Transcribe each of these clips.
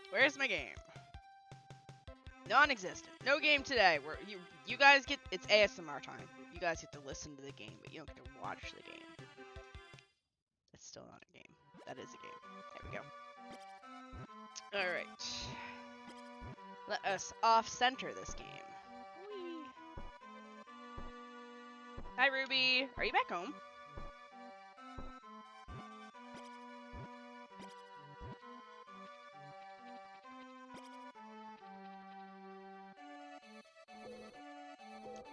Where's my game? Non-existent. No game today. Where you guys get, it's ASMR time. You guys get to listen to the game, but you don't get to watch the game. That's still not a game. That is a game. There we go. Alright. Let us off-center this game. Whee. Hi, Ruby. Are you back home?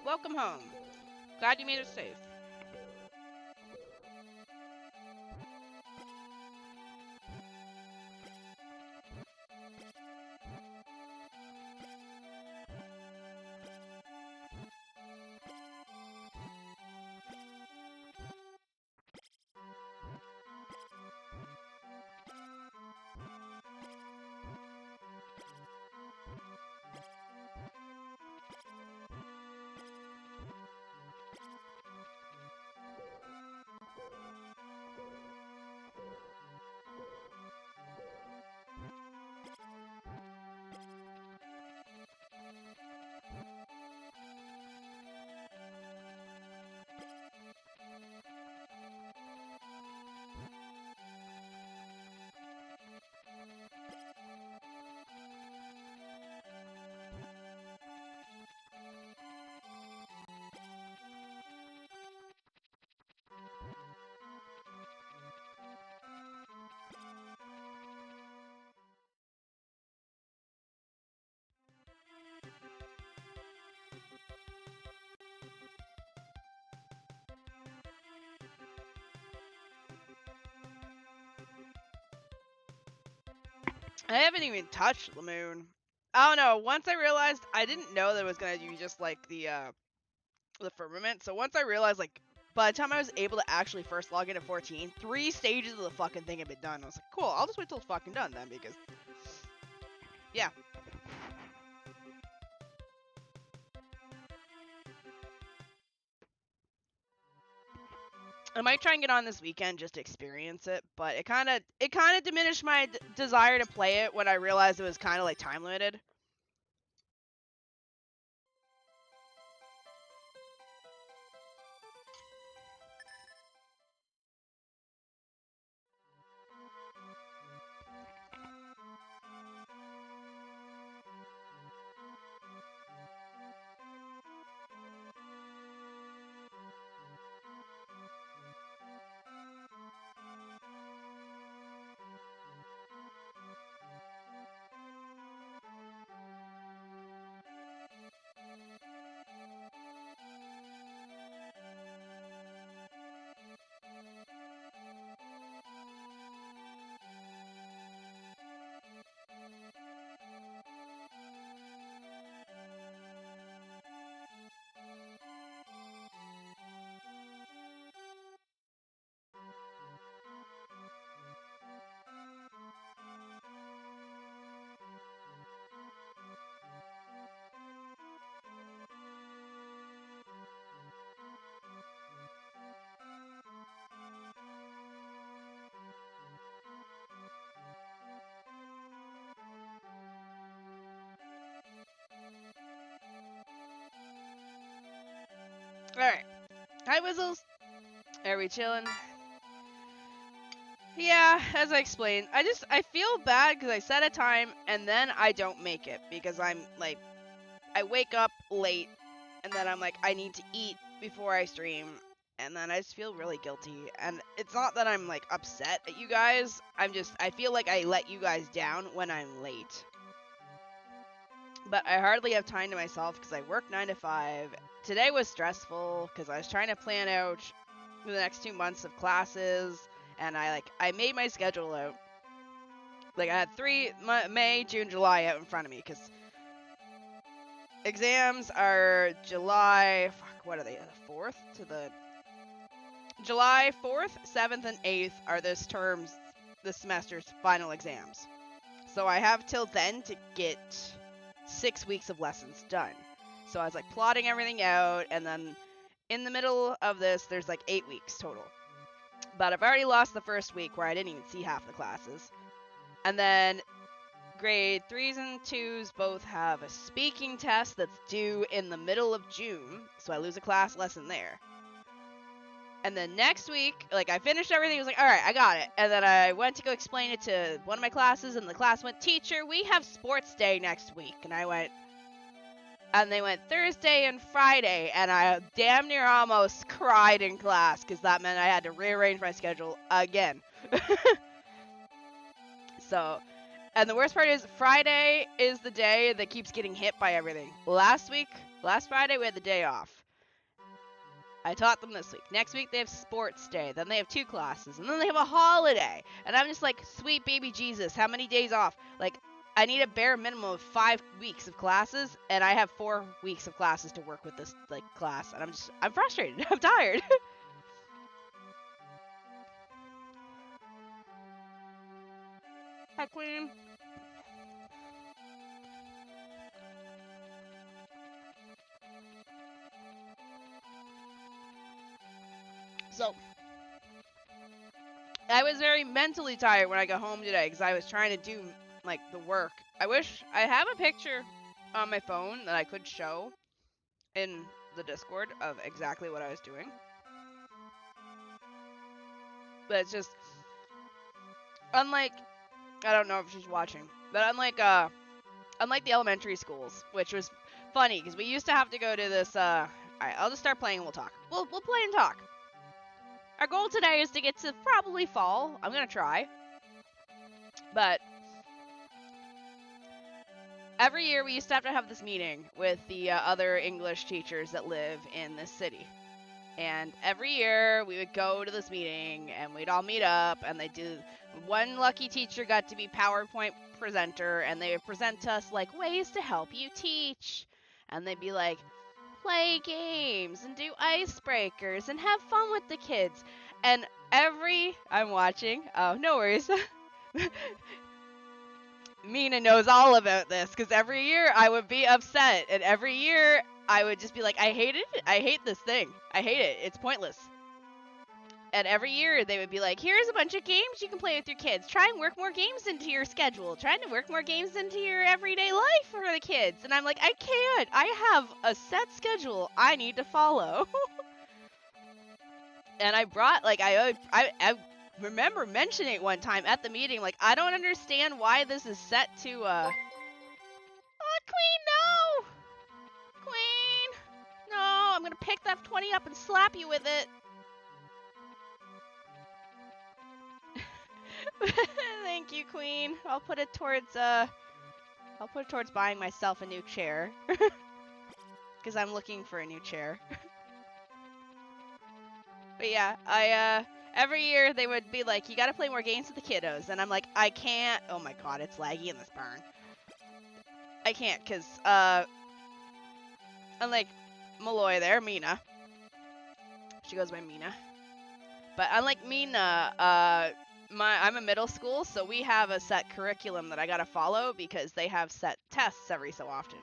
Welcome home. Glad you made it safe. I haven't even touched the moon. I don't know. Once I realized, I didn't know that it was gonna do just like the firmament. So once I realized, like, by the time I was able to actually first log into 14, 3 stages of the fucking thing had been done. I was like, cool. I'll just wait till it's fucking done then, because yeah. I might try and get on this weekend just to experience it, but it kind of diminished my desire to play it when I realized it was kind of like time limited. Alright. Hi, Whizzles. Are we chilling? Yeah, as I explained, I feel bad because I set a time and then I don't make it because I'm like, I wake up late and then I'm like, I need to eat before I stream, and then I just feel really guilty. And it's not that I'm like upset at you guys, I feel like I let you guys down when I'm late. But I hardly have time to myself because I work 9 to 5. Today was stressful because I was trying to plan out the next 2 months of classes, and I made my schedule out. Like, I had May, June, July out in front of me because exams are July, what are they, the 4th to the... July 4th, 7th, and 8th are this semester's final exams. So I have till then to get 6 weeks of lessons done. So I was like plotting everything out, and then in the middle of this, there's like 8 weeks total. But I've already lost the first week where I didn't even see half the classes. And then grade 3s and 2s both have a speaking test that's due in the middle of June, so I lose a class lesson there. And then next week, like, I finished everything, I was like, alright, I got it. And then I went to go explain it to one of my classes, and the class went, teacher, we have sports day next week. And I went, and they went Thursday and Friday, and I damn near almost cried in class, because that meant I had to rearrange my schedule again. So, and the worst part is, Friday is the day that keeps getting hit by everything. Last Friday, we had the day off. I taught them this week. Next week, they have sports day. Then they have 2 classes. And then they have a holiday. And I'm just like, sweet baby Jesus, how many days off? Like, I need a bare minimum of 5 weeks of classes. And I have 4 weeks of classes to work with this, like, class. And I'm frustrated. I'm tired. Hi, Queen. So, I was very mentally tired when I got home today because I was trying to do, like, the work. I wish I have a picture on my phone that I could show in the Discord of exactly what I was doing. But it's just, unlike, I don't know if she's watching, but unlike the elementary schools, which was funny because we used to have to go to this, alright, I'll just start playing and we'll talk. We'll play and talk. Our goal today is to get to probably fall. I'm gonna try. But every year we used to have this meeting with the other English teachers that live in this city. And every year we would go to this meeting and we'd all meet up and one lucky teacher got to be PowerPoint presenter and they would present to us like ways to help you teach. And they'd be like, play games and do icebreakers and have fun with the kids. And I'm watching. Oh, no worries. Mina knows all about this because every year I would be upset and every year I would just be like, I hate it. I hate this thing. I hate it. It's pointless. And every year they would be like, here's a bunch of games you can play with your kids. Try and work more games into your schedule. Try to work more games into your everyday life for the kids. And I'm like, I can't. I have a set schedule I need to follow. And I brought, like, I remember mentioning it one time at the meeting, like, I don't understand why this is set to, Oh, Queen, no! Queen! No, I'm gonna pick that 20 up and slap you with it. Thank you, Queen. I'll put it towards buying myself a new chair. Because I'm looking for a new chair. But yeah, every year they would be like, you gotta play more games with the kiddos. And I'm like, I can't. Oh my god, it's laggy in this barn. I can't, because, unlike Malloy there, Mina. She goes by Mina. But unlike Mina, I'm a middle school, so we have a set curriculum that I gotta follow because they have set tests every so often.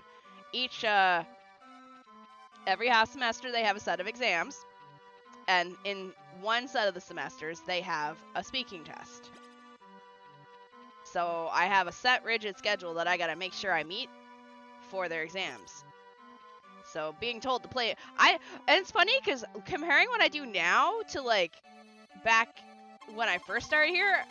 Every half semester they have a set of exams, and in one set of the semesters they have a speaking test. So I have a set rigid schedule that I gotta make sure I meet for their exams. So being told to play, and it's funny because comparing what I do now to like back when I first started here,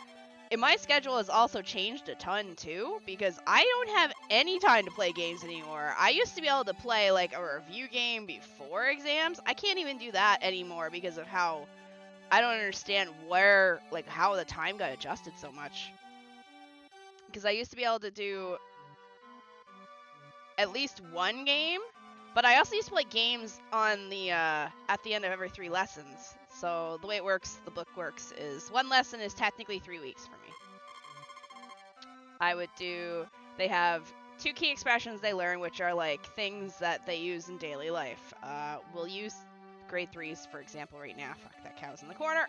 my schedule has also changed a ton too, because I don't have any time to play games anymore. I used to be able to play like a review game before exams. I can't even do that anymore because of how I don't understand how the time got adjusted so much. Because I used to be able to do at least one game, but I also used to play games on the at the end of every 3 lessons. So the way it works, the book works, is 1 lesson is technically 3 weeks for me. They have 2 key expressions they learn, which are like things that they use in daily life. We'll use grade 3s, for example, right now. Fuck, that cow's in the corner.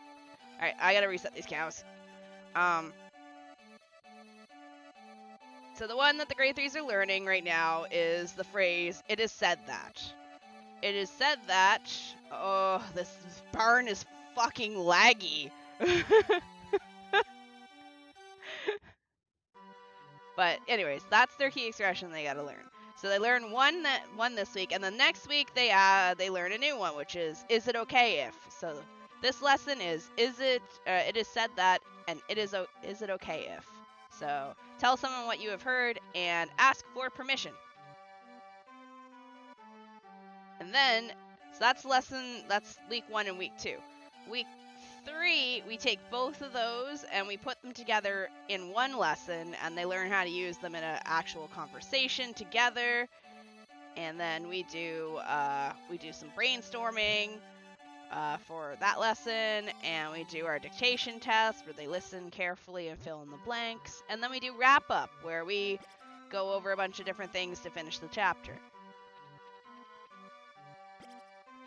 Alright, I gotta reset these cows. So the one that the grade 3s are learning right now is the phrase, it is said that. It is said that, oh, this barn is fucking laggy. But anyways, that's their key expression they gotta learn. So they learn one this week, and then next week they learn a new one, which is it okay if? So this lesson is it is said that, and is it okay if? So tell someone what you have heard and ask for permission. And then so that's week 1 and week 2. Week 3, we take both of those and we put them together in one lesson, and they learn how to use them in an actual conversation together. And then we do some brainstorming for that lesson, and we do our dictation test where they listen carefully and fill in the blanks. And then we do wrap up where we go over a bunch of different things to finish the chapter.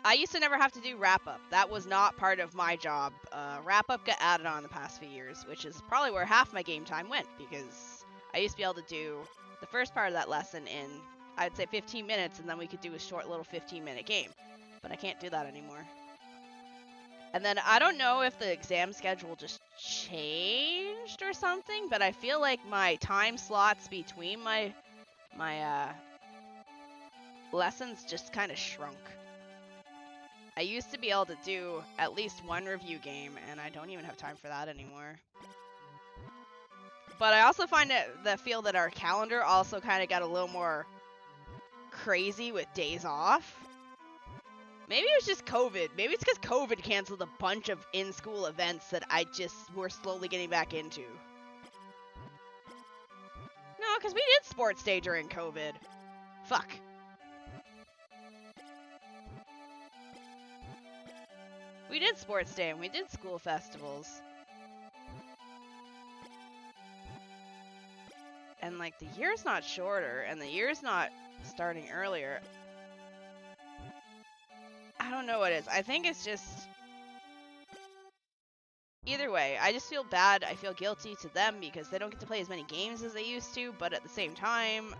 I used to never have to do wrap-up. That was not part of my job. Wrap-up got added on the past few years, which is probably where half my game time went, because I used to be able to do the first part of that lesson in, I'd say 15 minutes, and then we could do a short little 15-minute game. But I can't do that anymore. And then I don't know if the exam schedule just changed or something, but I feel like my time slots between my lessons just kind of shrunk. I used to be able to do at least one review game, and I don't even have time for that anymore. But I also find that feel that our calendar also kind of got a little more crazy with days off. Maybe it was just COVID. Maybe it's because COVID canceled a bunch of in-school events that I just were slowly getting back into. No, because we did sports day during COVID. Fuck. We did sports day and we did school festivals. And like the year's not shorter and the year's not starting earlier. I don't know what it is. I think it's just... Either way, I just feel bad. I feel guilty to them because they don't get to play as many games as they used to, but at the same time...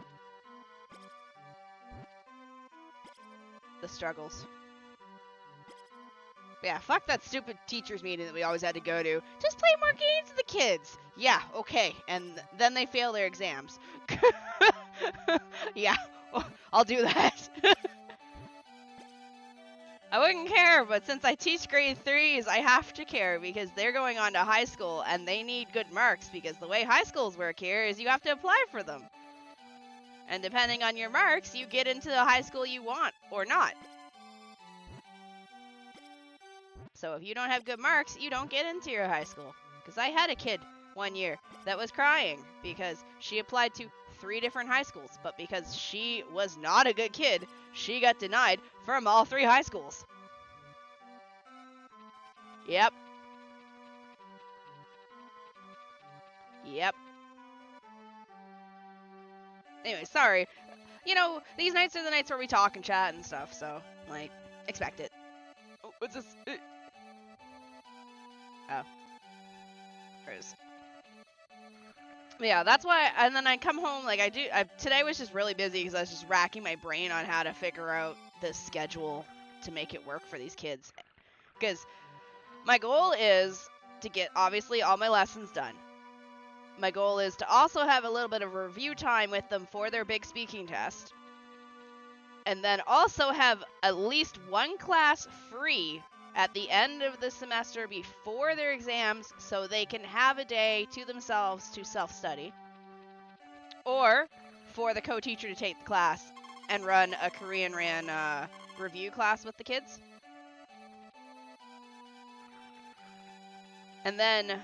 The struggles. Yeah, fuck that stupid teachers meeting that we always had to go to. Just play more games with the kids. Yeah, okay. And then they fail their exams. Yeah, I'll do that. I wouldn't care, but since I teach grade 3s, I have to care because they're going on to high school and they need good marks because the way high schools work here is you have to apply for them. And depending on your marks, you get into the high school you want or not. So if you don't have good marks, you don't get into your high school. Because I had a kid one year that was crying because she applied to 3 different high schools, but because she was not a good kid, she got denied from all 3 high schools. Yep. Yep. Anyway, sorry. You know, these nights are the nights where we talk and chat and stuff, so, like, expect it. Oh, what's this? Oh. Yeah, that's why, and then I come home, like, today was just really busy because I was just racking my brain on how to figure out this schedule to make it work for these kids. Because my goal is to get, obviously, all my lessons done. My goal is to also have a little bit of review time with them for their big speaking test. And then also have at least one class free at the end of the semester before their exams so they can have a day to themselves to self-study. Or for the co-teacher to take the class and run a Korean ran review class with the kids. And then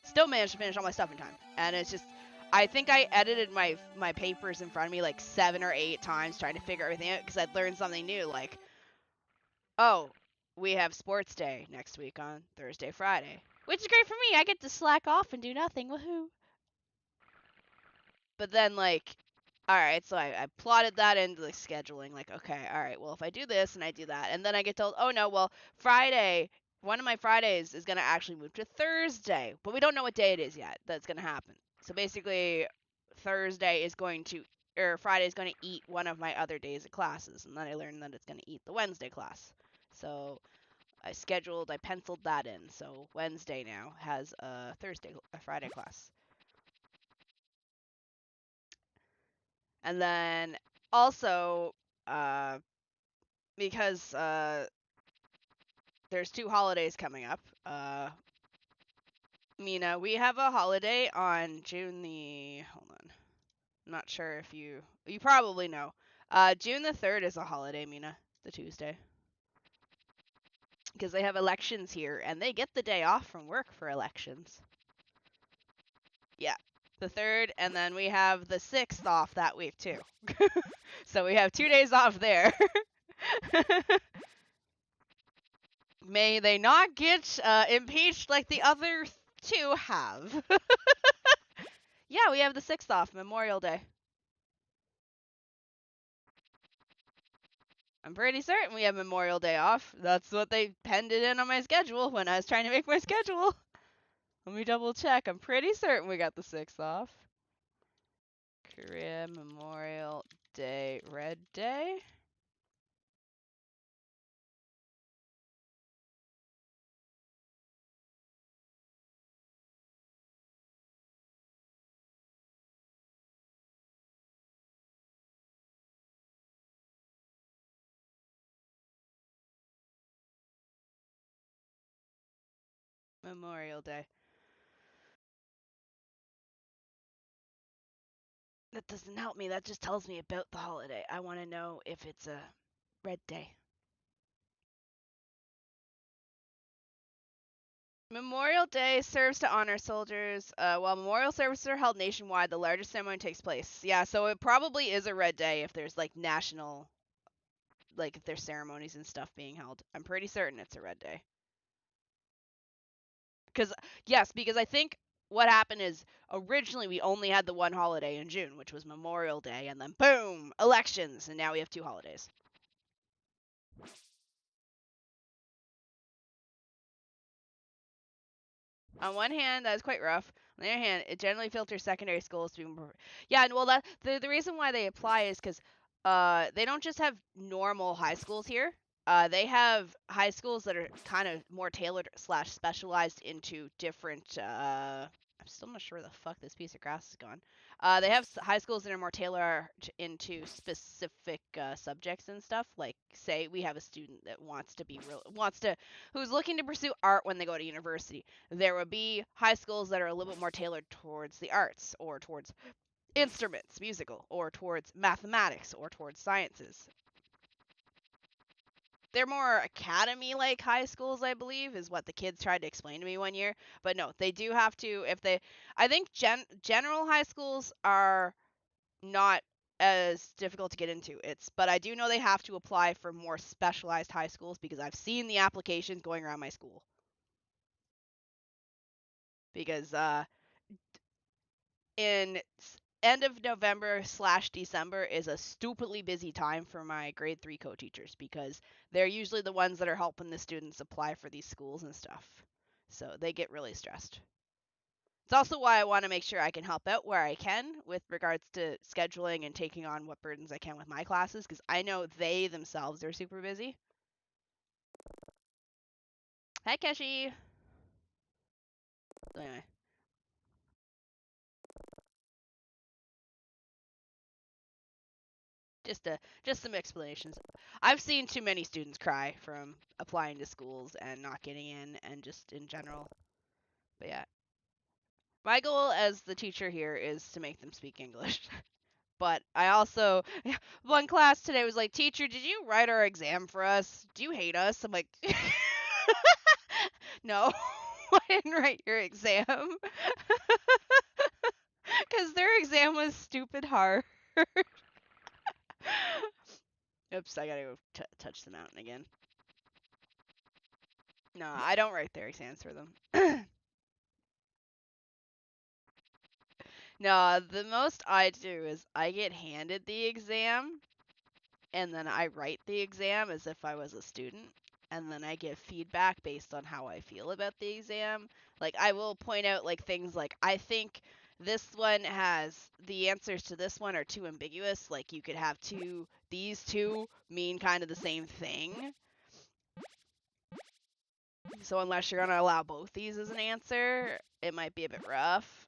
still managed to finish all my stuff in time. And it's just, I think I edited my papers in front of me like 7 or 8 times trying to figure everything out because I'd learned something new, like, oh, we have sports day next week on Thursday, Friday. Which is great for me. I get to slack off and do nothing. Woohoo. But then, like, alright, so I plotted that into the scheduling. Like, okay, alright, well, if I do this and I do that, and then I get told, oh no, well, Friday, one of my Fridays is going to actually move to Thursday. But we don't know what day it is yet that's going to happen. So basically, Friday is going to eat one of my other days of classes. And then I learned that it's going to eat the Wednesday class. So I penciled that in. So Wednesday now has a Friday class. And then also, because there's 2 holidays coming up. Mina, we have a holiday on June the... Hold on. I'm not sure if you probably know. June the 3rd is a holiday, Mina. The Tuesday. Because they have elections here, and they get the day off from work for elections. Yeah. The 3rd, and then we have the 6th off that week, too. So we have 2 days off there. May they not get impeached like the other 2 have. Yeah, we have the 6th off, Memorial Day. I'm pretty certain we have Memorial Day off. That's what they penned it in on my schedule when I was trying to make my schedule. Let me double check. I'm pretty certain we got the 6th off. Korea Memorial Day, Red Day. Memorial Day. That doesn't help me. That just tells me about the holiday. I want to know if it's a red day. Memorial Day serves to honor soldiers. While memorial services are held nationwide, the largest ceremony takes place. Yeah, so it probably is a red day if there's like national, like if there's ceremonies and stuff being held. I'm pretty certain it's a red day. Because I think what happened is originally we only had the one holiday in June, which was Memorial Day, and then boom, elections, and now we have 2 holidays. On one hand, that is quite rough. On the other hand, it generally filters secondary schools to be more. Yeah, and well, that the reason why they apply is because they don't just have normal high schools here. They have high schools that are kind of more tailored slash specialized into different. I'm still not sure where the fuck this piece of grass is gone. They have high schools that are more tailored into specific subjects and stuff. Like, say we have a student that who's looking to pursue art when they go to university. There would be high schools that are a little bit more tailored towards the arts, or towards instruments, musical, or towards mathematics, or towards sciences. They're more academy-like high schools, I believe, is what the kids tried to explain to me one year. But no, they do have to, I think general high schools are not as difficult to get into. But I do know they have to apply for more specialized high schools because I've seen the applications going around my school. Because in end of November / December is a stupidly busy time for my grade 3 co-teachers because they're usually the ones that are helping the students apply for these schools and stuff. So they get really stressed. It's also why I want to make sure I can help out where I can with regards to scheduling and taking on what burdens I can with my classes, because I know they themselves are super busy. Hi, Keshi. Anyway. Just some explanations. I've seen too many students cry from applying to schools and not getting in, and just in general. But yeah. My goal as the teacher here is to make them speak English. But I also, one class today was like, teacher, did you write our exam for us? Do you hate us? I'm like, no, I didn't write your exam. Because their exam was stupid hard. Oops, I gotta go touch the mountain again. No, I don't write their exams for them. No, the most I do is I get handed the exam, and then I write the exam as if I was a student, and then I give feedback based on how I feel about the exam. Like, I will point out, like, things like, I think this one has, the answers to this one are too ambiguous. Like, you could have these two mean kind of the same thing. So unless you're going to allow both these as an answer, it might be a bit rough.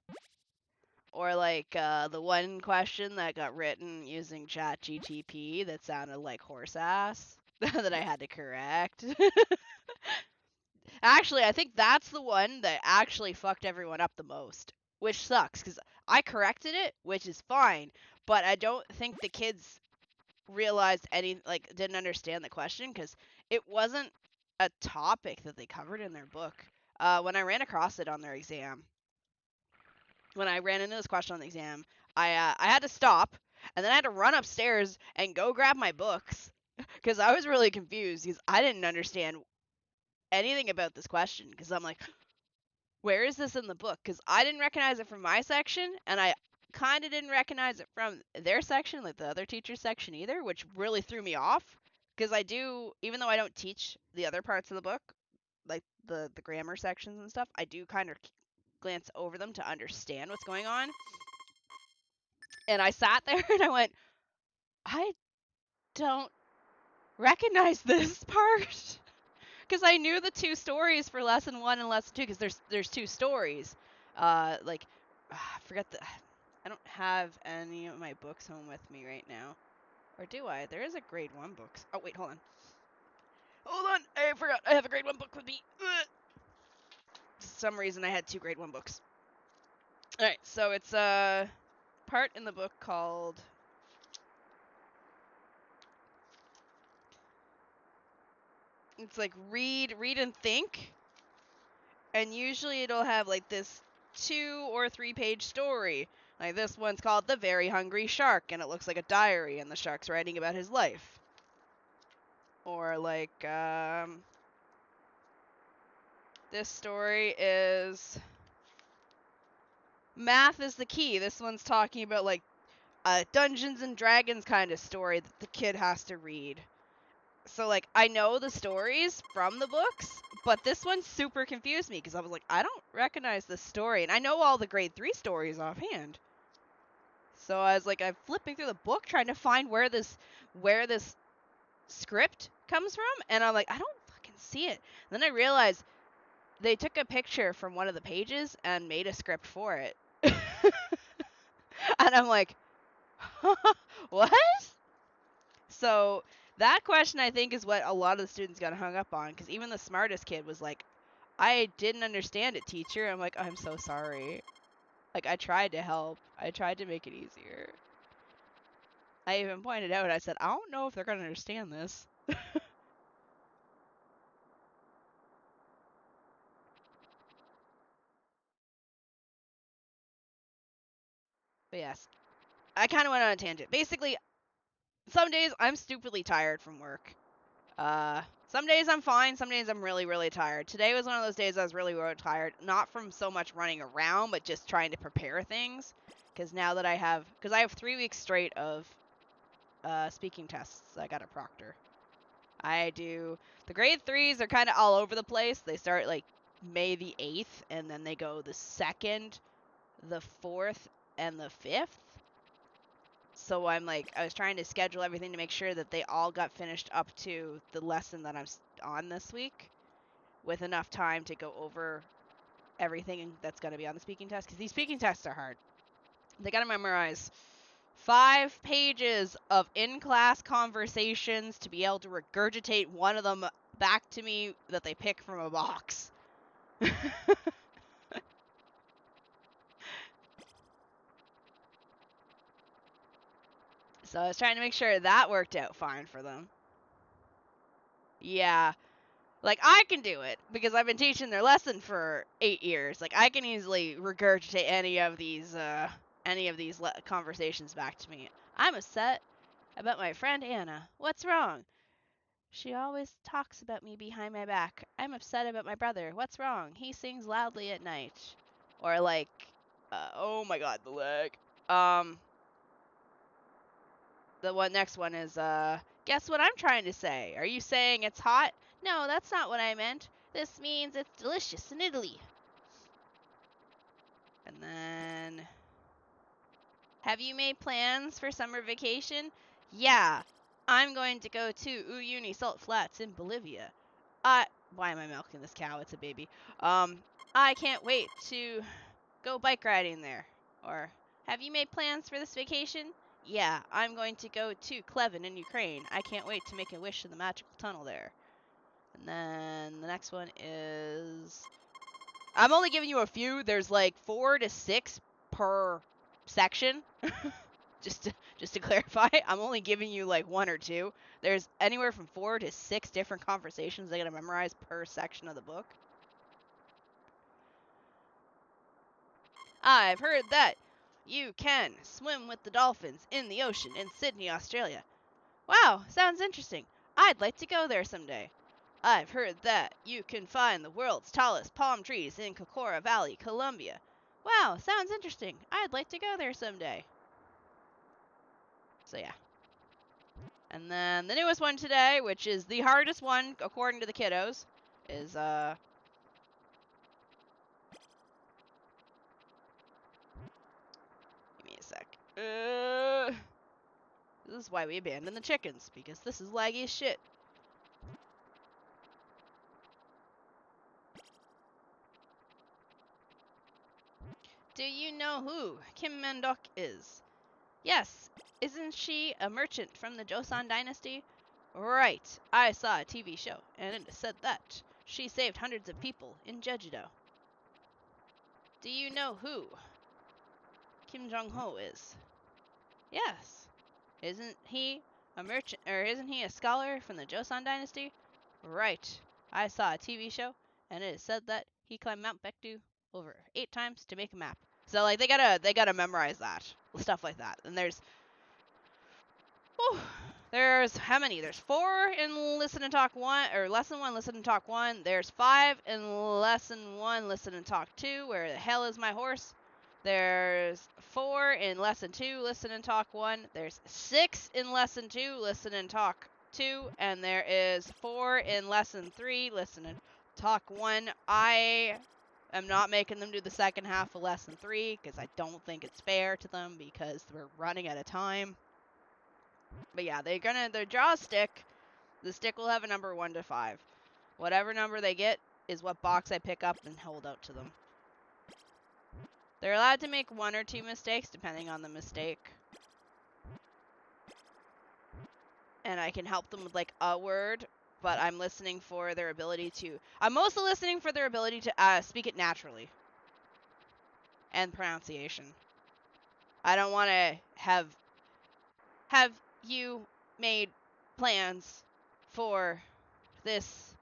Or like the one question that got written using ChatGTP that sounded like horse ass that I had to correct. Actually, I think that's the one that actually fucked everyone up the most, which sucks because I corrected it, which is fine, but I don't think the kids realized didn't understand the question because it wasn't a topic that they covered in their book. When I ran across it on their exam, when I ran into this question on the exam, I had to stop, and then I had to run upstairs and go grab my books because I was really confused because I didn't understand anything about this question because I'm like, where is this in the book? Because I didn't recognize it from my section, and I kind of didn't recognize it from their section, like the other teacher's section either, which really threw me off. Because I do, even though I don't teach the other parts of the book, like the grammar sections and stuff, I do kind of glance over them to understand what's going on. And I sat there and I went, I don't recognize this part. Because I knew the two stories for lesson 1 and lesson 2, because there's two stories. I forget I don't have any of my books home with me right now. Or do I? There is a grade 1 book. Oh, wait, hold on. Hold on, I forgot. I have a grade 1 book with me. Ugh. For some reason, I had 2 grade 1 books. Alright, so it's a part in the book called... It's like read and think. And usually it'll have like this 2 or 3 page story. Like this one's called The Very Hungry Shark, and it looks like a diary, and the shark's writing about his life. Or like, this story is Math is the Key. This one's talking about like a Dungeons and Dragons kind of story that the kid has to read. So like, I know the stories from the books, but this one super confused me because I was like, I don't recognize this story, and I know all the grade 3 stories offhand. So I was like, I'm flipping through the book trying to find where this script comes from, and I'm like, I don't fucking see it. And then I realized they took a picture from one of the pages and made a script for it. And I'm like, what? So that question, I think, is what a lot of the students got hung up on, because even the smartest kid was like, I didn't understand it, teacher. I'm like, I'm so sorry. Like, I tried to help. I tried to make it easier. I even pointed out, I said, I don't know if they're going to understand this. But yes, I kind of went on a tangent. Basically, some days I'm stupidly tired from work. Some days I'm fine, some days I'm really, really tired. Today was one of those days I was really, really tired. Not from so much running around, but just trying to prepare things. Because now that I have 3 weeks straight of speaking tests, I got a proctor. The grade 3s are kind of all over the place. They start like May the 8th, and then they go the 2nd, the 4th, and the 5th. So I was trying to schedule everything to make sure that they all got finished up to the lesson that I'm on this week, with enough time to go over everything that's going to be on the speaking test, because these speaking tests are hard. They got to memorize 5 pages of in-class conversations to be able to regurgitate one of them back to me that they pick from a box. So I was trying to make sure that worked out fine for them. Yeah. Like, I can do it, because I've been teaching their lesson for 8 years. Like, I can easily regurgitate any of these conversations back to me. I'm upset about my friend Anna. What's wrong? She always talks about me behind my back. I'm upset about my brother. What's wrong? He sings loudly at night. Or like, oh my god, the leg. The next one is, guess what I'm trying to say? Are you saying it's hot? No, that's not what I meant. This means it's delicious in Italy. And then, have you made plans for summer vacation? Yeah, I'm going to go to Uyuni Salt Flats in Bolivia. Why am I milking this cow? It's a baby. I can't wait to go bike riding there. Or, Have you made plans for this vacation? Yeah, I'm going to go to Klevin in Ukraine. I can't wait to make a wish in the magical tunnel there. And then the next one is... I'm only giving you a few. There's like 4 to 6 per section. just to clarify, I'm only giving you like 1 or 2. There's anywhere from 4 to 6 different conversations they gotta memorize per section of the book. I've heard that you can swim with the dolphins in the ocean in Sydney, Australia. Wow, sounds interesting. I'd like to go there someday. I've heard that you can find the world's tallest palm trees in Kokora Valley, Colombia. Wow, sounds interesting. I'd like to go there someday. So yeah. And then the newest one today, which is the hardest one according to the kiddos, is give me a sec. This is why we abandoned the chickens, because this is laggy as shit. Do you know who Kim Mandok is? Yes, isn't she a merchant from the Joseon dynasty? Right, I saw a TV show, and it said that she saved hundreds of people in Jeju-do. Do you know who Kim Jong-ho is? Yes. Isn't he a merchant, or isn't he a scholar from the Joseon dynasty? Right, I saw a TV show, and it said that he climbed Mount Baekdu over 8 times to make a map. So like they gotta memorize that, stuff like that. And there's how many? There's 4 in Listen and Talk 1, or Lesson 1, Listen and Talk 1. There's 5 in Lesson 1, Listen and Talk 2, Where the Hell is My Horse? There's 4 in Lesson 2, Listen and Talk 1. There's 6 in Lesson 2, Listen and Talk 2. And there is 4 in Lesson 3, Listen and Talk 1. I am not making them do the second half of Lesson 3, because I don't think it's fair to them, because we're running out of time. But yeah, they draw a stick. The stick will have a number 1 to 5. Whatever number they get is what box I pick up and hold out to them. They're allowed to make 1 or 2 mistakes depending on the mistake. And I can help them with like a word, but I'm listening for their ability to... I'm mostly listening for their ability to speak it naturally. And pronunciation. I don't want to have you made plans for this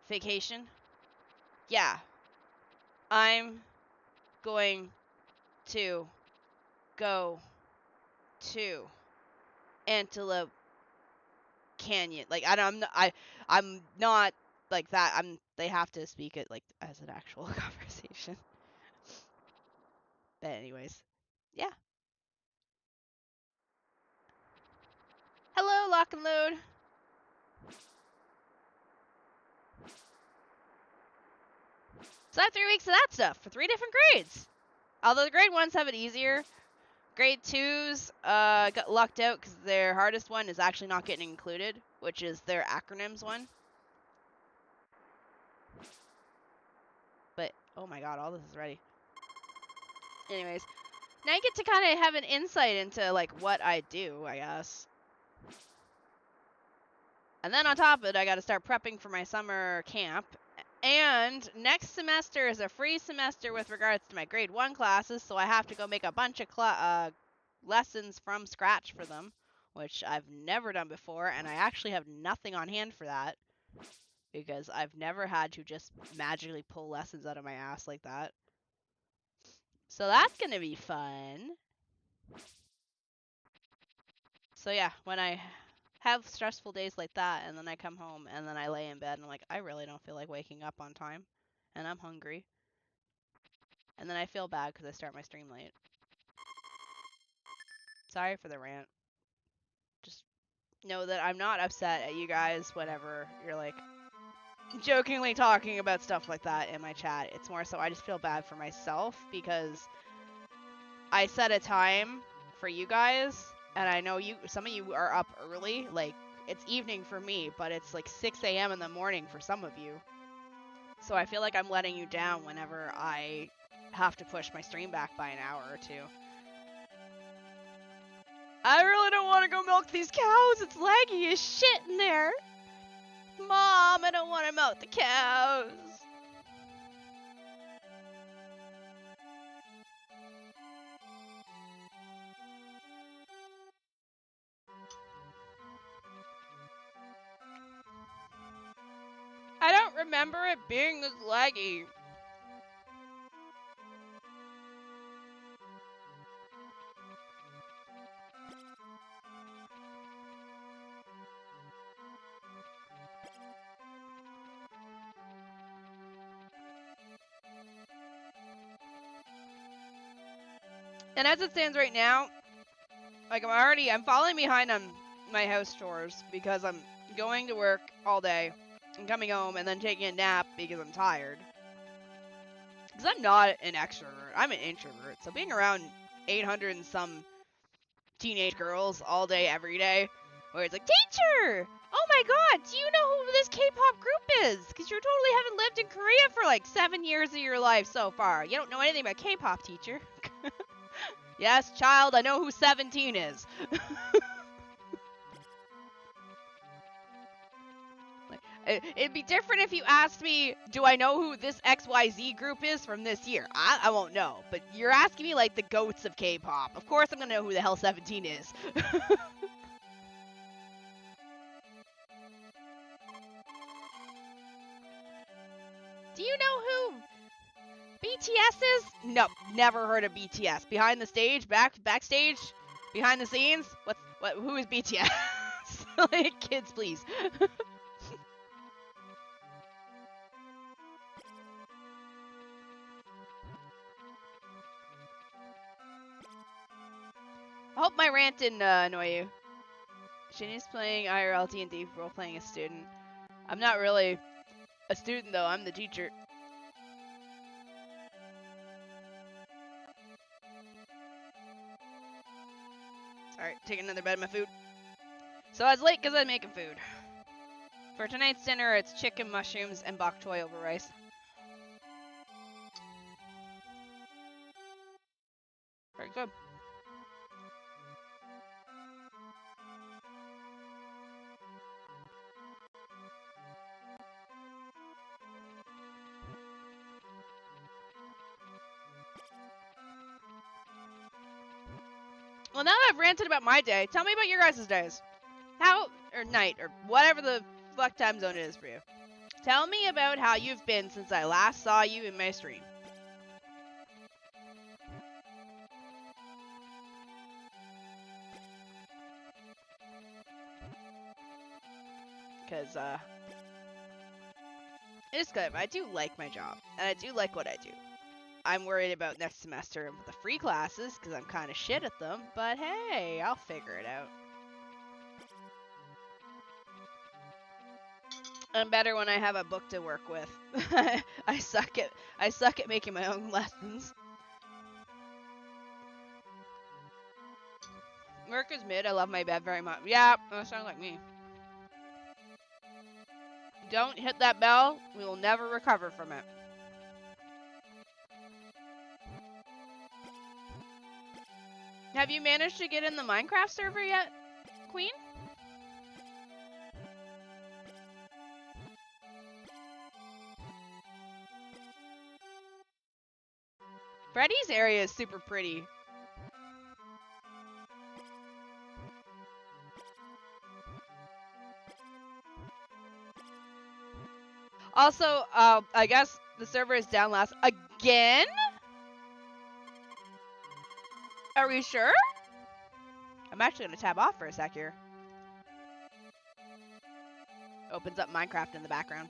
vacation? Yeah. I'm going to go to Antelope Canyon. Like I'm not like that. They have to speak it like as an actual conversation. But anyways, yeah. Hello, Lock and Load. So I have 3 weeks of that stuff for 3 different grades. Although the grade 1s have it easier. Grade 2s got lucked out because their hardest one is actually not getting included, which is their acronyms one. But, oh my god, all this is ready. Anyways, now you get to kind of have an insight into, like, what I do, I guess. And then on top of it, I got to start prepping for my summer camp. And next semester is a free semester with regards to my grade 1 classes, so I have to go make a bunch of lessons from scratch for them, which I've never done before, and I actually have nothing on hand for that, because I've never had to just magically pull lessons out of my ass like that. So that's gonna be fun. So yeah, when I have stressful days like that, and then I come home, and then I lay in bed, and I'm like, I really don't feel like waking up on time, and I'm hungry. And then I feel bad because I start my stream late. Sorry for the rant. Just know that I'm not upset at you guys whenever you're like jokingly talking about stuff like that in my chat. It's more so I just feel bad for myself because I set a time for you guys, and I know some of you are up early. Like, it's evening for me, but it's like 6 a.m. in the morning for some of you. So I feel like I'm letting you down whenever I have to push my stream back by an hour or 2. I really don't want to go milk these cows. It's laggy as shit in there. Mom, I don't want to milk the cows. I don't remember it being this laggy. And as it stands right now, like I'm falling behind on my house chores because I'm going to work all day and coming home and then taking a nap because I'm tired. Because I'm not an extrovert, I'm an introvert. So being around 800 and some teenage girls all day, every day, where it's like, teacher! Oh my god, do you know who this K-pop group is? Because you totally haven't lived in Korea for like 7 years of your life so far. You don't know anything about K-pop, teacher. Yes, child, I know who 17 is. It'd be different if you asked me, do I know who this XYZ group is from this year? I won't know. But you're asking me like the goats of K-pop. Of course I'm gonna know who the hell 17 is. Do you know who BTS is? No, never heard of BTS. Behind the stage, backstage, behind the scenes. Who is BTS? Like, kids, please. I hope my rant didn't annoy you. Shini's playing IRL D&D, role-playing a student. I'm not really a student, though. I'm the teacher. Alright, taking another bite of my food. So I was late because I was making food. For tonight's dinner, it's chicken, mushrooms, and bok choy over rice. Very good. Well, now that I've ranted about my day, tell me about your guys' days. How, or night, or whatever the fuck time zone it is for you. Tell me about how you've been since I last saw you in my stream. Because, it's good. I do like my job, and I do like what I do. I'm worried about next semester with the free classes, because I'm kind of shit at them, but hey, I'll figure it out. I'm better when I have a book to work with. I suck at making my own lessons. Work is mid. I love my bed very much. Yeah, that sounds like me. Don't hit that bell. We will never recover from it. Have you managed to get in the Minecraft server yet, Queen? Freddy's area is super pretty. Also, I guess the server is down last again? Are we sure? I'm actually gonna tab off for a sec here. Opens up Minecraft in the background.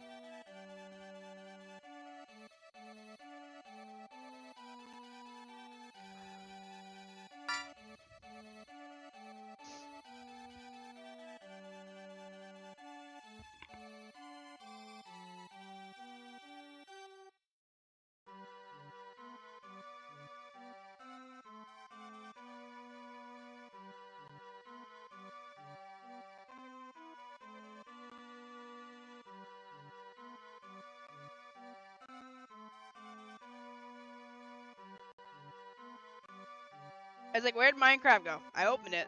I was like, where'd Minecraft go? I opened it.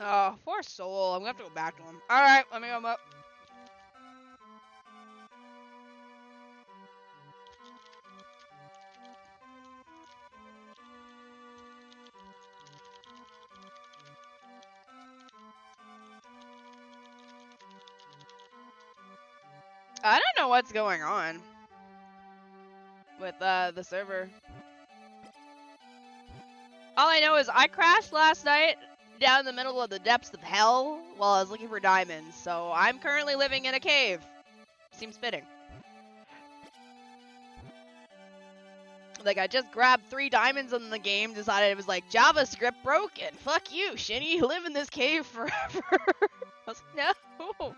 Oh, poor soul. I'm gonna have to go back to him. Alright, let me go up. I don't know what's going on with the server. All I know is I crashed last night down in the middle of the depths of hell while I was looking for diamonds, so I'm currently living in a cave. Seems fitting. Like, I just grabbed 3 diamonds in the game, decided it was like, JavaScript broken. Fuck you, Shini. Live in this cave forever. I was like, no.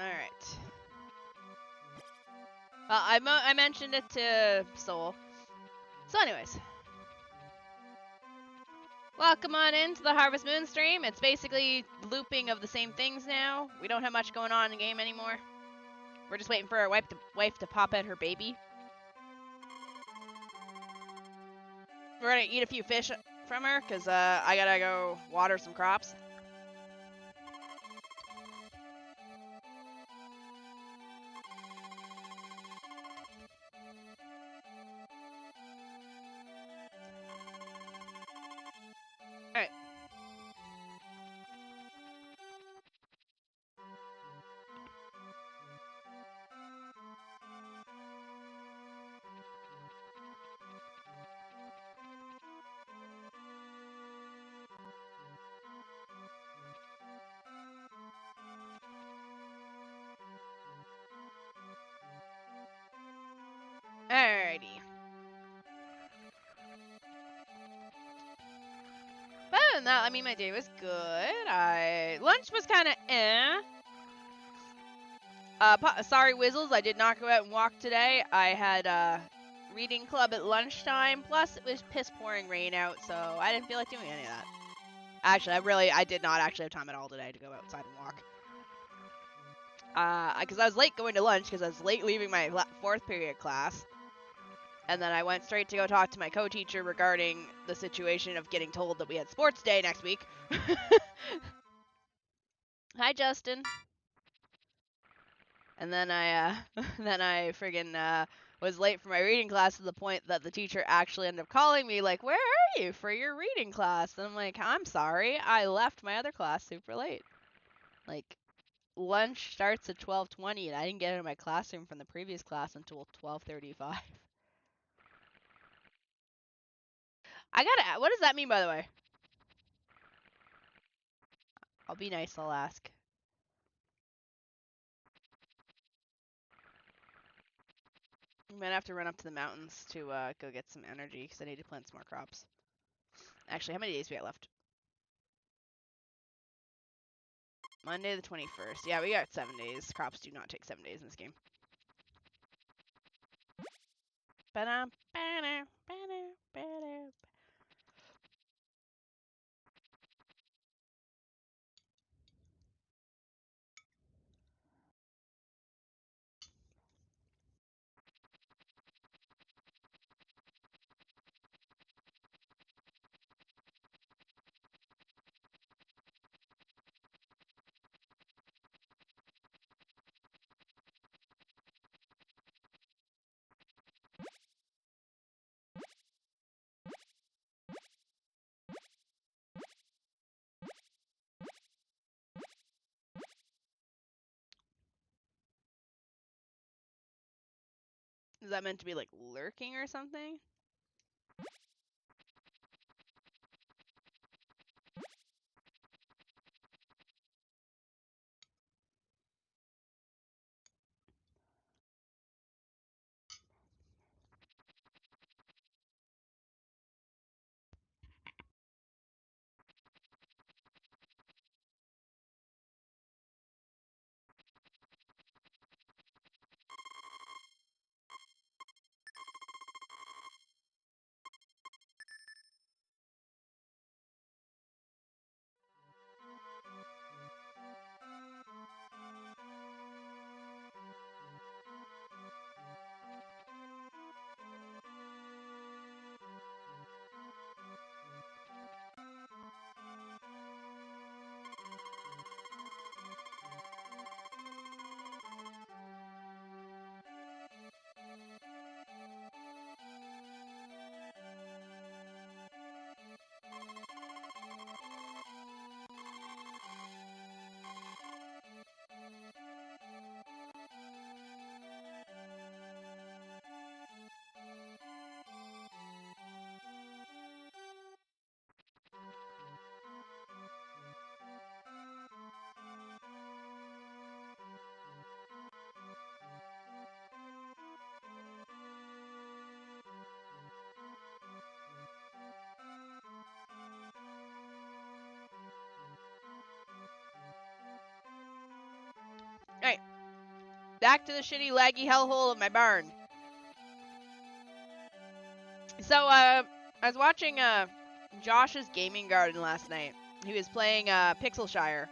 Alright. I mentioned it to Soul. So anyways. Welcome on into the Harvest Moon stream. It's basically looping of the same things now. We don't have much going on in the game anymore. We're just waiting for our wife to pop out her baby. We're gonna eat a few fish from her, because I gotta go water some crops. Alright. Alrighty. But other than that, I mean, my day was good. Lunch was kind of eh. Sorry, Wizzles, I did not go out and walk today. I had reading club at lunchtime, plus it was piss pouring rain out, so I didn't feel like doing any of that. Actually, I did not actually have time at all today to go outside and walk. Because I was late going to lunch, because I was late leaving my 4th period class. And then I went straight to go talk to my co-teacher regarding the situation of getting told that we had sports day next week. Hi, Justin. And then I friggin' was late for my reading class to the point that the teacher actually ended up calling me like, "Where are you for your reading class?" And I'm like, "I'm sorry, I left my other class super late. Like, lunch starts at 12:20, and I didn't get out of my classroom from the previous class until 12:35." What does that mean, by the way? I'll be nice, I'll ask. I'm gonna have to run up to the mountains to go get some energy, because I need to plant some more crops. Actually, how many days we got left? Monday the 21st. Yeah, we got 7 days. Crops do not take 7 days in this game. Is that meant to be like lurking or something? Back to the shitty, laggy hellhole of my barn. So, I was watching, Josh's Gaming Garden last night. He was playing, Pixelshire.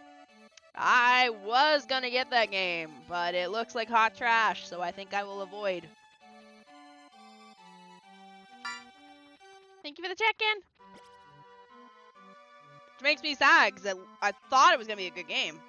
I was gonna get that game, but it looks like hot trash, so I think I will avoid. Thank you for the check-in. Which makes me sad, because I thought it was gonna be a good game.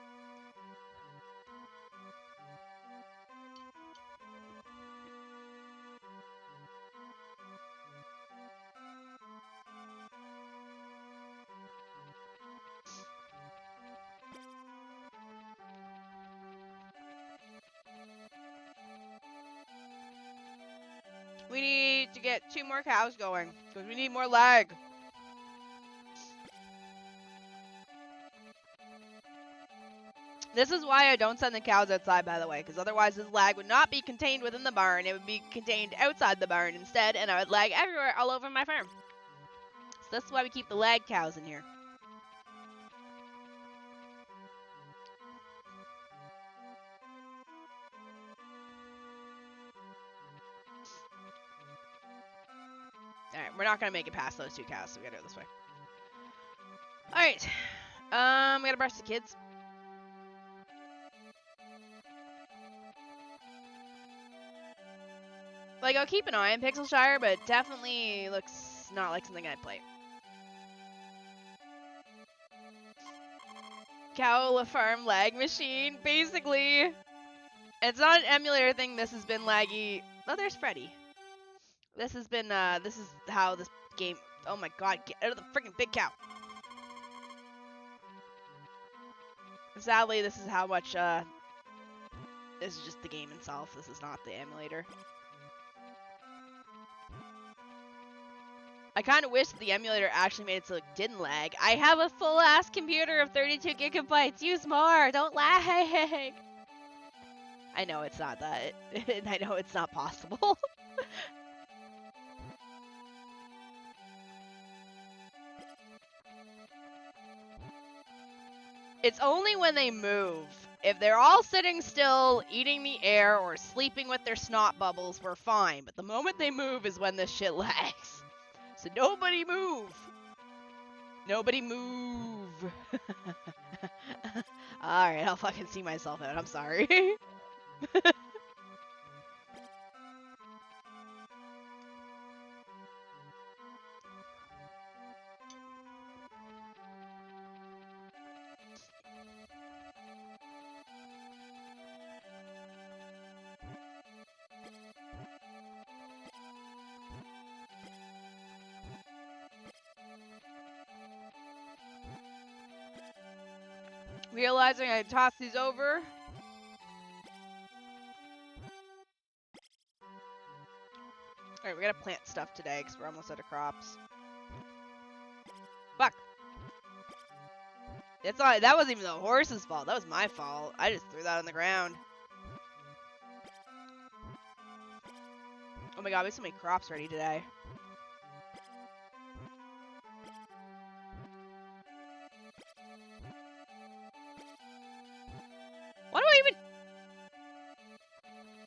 We need to get 2 more cows going, because we need more lag. This is why I don't send the cows outside, by the way, because otherwise this lag would not be contained within the barn. It would be contained outside the barn instead, and I would lag everywhere all over my farm. So that's why we keep the lag cows in here. Alright, we're not going to make it past those 2 cows, so we got to go this way. Alright. We got to brush the kids. Like, I'll keep an eye on Pixelshire, but it definitely looks not like something I'd play. Cow farm lag machine, basically. It's not an emulator thing, this has been laggy. Oh, there's Freddy. This has been, this is how this game... Oh my god, get out of the freaking big cow. Sadly, this is how much, this is just the game itself. This is not the emulator. I kind of wish the emulator actually made it so it didn't lag. I have a full-ass computer of 32 gigabytes. Use more. Don't lag. I know it's not that. I know it's not possible. It's only when they move. If they're all sitting still, eating the air, or sleeping with their snot bubbles, we're fine. But the moment they move is when this shit lags. So nobody move. Nobody move. Alright, I'll fucking see myself out. I'm sorry. Realizing I tossed these over. Alright, we gotta plant stuff today because we're almost out of crops. Fuck. It's not, that wasn't even the horse's fault. That was my fault. I just threw that on the ground. Oh my god, we have so many crops ready today.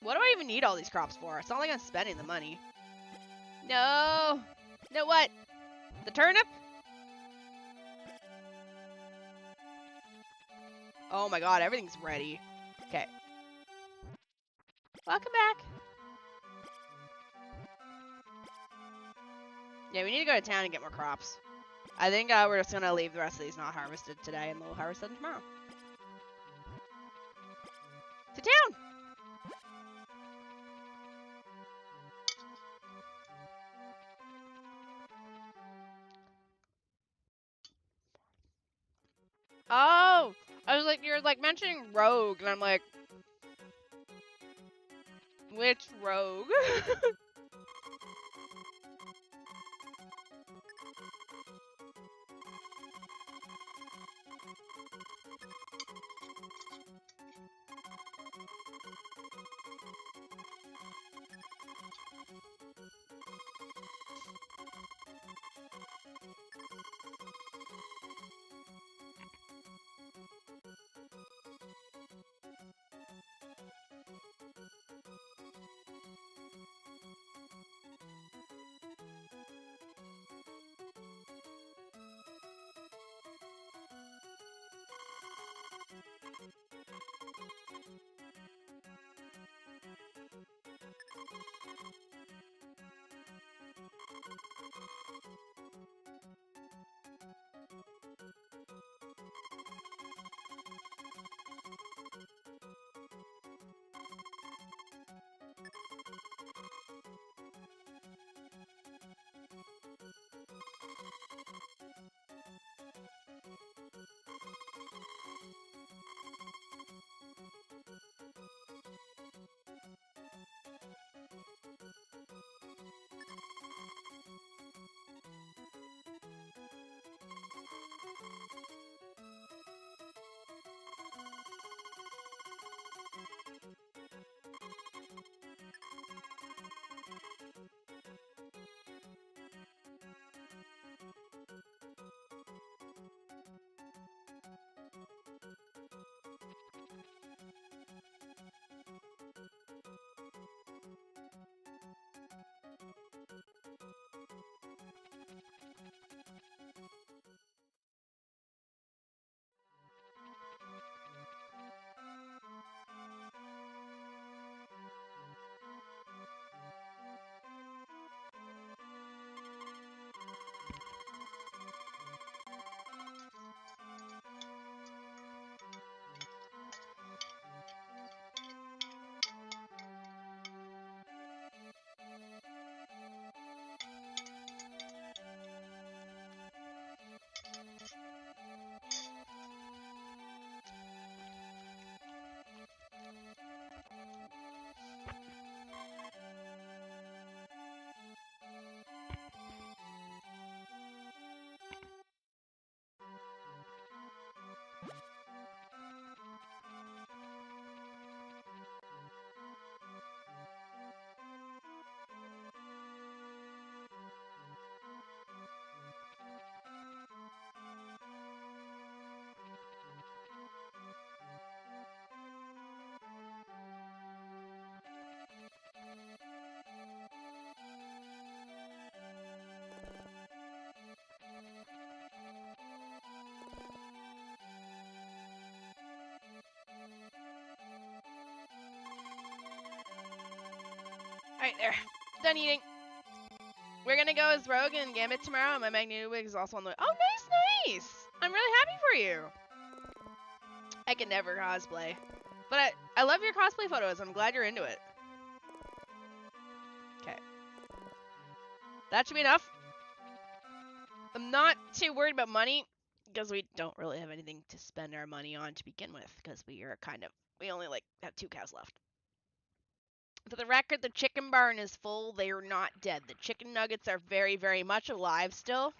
What do I even need all these crops for? It's not like I'm spending the money. No. No what? The turnip? Oh my god, everything's ready. Okay. Welcome back. Yeah, we need to go to town and get more crops. I think we're just gonna leave the rest of these not harvested today and we'll harvest them tomorrow. To town! Oh! I was like, you're like mentioning rogue, and I'm like, which rogue? Alright, there. Done eating. We're gonna go as Rogue and Gambit tomorrow, and my Magneto wig is also on the way. Oh, nice! I'm really happy for you. I can never cosplay. But I love your cosplay photos. I'm glad you're into it. Okay. That should be enough. I'm not too worried about money, because we don't really have anything to spend our money on to begin with, because we only have 2 cows left. For the record, the chicken barn is full. They are not dead. The chicken nuggets are very, very much alive still.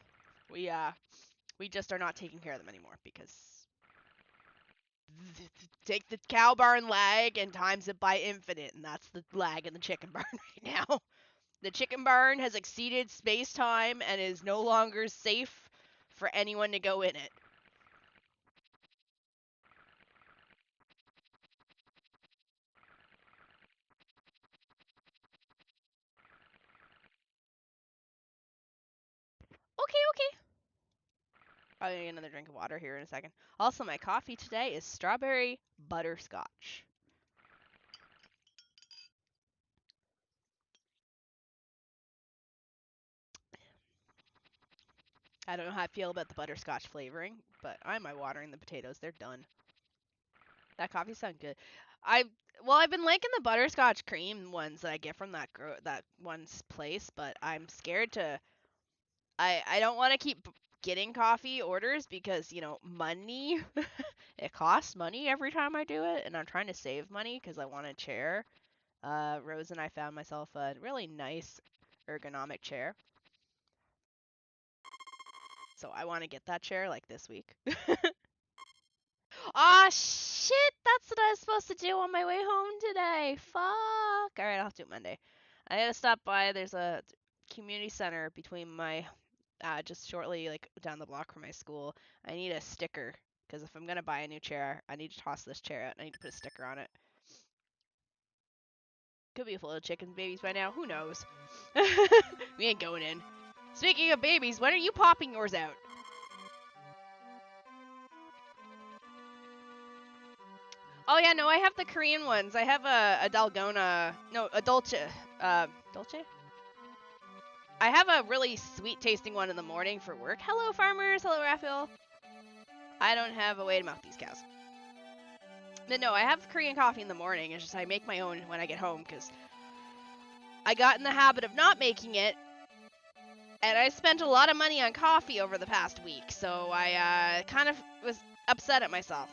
We just are not taking care of them anymore because take the cow barn lag and times it by infinite, and that's the lag in the chicken barn right now. The chicken barn has exceeded space-time and is no longer safe for anyone to go in it. Okay. I'll get another drink of water here in a second. Also, my coffee today is strawberry butterscotch. I don't know how I feel about the butterscotch flavoring, but I'm watering the potatoes. They're done. That coffee sounds good. I've been liking the butterscotch cream ones that I get from that one's place, but I'm scared to. I don't want to keep getting coffee orders because money. It costs money every time I do it, and I'm trying to save money because I want a chair. Rose and I found myself a really nice ergonomic chair. So I want to get that chair like this week. Aw, shit! That's what I was supposed to do on my way home today. Fuck! Alright, I'll have to do it Monday. I gotta stop by. There's a community center between my, just shortly, down the block from my school. I need a sticker, because if I'm gonna buy a new chair, I need to toss this chair out. I need to put a sticker on it. Could be full of chicken babies by now. Who knows? We ain't going in. Speaking of babies, when are you popping yours out? Oh yeah, no, I have the Korean ones. I have a Dalgona, no, a Dolce, Dolce? I have a really sweet tasting one in the morning for work. Hello farmers, hello Raphael. I don't have a way to milk these cows. But no, I have Korean coffee in the morning. It's just I make my own when I get home because I got in the habit of not making it. And I spent a lot of money on coffee over the past week, so I kind of was upset at myself.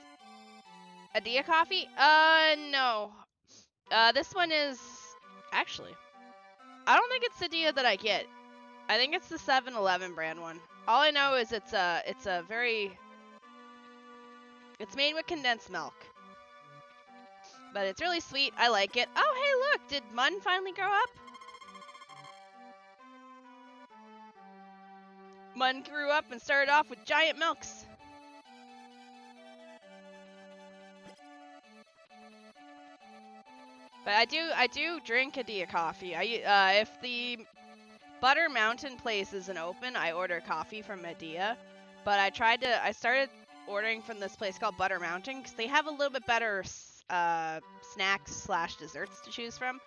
Adia coffee? No. This one is... Actually, I don't think it's Adia that I get. I think it's the 7-Eleven brand one. All I know is it's a very... It's made with condensed milk. But it's really sweet. I like it. Oh, hey, look! Did Mun finally grow up? Mun grew up and started off with giant milks. But I do drink Adia coffee. If the Butter Mountain place isn't open, I order coffee from Adia. But I started ordering from this place called Butter Mountain because they have a little bit better snacks/desserts to choose from.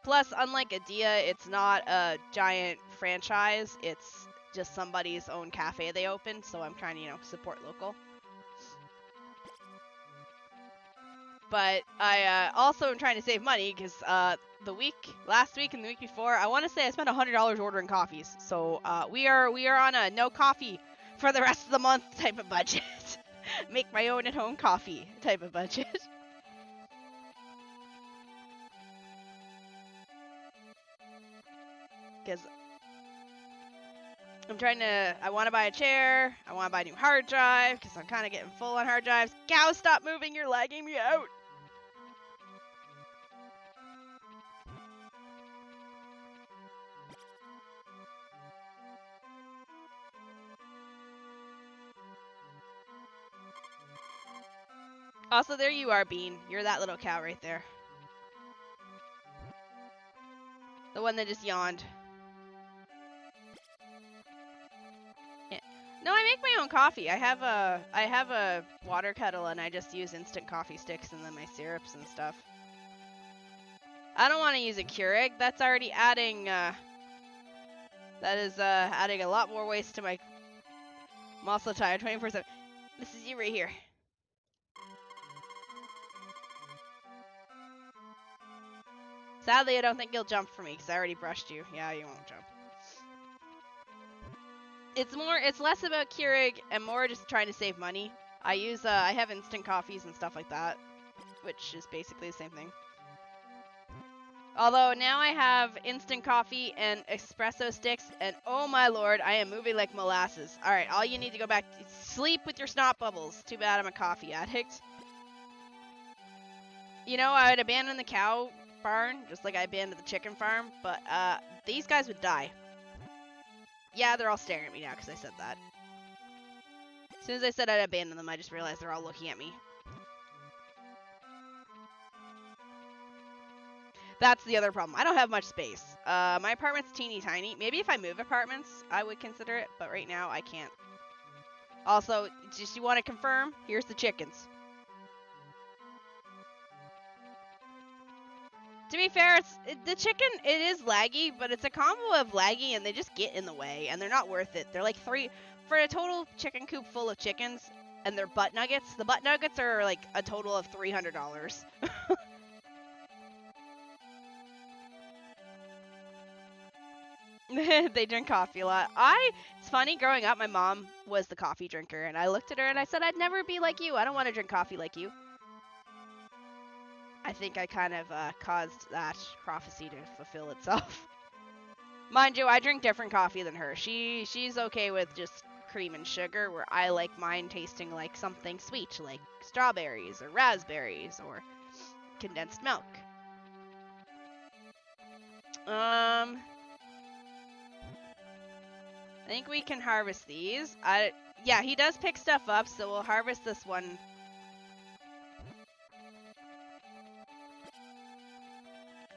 Plus, unlike Adia, it's not a giant franchise. It's just somebody's own cafe they opened, so I'm trying to, support local. But I also am trying to save money because last week and the week before, I want to say I spent $100 ordering coffees. So we are on a no coffee for the rest of the month type of budget. Make my own at-home coffee type of budget. Because I want to buy a chair. I want to buy a new hard drive because I'm kind of getting full on hard drives. Cow, stop moving. You're lagging me out. Also, there you are, Bean. You're that little cow right there. The one that just yawned. Yeah. No, I make my own coffee. I have a water kettle and I just use instant coffee sticks and then my syrups and stuff. I don't want to use a Keurig. That's already adding, that is, adding a lot more waste to my muscle tire 24/7. This is you right here. Sadly, I don't think you'll jump for me because I already brushed you. Yeah, you won't jump. It's less about Keurig and more just trying to save money. I have instant coffees and stuff like that, which is basically the same thing. Although now I have instant coffee and espresso sticks, and oh my lord, I am moving like molasses. Alright, all you need to go back to sleep with your snot bubbles. Too bad I'm a coffee addict. You know, I would abandon the cow barn, just like I abandoned the chicken farm, but these guys would die. Yeah, they're all staring at me now because I said that. As soon as I said I'd abandon them, I just realized they're all looking at me. That's the other problem. I don't have much space. My apartment's teeny tiny. Maybe if I move apartments, I would consider it, but right now I can't. Also, just you want to confirm? Here's the chickens. To be fair, the chicken, it is laggy, but it's a combo of laggy and they just get in the way, and they're not worth it. They're like for a total chicken coop full of chickens, and they're butt nuggets. The butt nuggets are like a total of $300. They drink coffee a lot. It's funny, growing up, my mom was the coffee drinker, and I looked at her and I said, I'd never be like you. I don't want to drink coffee like you. I think I kind of caused that prophecy to fulfill itself. Mind you, I drink different coffee than her. She's okay with just cream and sugar, where I like mine tasting like something sweet, like strawberries or raspberries or condensed milk. I think we can harvest these. Yeah, he does pick stuff up, so we'll harvest this one.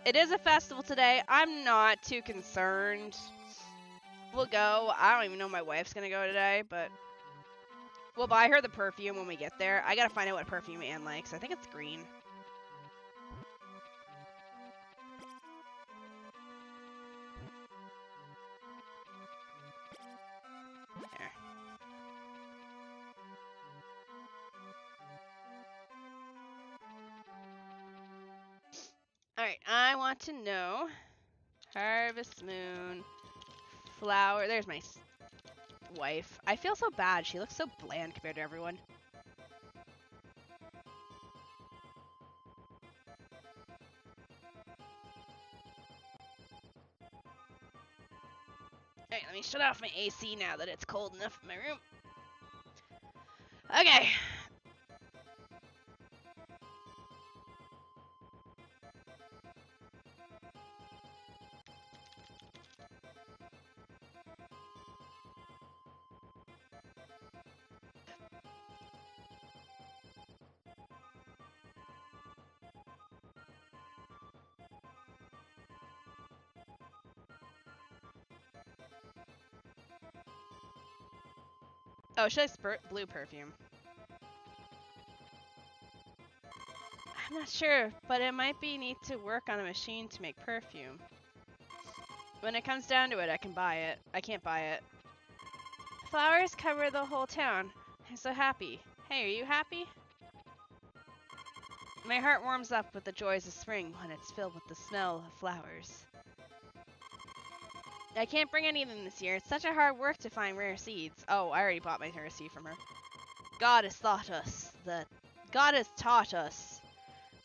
It is a festival today. I'm not too concerned. We'll go. I don't even know if my wife's gonna go today, but we'll buy her the perfume when we get there. I gotta find out what perfume Anne likes. I think it's green. There. Alright, I want to know. Harvest Moon. Flower. There's my wife. I feel so bad. She looks so bland compared to everyone. Alright, let me shut off my AC now that it's cold enough in my room. Okay. Oh, she likes blue perfume. I'm not sure, but it might be neat to work on a machine to make perfume. When it comes down to it, I can buy it. I can't buy it. Flowers cover the whole town. I'm so happy. Hey, are you happy? My heart warms up with the joys of spring when it's filled with the smell of flowers. I can't bring any of them this year. It's such a hard work to find rare seeds. Oh, I already bought my rare seed from her. God has taught us that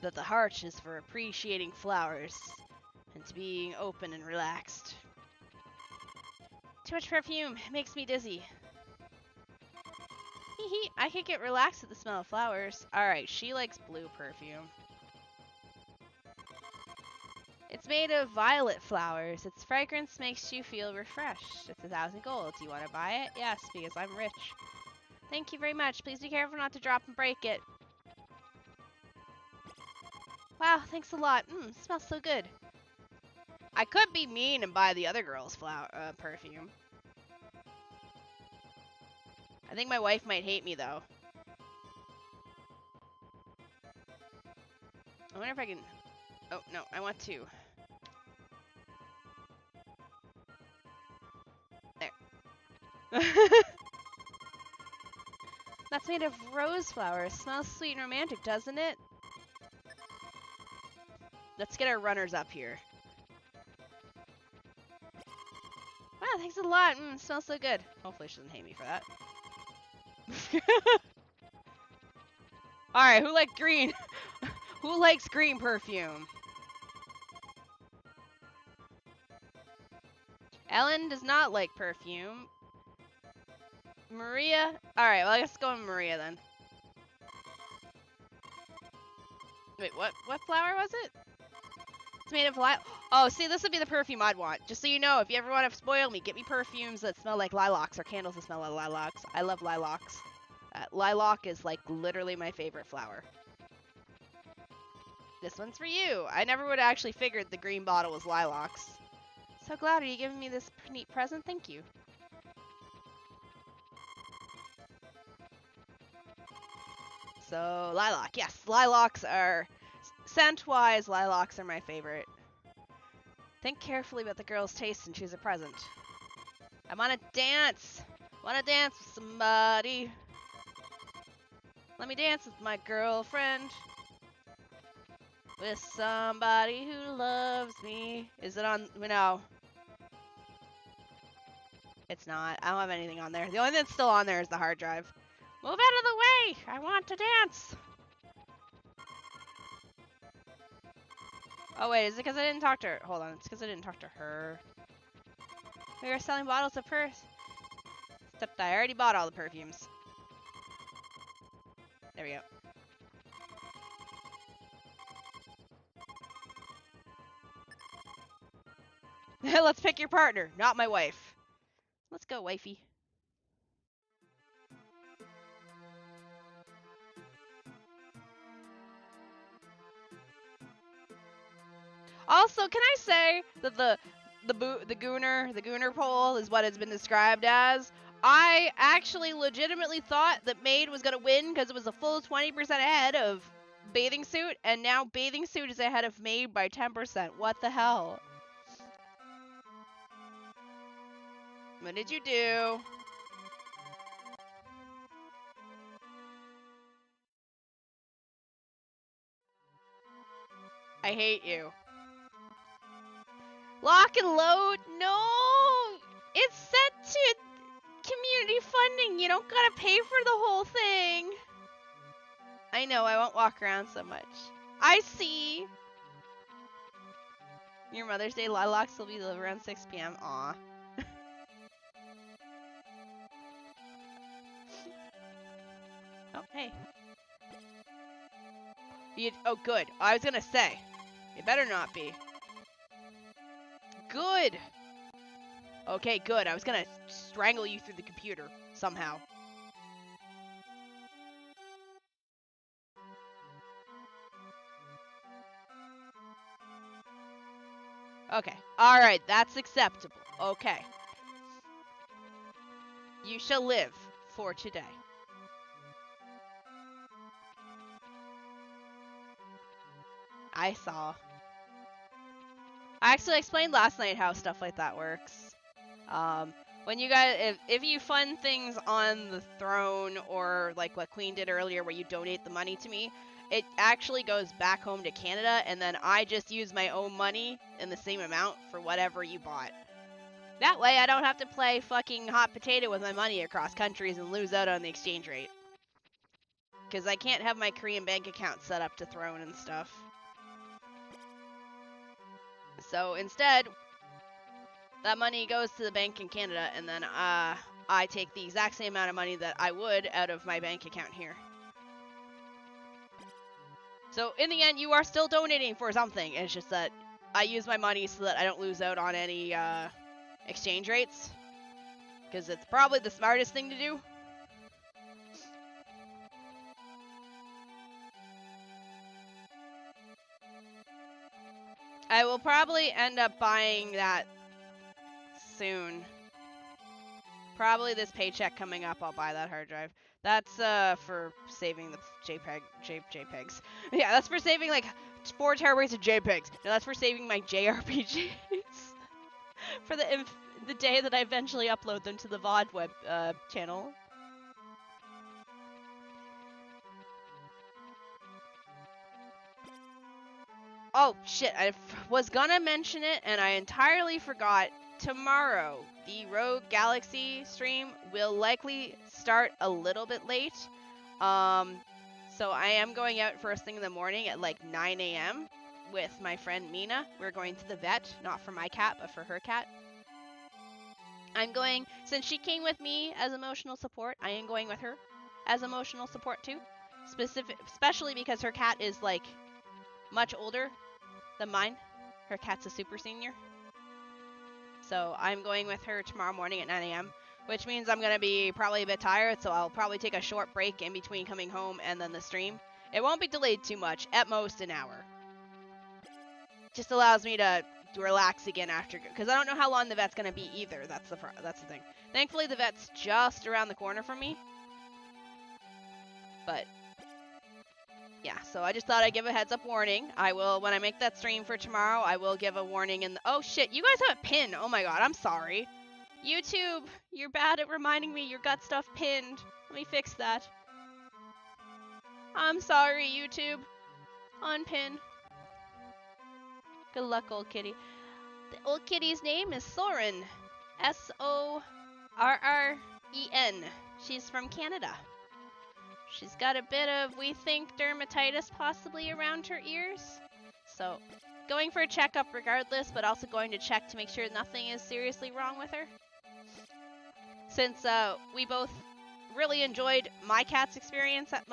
the heart is for appreciating flowers and to being open and relaxed. Too much perfume makes me dizzy. Hee, I could get relaxed at the smell of flowers. Alright, she likes blue perfume. It's made of violet flowers. Its fragrance makes you feel refreshed. It's 1,000 gold. Do you want to buy it? Yes, because I'm rich. Thank you very much. Please be careful not to drop and break it. Wow, thanks a lot. Smells so good. I could be mean and buy the other girl's perfume. I think my wife might hate me, though. I wonder if I can... Oh, no, I want 2. There. That's made of rose flowers. Smells sweet and romantic, doesn't it? Let's get our runners up here. Wow, thanks a lot. Smells so good. Hopefully she doesn't hate me for that. Alright, who likes green? Who likes green perfume? Ellen does not like perfume. Maria? Alright, well, let's go with Maria then. Wait, what flower was it? It's made of lilac. Oh, see, this would be the perfume I'd want. Just so you know, if you ever want to spoil me, get me perfumes that smell like lilacs or candles that smell like lilacs. I love lilacs. Lilac is like literally my favorite flower. This one's for you. I never would have actually figured the green bottle was lilacs. So glad are you giving me this neat present? Thank you. So, lilac. Yes, lilacs are... Scent-wise, lilacs are my favorite. Think carefully about the girl's taste and choose a present. I want to dance. Want to dance with somebody. Let me dance with my girlfriend. With somebody who loves me. Is it on? No. It's not. I don't have anything on there. The only thing that's still on there is the hard drive. Move out of the way! I want to dance! Oh wait, is it because I didn't talk to her? Hold on, it's because I didn't talk to her. We were selling bottles of except I already bought all the perfumes. There we go. Let's pick your partner, not my wife. Let's go, wifey. Also, can I say that the Gooner poll is what it's been described as? I actually legitimately thought that Maid was gonna win because it was a full 20% ahead of Bathing Suit, and now Bathing Suit is ahead of Maid by 10%. What the hell? What did you do? I hate you. Lock and load? No! It's set to community funding. You don't gotta pay for the whole thing. I know, I won't walk around so much. I see. Your Mother's Day lilacs will be delivered around 6 p.m. Aw. Oh, hey. Oh, good. I was gonna say. It better not be. Good. Okay, good. I was gonna strangle you through the computer. Somehow. Okay. Alright, that's acceptable. Okay. You shall live for today. I saw. I actually explained last night how stuff like that works. When you guys, if you fund things on the throne, or like what Queen did earlier where you donate the money to me, it actually goes back home to Canada, and then I just use my own money in the same amount for whatever you bought. That way I don't have to play fucking hot potato with my money across countries and lose out on the exchange rate. Because I can't have my Korean bank account set up to throne and stuff. So instead, that money goes to the bank in Canada, and then I take the exact same amount of money that I would out of my bank account here. So in the end, you are still donating for something. It's just that I use my money so that I don't lose out on any exchange rates. Because it's probably the smartest thing to do. I will probably end up buying that soon. Probably this paycheck coming up, I'll buy that hard drive. That's for saving the JPEGs. Yeah, that's for saving like 4 terabytes of JPEGs. No, that's for saving my JRPGs for the day that I eventually upload them to the VOD web channel. Oh shit! Was gonna mention it and I entirely forgot. Tomorrow, the Rogue Galaxy stream will likely start a little bit late. So I am going out first thing in the morning at like 9 a.m. with my friend Mina. We're going to the vet, not for my cat, but for her cat. I'm going, since she came with me as emotional support, I am going with her as emotional support too. Especially because her cat is like much older than mine. Her cat's a super senior. So I'm going with her tomorrow morning at 9 a.m., which means I'm going to be probably a bit tired, so I'll probably take a short break in between coming home and then the stream. It won't be delayed too much, at most an hour. Just allows me to relax again after, because I don't know how long the vet's going to be either. That's the thing. Thankfully, the vet's just around the corner from me. But yeah, so I just thought I'd give a heads up warning. I will, when I make that stream for tomorrow, I will give a warning in the, oh shit, you guys have a pin. Oh my god, I'm sorry. YouTube, you're bad at reminding me your gut stuff pinned. Let me fix that. I'm sorry, YouTube. Unpin. Good luck, old kitty. The old kitty's name is Soren. S-O-R-R-E-N. She's from Canada. She's got a bit of, we think, dermatitis possibly around her ears. So, going for a checkup regardless, but also going to check to make sure nothing is seriously wrong with her. Since we both really enjoyed my cat's experience at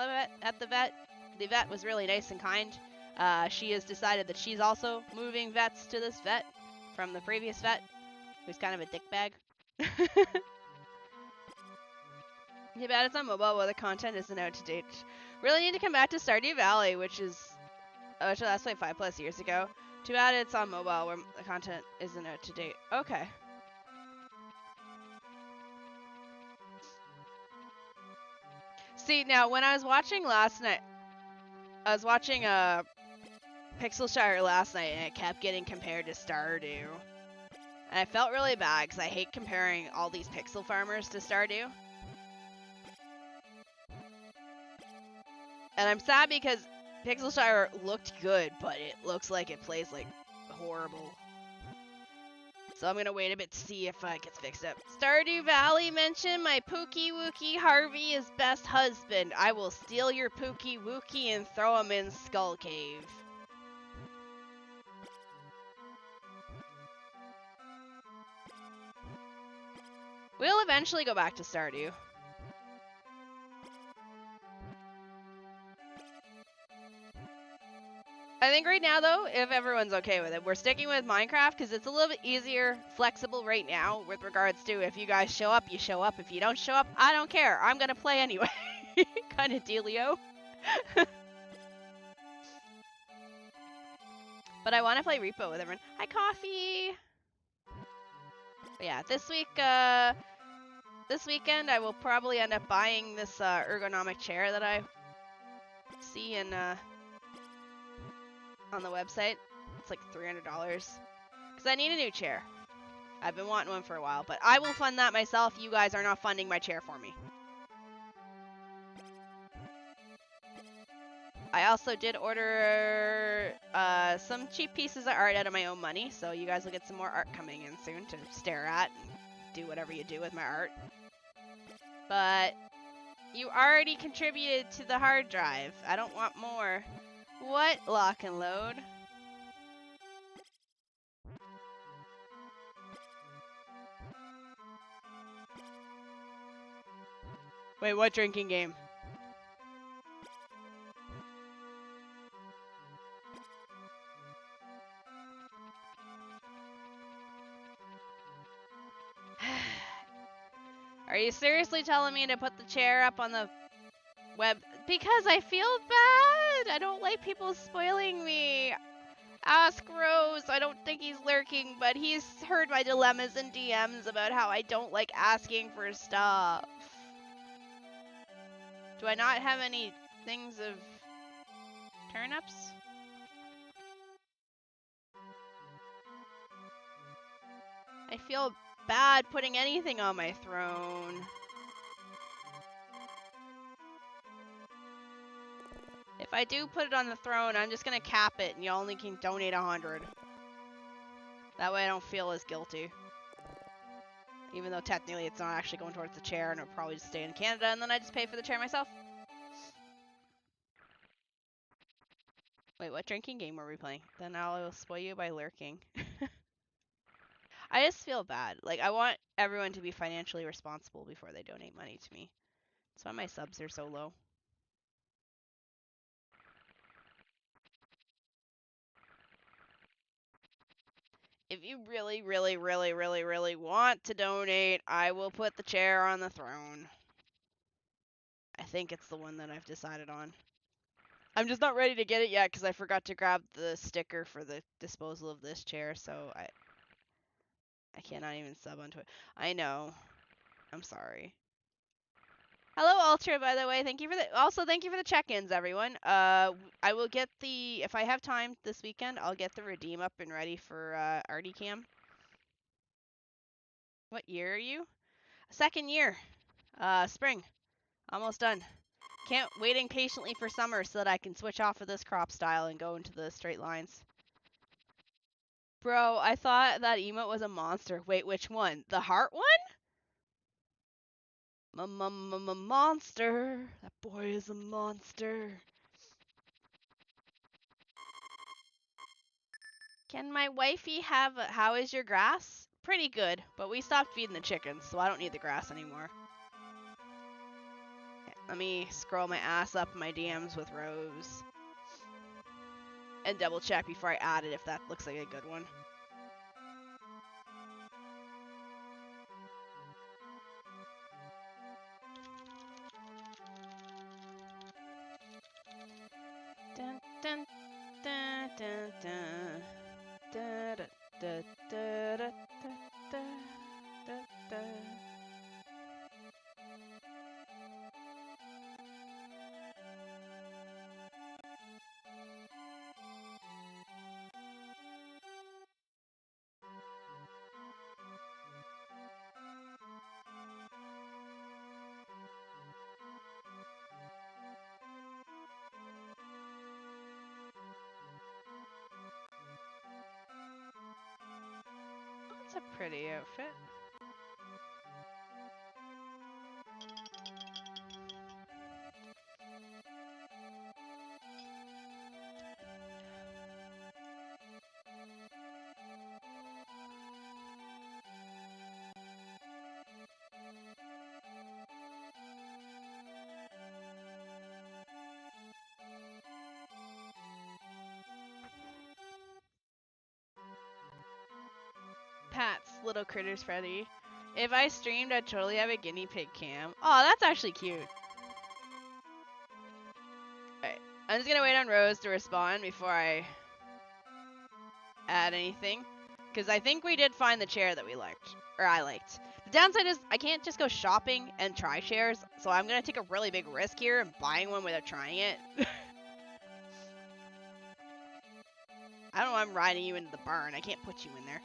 the vet. The vet was really nice and kind. She has decided that she's also moving vets to this vet from the previous vet, who's kind of a dickbag. Too bad it's on mobile while the content isn't out to date. Really need to come back to Stardew Valley, which is actually that's like 5+ years ago. Too bad it's on mobile where the content isn't out to date. Okay. See, now when I was watching last night, I was watching Pixelshire last night, and it kept getting compared to Stardew. And I felt really bad because I hate comparing all these pixel farmers to Stardew. And I'm sad because Pixelshire looked good, but it looks like it plays like horrible. So I'm gonna wait a bit to see if it gets fixed up. Stardew Valley mentioned my Pookie Wookie Harvey is best husband. I will steal your Pookie Wookie and throw him in Skull Cave. We'll eventually go back to Stardew. I think right now, though, if everyone's okay with it, we're sticking with Minecraft because it's a little bit easier, flexible right now with regards to if you guys show up, you show up. If you don't show up, I don't care. I'm going to play anyway. Kind of dealio. But I want to play Repo with everyone. Hi, Coffee! But yeah, this weekend, I will probably end up buying this ergonomic chair that I see in on the website. It's like $300 because I need a new chair. I've been wanting one for a while, but I will fund that myself. You guys are not funding my chair for me. I also did order some cheap pieces of art out of my own money, so you guys will get some more art coming in soon to stare at and do whatever you do with my art. But you already contributed to the hard drive. I don't want more. What? Lock and load? Wait, what drinking game? Are you seriously telling me to put the chair up on the web? Because I feel bad! I don't like people spoiling me. Ask Rose. I don't think he's lurking, but he's heard my dilemmas and DMs about how I don't like asking for stuff. Do I not have any things of turnips? I feel bad putting anything on my throne. If I do put it on the throne, I'm just gonna cap it and you only can donate 100. That way I don't feel as guilty. Even though technically it's not actually going towards the chair and it'll probably just stay in Canada and then I just pay for the chair myself. Wait, what drinking game were we playing? Then I'll spoil you by lurking. I just feel bad. Like, I want everyone to be financially responsible before they donate money to me. That's why my subs are so low. If you really, really, really, really, really want to donate, I will put the chair on the throne. I think it's the one that I've decided on. I'm just not ready to get it yet because I forgot to grab the sticker for the disposal of this chair, so I cannot even sub onto it. I know. I'm sorry. Hello, Ultra, by the way. Thank you for the check-ins, everyone. I will get if I have time this weekend, I'll get the redeem up and ready for Artie Cam. What year are you? Second year. Spring. Almost done. Waiting patiently for summer so that I can switch off of this crop style and go into the straight lines. Bro, I thought that emote was a monster. Wait, which one? The heart one? Monster. That boy is a monster. Can my wifey have how is your grass? Pretty good, but we stopped feeding the chickens, so I don't need the grass anymore. Okay, let me scroll my ass up my DMs with Rose. And double check before I add it if that looks like a good one. Dun, dun, dun, dun, dun. Da, da, da, da, da, da, da, da. That's a pretty outfit. Pat's Little Critters Freddy. If I streamed, I'd totally have a guinea pig cam. Oh, that's actually cute. Alright, I'm just gonna wait on Rose to respond before I add anything. Because I think we did find the chair that we liked. Or I liked. The downside is I can't just go shopping and try chairs, so I'm gonna take a really big risk here and buying one without trying it. I don't know why I'm riding you into the barn. I can't put you in there.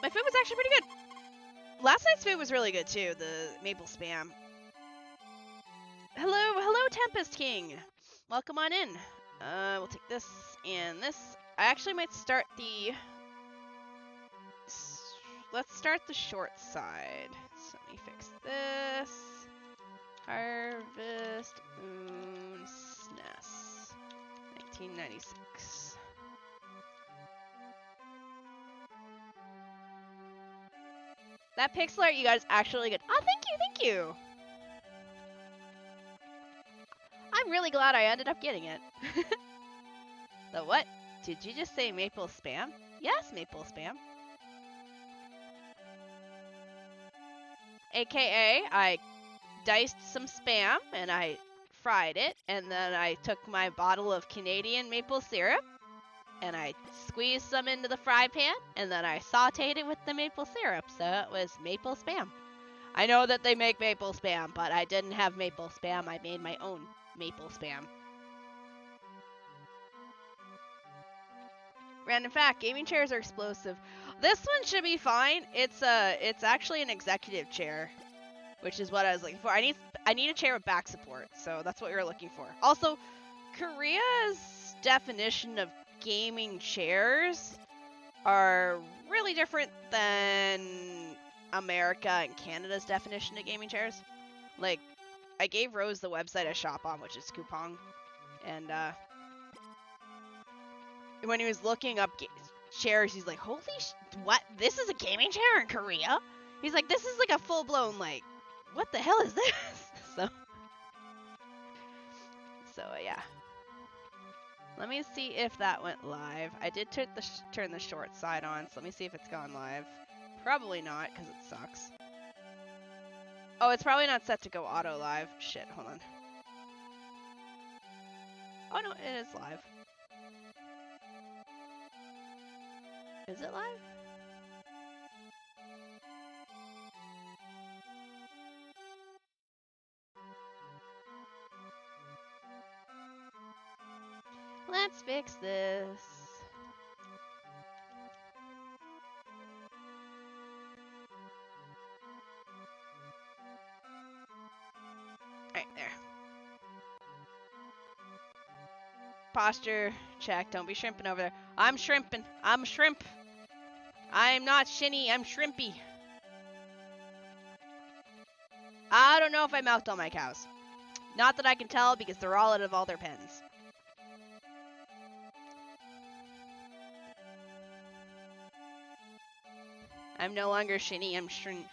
My food was actually pretty good. Last night's food was really good too, the maple spam. Hello, Tempest King. Welcome on in. We'll take this and this. I actually might start let's start the short side. So let me fix this. Harvest Moon SNES. 1996. That pixel art you got is actually good. Oh, thank you. I'm really glad I ended up getting it. The what? Did you just say maple spam? Yes, maple spam. AKA, I diced some spam and I fried it, and then I took my bottle of Canadian maple syrup and I squeezed some into the fry pan, and then I sauteed it with the maple syrup, so it was maple spam. I know that they make maple spam, but I didn't have maple spam. I made my own maple spam. Random fact, gaming chairs are explosive. This one should be fine. It's actually an executive chair, which is what I was looking for. I need a chair with back support, so that's what we were looking for. Also, Korea's definition of gaming chairs are really different than America and Canada's definition of gaming chairs. Like, I gave Rose the website I shop on, which is Coupang, and when he was looking up chairs, he's like, holy what? This is a gaming chair in Korea? He's like, this is like a full-blown, like, what the hell is this? So yeah. Let me see if that went live. I did turn the short side on, so let me see if it's gone live. Probably not, because it sucks. Oh, it's probably not set to go auto live. Shit, hold on. Oh no, it is live. Is it live? Let's fix this. Right there. Posture check. Don't be shrimping over there. I'm shrimping. I'm shrimp. I'm not Shini. I'm shrimpy. I don't know if I milked all my cows. Not that I can tell because they're all out of all their pens. I'm no longer Shini. I'm shrimpy.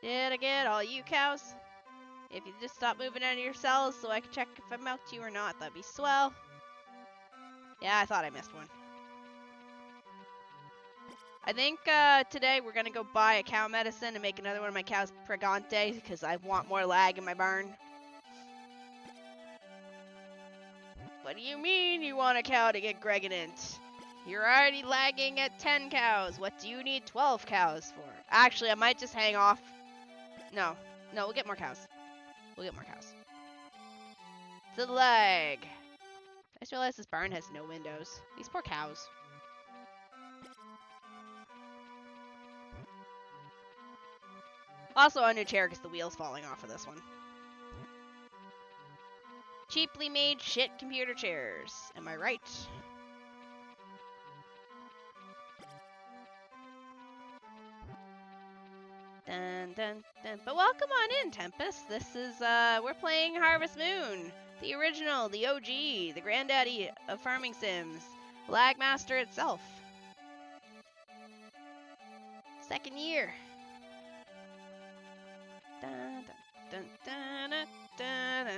Did I get all you cows? If you just stop moving out of your cells so I can check if I milked you or not, that'd be swell. Yeah, I thought I missed one. I think today we're gonna go buy a cow medicine and make another one of my cows pregante because I want more lag in my barn. What do you mean you want a cow to get gregnant? You're already lagging at 10 cows. What do you need 12 cows for? Actually, I might just hang off. No, we'll get more cows. We'll get more cows. The lag. I just realized this barn has no windows. These poor cows. Also, a new chair because the wheel's falling off of this one. Cheaply made shit computer chairs. Am I right? Dun dun dun. But welcome on in, Tempest. This is, we're playing Harvest Moon. The original, the OG, the granddaddy of farming sims. Lagmaster itself. Second year. Dun, dun, dun, dun, dun, dun.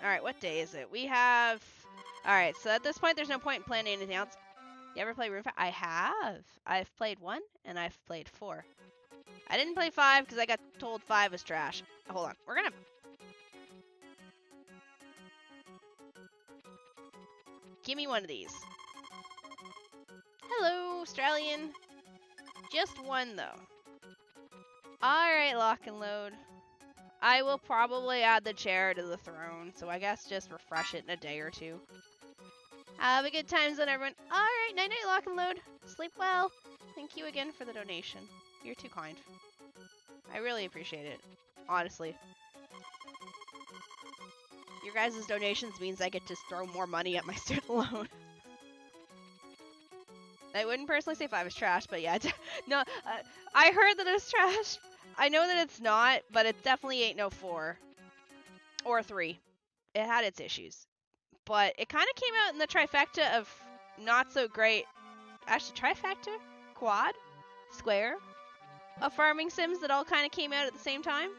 Alright, what day is it? We have... Alright, so at this point, there's no point in planning anything else. You ever play Room 5? I have. I've played 1, and I've played 4. I didn't play 5 because I got told 5 was trash. Hold on. We're gonna... Give me one of these. Hello, Australian. Just one, though. Alright, lock and load. I will probably add the chair to the throne, so I guess just refresh it in a day or two. Have a good time, zone, everyone. Alright, night-night, lock and load. Sleep well. Thank you again for the donation. You're too kind. I really appreciate it. Honestly. Your guys' donations means I get to throw more money at my student loan. I wouldn't personally say 5 is trash, but yeah. No, I heard that it's trash. I know that it's not, but it definitely ain't no 4. Or 3. It had its issues. But it kind of came out in the trifecta of not so great... Actually, trifecta? Quad? Square? Of farming sims that all kind of came out at the same time?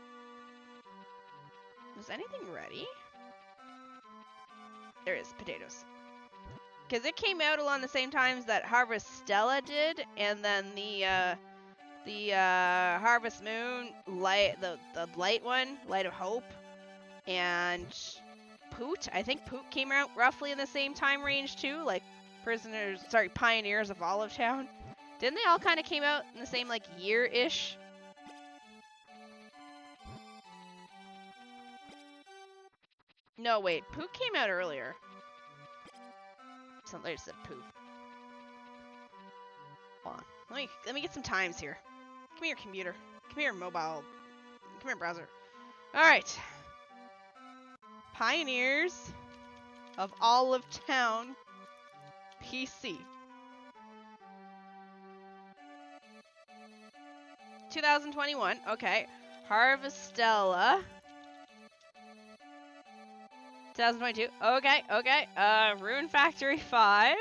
Was anything ready? There is. Potatoes. Because it came out along the same times that Harvest Stella did, and then the Harvest Moon, the light one, Light of Hope, and Poot. I think Poot came out roughly in the same time range too, like Pioneers of Olive Town. Didn't they all kind of came out in the same like year-ish? No, wait, Poot came out earlier. Something said Poot. Hold on. Let me get some times here. Come here, computer. Come here, mobile. Come here, browser. Alright. Pioneers of Olive Town PC. 2021. Okay. Harvestella. 2022. Okay, okay. Rune Factory 5.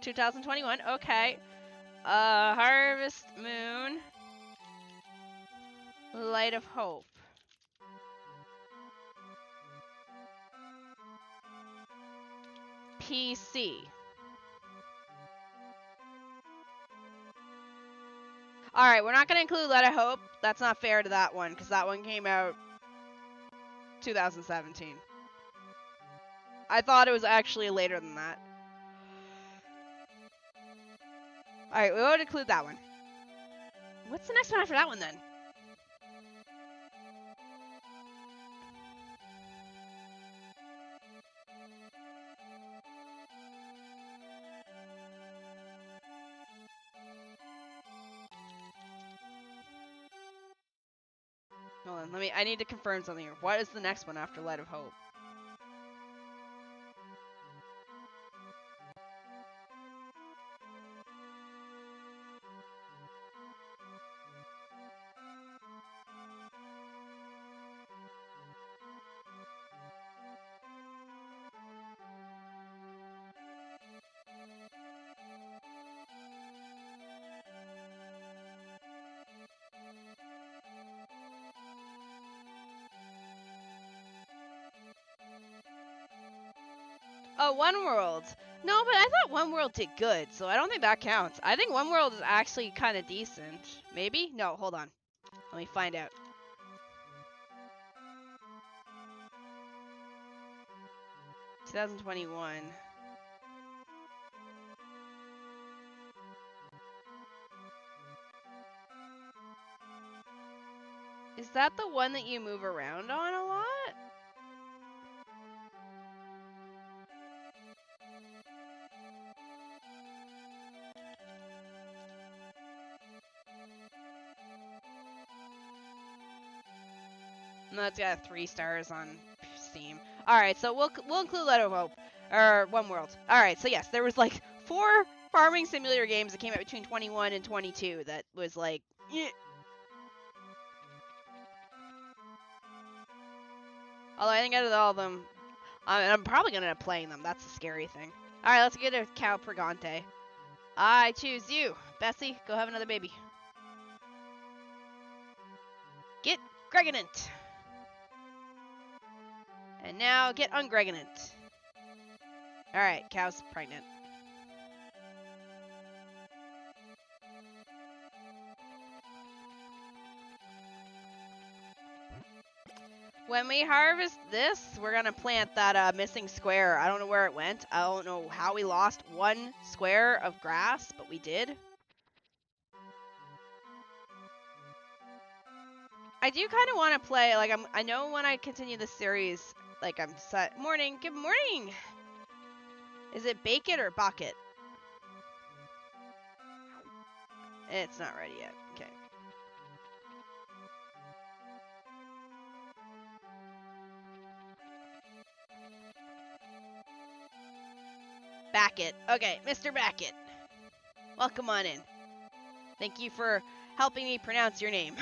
2021. Okay. Harvest Moon. Light of Hope. PC. Alright, we're not going to include Light of Hope. That's not fair to that one, because that one came out 2017. I thought it was actually later than that. Alright, we won't include that one. What's the next one after that one, then? Hold on, I need to confirm something here. What is the next one after Light of Hope? Oh, One World. No, but I thought One World did good, so I don't think that counts. I think One World is actually kind of decent. Maybe? No, hold on. Let me find out. (2021). Is that the one that you move around on a lot? No, it's got 3 stars on Steam. Alright, so we'll include Light of Hope. Or One World. Alright, so yes, there was like 4 farming simulator games that came out between 21 and 22 that was like, eh. Although I think out of all of them, I'm probably gonna end up playing them. That's the scary thing. Alright, let's get a Cal Pregante. I choose you. Bessie, go have another baby. Get Gregonant. And now get Ungregonant. Alright, cow's pregnant. When we harvest this, we're gonna plant that missing square. I don't know where it went. I don't know how we lost 1 square of grass, but we did. I do kind of want to play, like, I know when I continue this series, like, I'm set. Morning, good morning! Is it bake it or bake it? It's not ready yet, okay. Backett. Okay, Mr. Backett. Welcome on in. Thank you for helping me pronounce your name.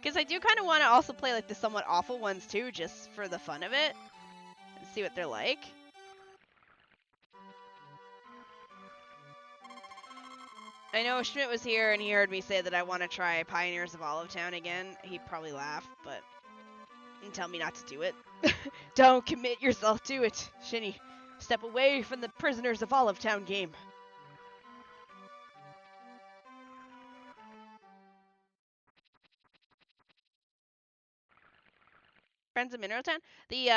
Because I do kind of want to also play like the somewhat awful ones too, just for the fun of it. And see what they're like. I know Schmidt was here and he heard me say that I want to try Pioneers of Olive Town again. He'd probably laugh, but... and tell me not to do it. Don't commit yourself to it, Shini. Step away from the Prisoners of Olive Town game. Friends of Mineral Town? The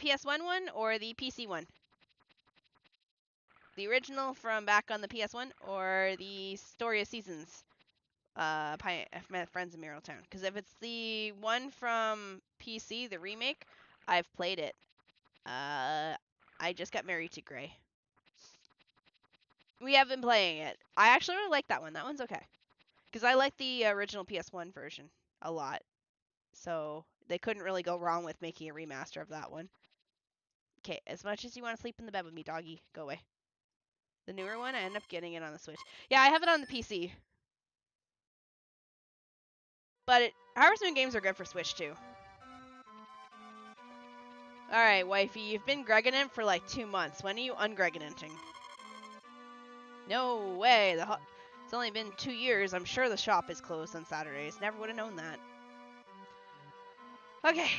PS1 one or the PC one? The original from back on the PS1 or the Story of Seasons? Friends of Mineral Town. Because if it's the one from PC, the remake, I've played it. I just got married to Gray. We have been playing it. I actually really like that one. That one's okay. Because I like the original PS1 version a lot. So they couldn't really go wrong with making a remaster of that one. Okay, as much as you want to sleep in the bed with me, doggy, go away. The newer one, I end up getting it on the Switch. Yeah, I have it on the PC. But Harvest Moon games are good for Switch too. Alright, wifey, you've been Greganent for like 2 months. When are you ungreganenting? No way. It's only been 2 years. I'm sure the shop is closed on Saturdays. Never would have known that. Okay.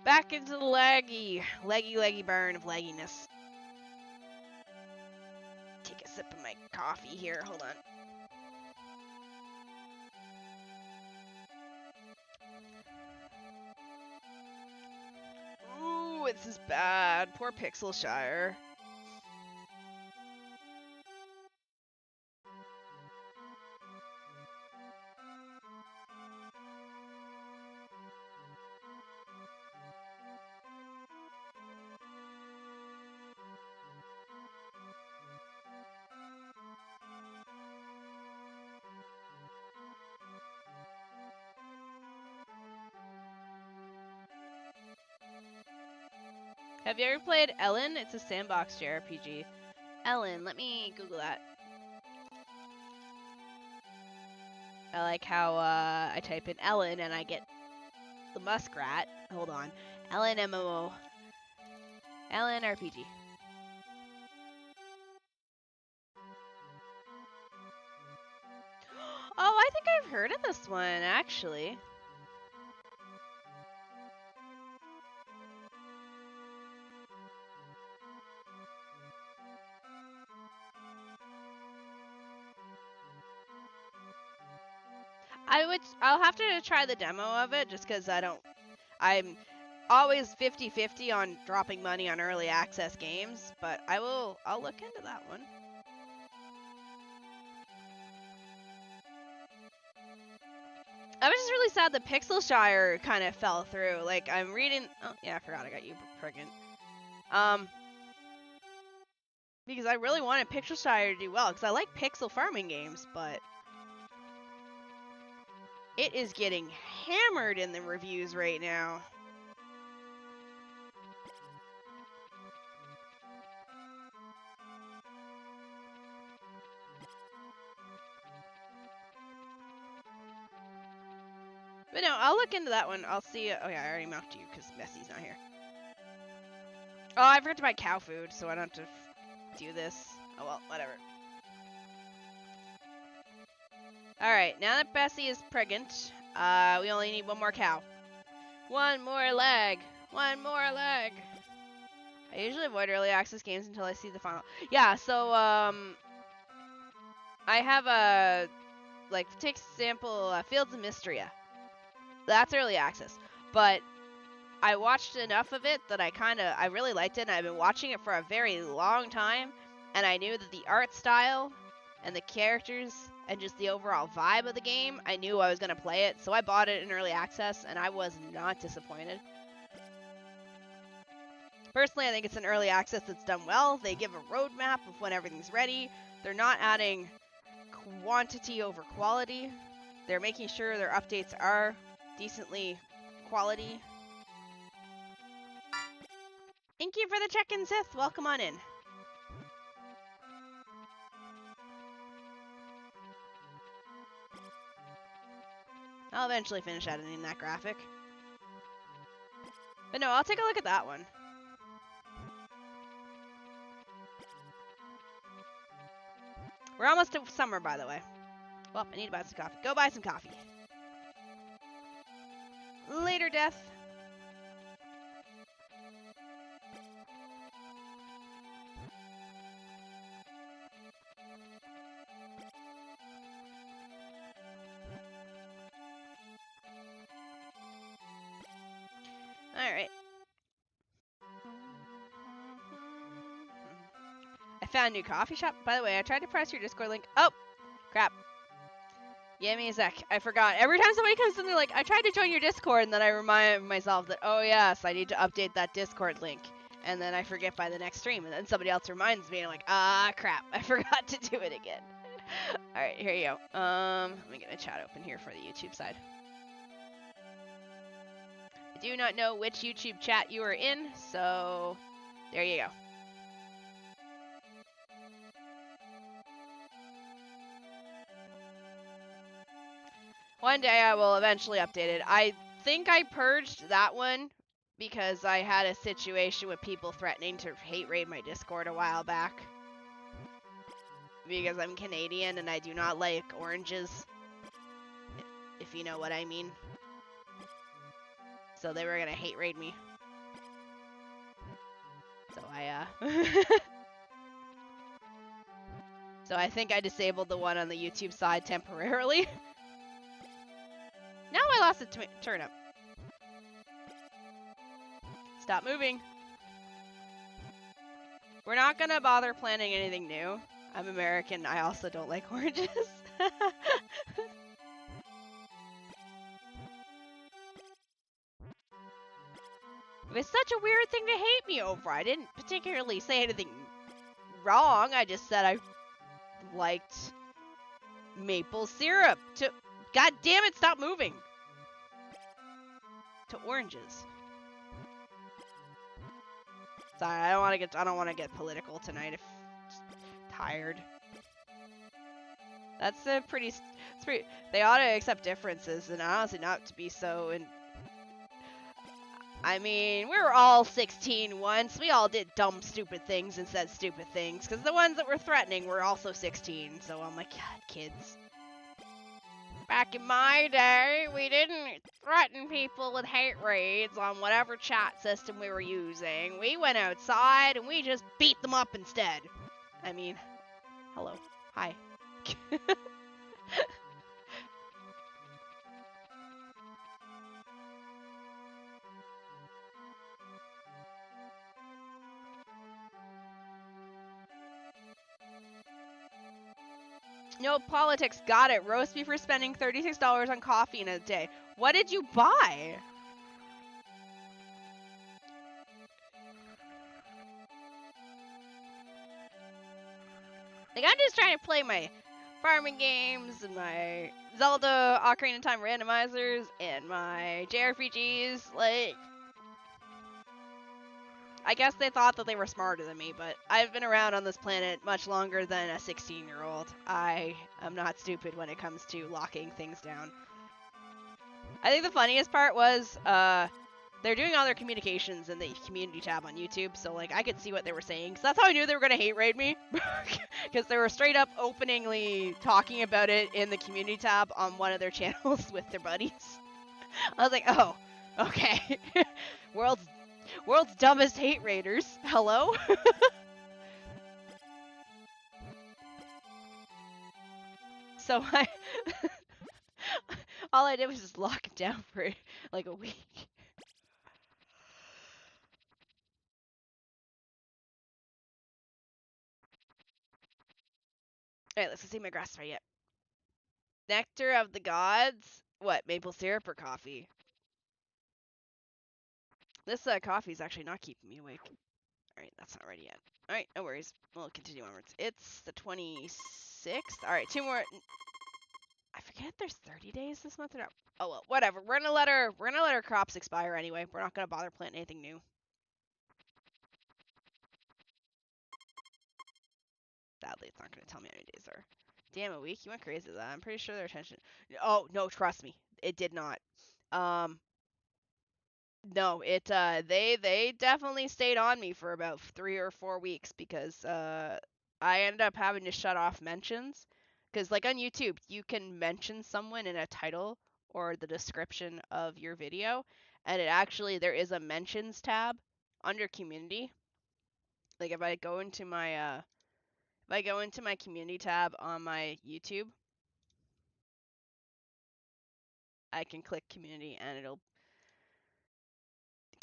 Back into the leggy burn of legginess. Take a sip of my coffee here. Hold on. Ooh, this is bad. Poor Pixelshire. Have you ever played Ellen? It's a sandbox JRPG. Ellen, let me Google that. I like how I type in Ellen and I get the muskrat. Hold on. Ellen MMO. Ellen RPG. Oh, I think I've heard of this one, actually. I'll have to try the demo of it just because I'm always 50-50 on dropping money on early access games, but I'll look into that one. I was just really sad that Pixelshire kind of fell through. Like, I'm reading... Oh, yeah, I forgot I got you pregnant. Because I really wanted Pixelshire to do well, because I like pixel farming games, but... It is getting hammered in the reviews right now. But no, I'll look into that one. I'll see. Okay, I already mocked you because Messy's not here. Oh, I forgot to buy cow food, so I don't have to do this. Oh well, whatever. Alright, now that Bessie is pregnant, we only need one more cow. One more leg! One more leg! I usually avoid early access games until I see the final. Yeah, so, I have a, like, take example, Fields of Mystria. That's early access. But I watched enough of it that I really liked it, and I've been watching it for a very long time, and I knew that the art style and the characters and just the overall vibe of the game, I knew I was going to play it, so I bought it in early access, and I was not disappointed. Personally, I think it's an early access that's done well. They give a roadmap of when everything's ready. They're not adding quantity over quality. They're making sure their updates are decently quality. Thank you for the check-in, Sith. Welcome on in. I'll eventually finish editing that graphic. But no, I'll take a look at that one. We're almost to summer, by the way. Well, I need to buy some coffee. Go buy some coffee. Later, Death. I found a new coffee shop. By the way, I tried to press your Discord link. Oh, crap. Give me a sec. I forgot. Every time somebody comes in, they're like, I tried to join your Discord, and then I remind myself that, oh yes, I need to update that Discord link. And then I forget by the next stream, and then somebody else reminds me, and I'm like, ah, crap. I forgot to do it again. Alright, here you go. Let me get a chat open here for the YouTube side. I do not know which YouTube chat you are in, so there you go. One day I will eventually update it. I think I purged that one because I had a situation with people threatening to hate raid my Discord a while back. Because I'm Canadian and I do not like oranges. If you know what I mean. So they were gonna hate raid me. So So I think I disabled the one on the YouTube side temporarily. Now I lost a turnip. Stop moving. We're not gonna bother planning anything new. I'm American. I also don't like oranges. It's such a weird thing to hate me over. I didn't particularly say anything wrong. I just said I liked maple syrup to... God damn it, stop moving! To oranges. Sorry, I don't want to get political tonight. If tired. That's a pretty. It's pretty. They ought to accept differences, and honestly, not to be so. And I mean, we were all 16 once. We all did dumb, stupid things and said stupid things. Because the ones that were threatening were also 16. So I'm like, God, kids. Back in my day, we didn't threaten people with hate raids on whatever chat system we were using. We went outside and we just beat them up instead. I mean, hello. Hi. No politics, got it. Roast me for spending $36 on coffee in a day. What did you buy? Like, I'm just trying to play my farming games and my Zelda Ocarina of Time Randomizers and my JRPGs. Like, I guess they thought that they were smarter than me, but I've been around on this planet much longer than a 16-year-old. I am not stupid when it comes to locking things down. I think the funniest part was, they're doing all their communications in the community tab on YouTube, so, like, I could see what they were saying. So that's how I knew they were going to hate raid me. Because they were straight up openingly talking about it in the community tab on one of their channels with their buddies. I was like, oh, okay. World's dumbest hate raiders. Hello? So all I did was just lock it down for like a week. Alright, let's see my grass fire yet. Nectar of the Gods? What, maple syrup or coffee? This coffee's actually not keeping me awake. Alright, that's not ready yet. Alright, no worries. We'll continue onwards. It's the 26th? Alright, 2 more. I forget if there's 30 days this month or not. Oh well, whatever. We're gonna let our crops expire anyway. We're not gonna bother planting anything new. Sadly, it's not gonna tell me how many days there are. Damn, a week? You went crazy with that. I'm pretty sure their attention. Oh no, trust me, it did not. No, they definitely stayed on me for about 3 or 4 weeks because I ended up having to shut off mentions. Because like on YouTube, you can mention someone in a title or the description of your video, and there is a mentions tab under community. Like if I go into my community tab on my YouTube, I can click community and it'll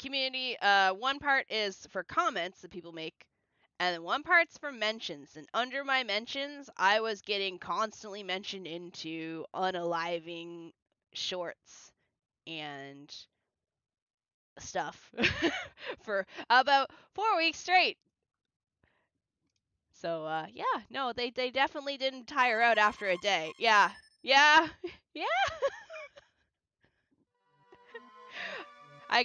community. One part is for comments that people make, And one part's from mentions, and under my mentions, I was getting constantly mentioned into unaliving shorts and stuff for about 4 weeks straight. So yeah, no, they definitely didn't tire out after a day. Yeah. Yeah. Yeah. I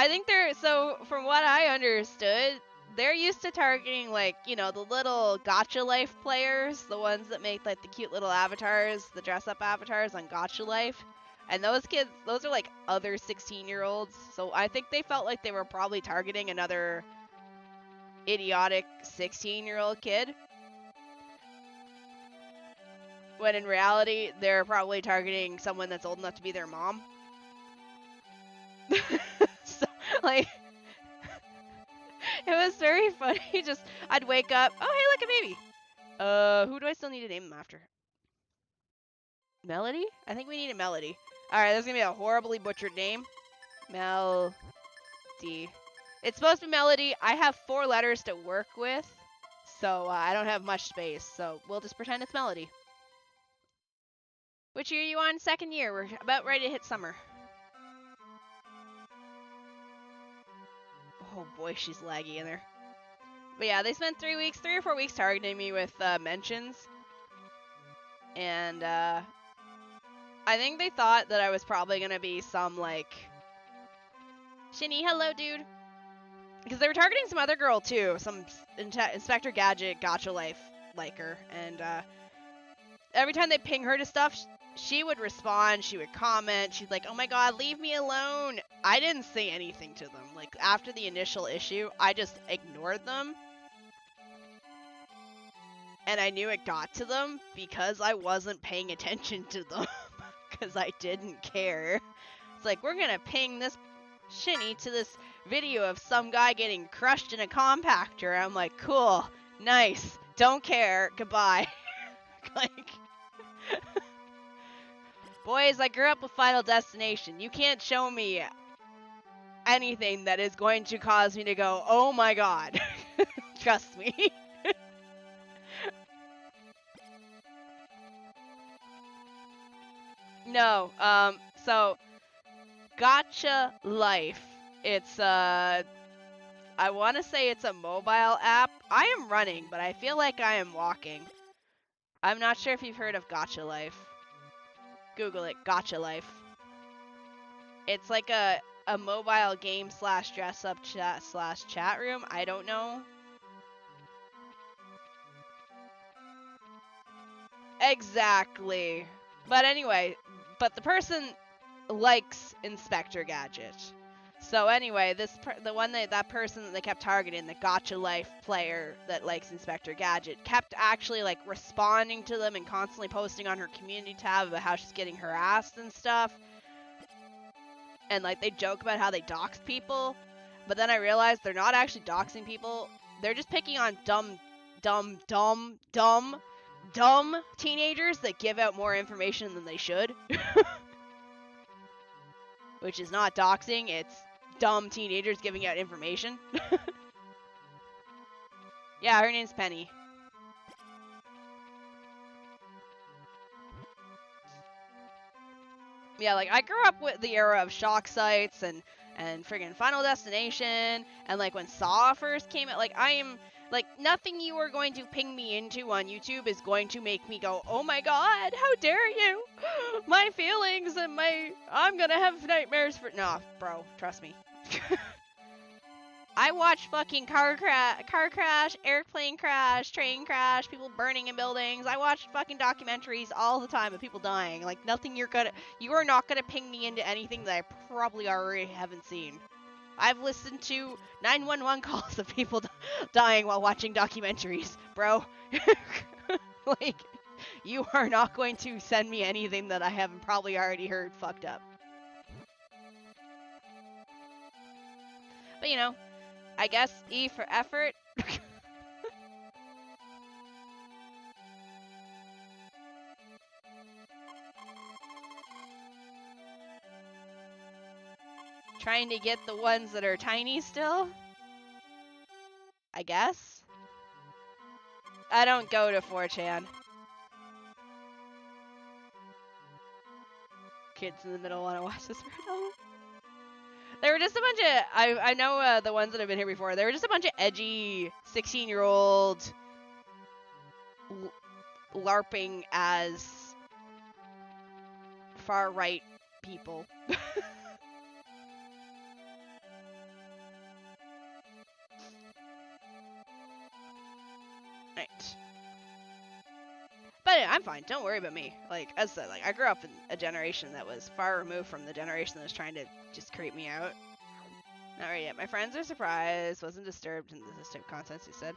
think they're, so from what I understood, they're used to targeting, like, you know, the little Gacha Life players, the ones that make like the cute little avatars, the dress up avatars on Gacha Life. And those kids, those are like other 16-year-olds. So I think they felt like they were probably targeting another idiotic 16-year-old kid. When in reality, they're probably targeting someone that's old enough to be their mom. So, like, it was very funny. Just, I'd wake up, oh, hey, look, a baby. Who do I still need to name him after? Melody? I think we need a Melody. Alright, that's gonna be a horribly butchered name. Melody. It's supposed to be Melody. I have 4 letters to work with, so I don't have much space, so we'll just pretend it's Melody. Which year are you on? Second year. We're about ready to hit summer. Oh boy, she's laggy in there. But yeah, they spent 3 or 4 weeks targeting me with mentions. And I think they thought that I was probably going to be some, like, Shini, hello, dude. Because they were targeting some other girl, too. Some Inspector Gadget, Gacha Life liker. And every time they ping her to stuff, she would respond, she would comment, she'd like, oh my god, leave me alone. I didn't say anything to them. Like, after the initial issue, I just ignored them. And I knew it got to them because I wasn't paying attention to them. Because I didn't care. It's like, we're gonna ping this Shini to this video of some guy getting crushed in a compactor. I'm like, cool, nice, don't care, goodbye. Like, boys, I grew up with Final Destination. You can't show me anything that is going to cause me to go, oh my god. Trust me. No, so Gacha Life. It's I want to say it's a mobile app. I am running, but I feel like I am walking. I'm not sure if you've heard of Gacha Life. Google it, Gacha Life. It's like a mobile game / dress up chat / chat room. I don't know. Exactly. But anyway, but the person likes Inspector Gadget. So anyway, that person that they kept targeting, the Gacha Life player that likes Inspector Gadget, kept actually like responding to them and constantly posting on her community tab about how she's getting harassed and stuff. And like they joke about how they dox people, but then I realized they're not actually doxing people. They're just picking on dumb teenagers that give out more information than they should. Which is not doxing, it's dumb teenagers giving out information. Yeah, her name's Penny. Yeah, like, I grew up with the era of shock sites and friggin' Final Destination, and, like, when Saw first came out, like, I am, like, nothing you are going to ping me into on YouTube is going to make me go, oh my god, how dare you! My feelings and I'm gonna have nightmares for— Nah, bro, trust me. I watch fucking car crash, airplane crash, train crash, people burning in buildings. I watch fucking documentaries all the time of people dying. Like, nothing you are not gonna ping me into anything that I probably already haven't seen. I've listened to 911 calls of people dying while watching documentaries, bro. Like, you are not going to send me anything that I haven't probably already heard fucked up. But, you know, I guess E for effort. Trying to get the ones that are tiny still. I guess. I don't go to 4chan. Kids in the middle want to watch this video. There were just a bunch of, I know the ones that have been here before, there were just a bunch of edgy 16-year-old LARPing as far-right people. Right. But I'm fine. Don't worry about me. Like, as I said, like, I grew up in a generation that was far removed from the generation that was trying to just creep me out. Not right yet. My friends are surprised. Wasn't disturbed in this type of content, he said.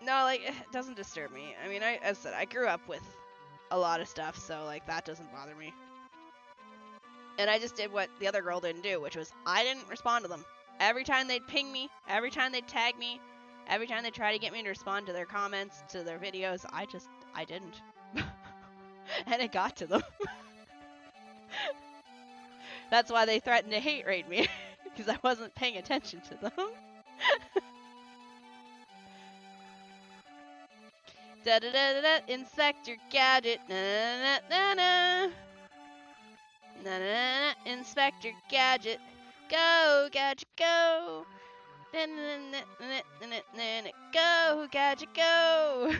No, like, it doesn't disturb me. I mean, as I said, I grew up with a lot of stuff, so, like, that doesn't bother me. And I just did what the other girl didn't do, which was I didn't respond to them. Every time they'd ping me, every time they'd tag me, every time they'd try to get me to respond to their comments, to their videos, I didn't. And it got to them. That's why they threatened to hate raid me, because I wasn't paying attention to them. Da da da da da, inspect your gadget, na na na na. Na na na, inspect your gadget, go gadget go. Na na na na na na na, go gadget go.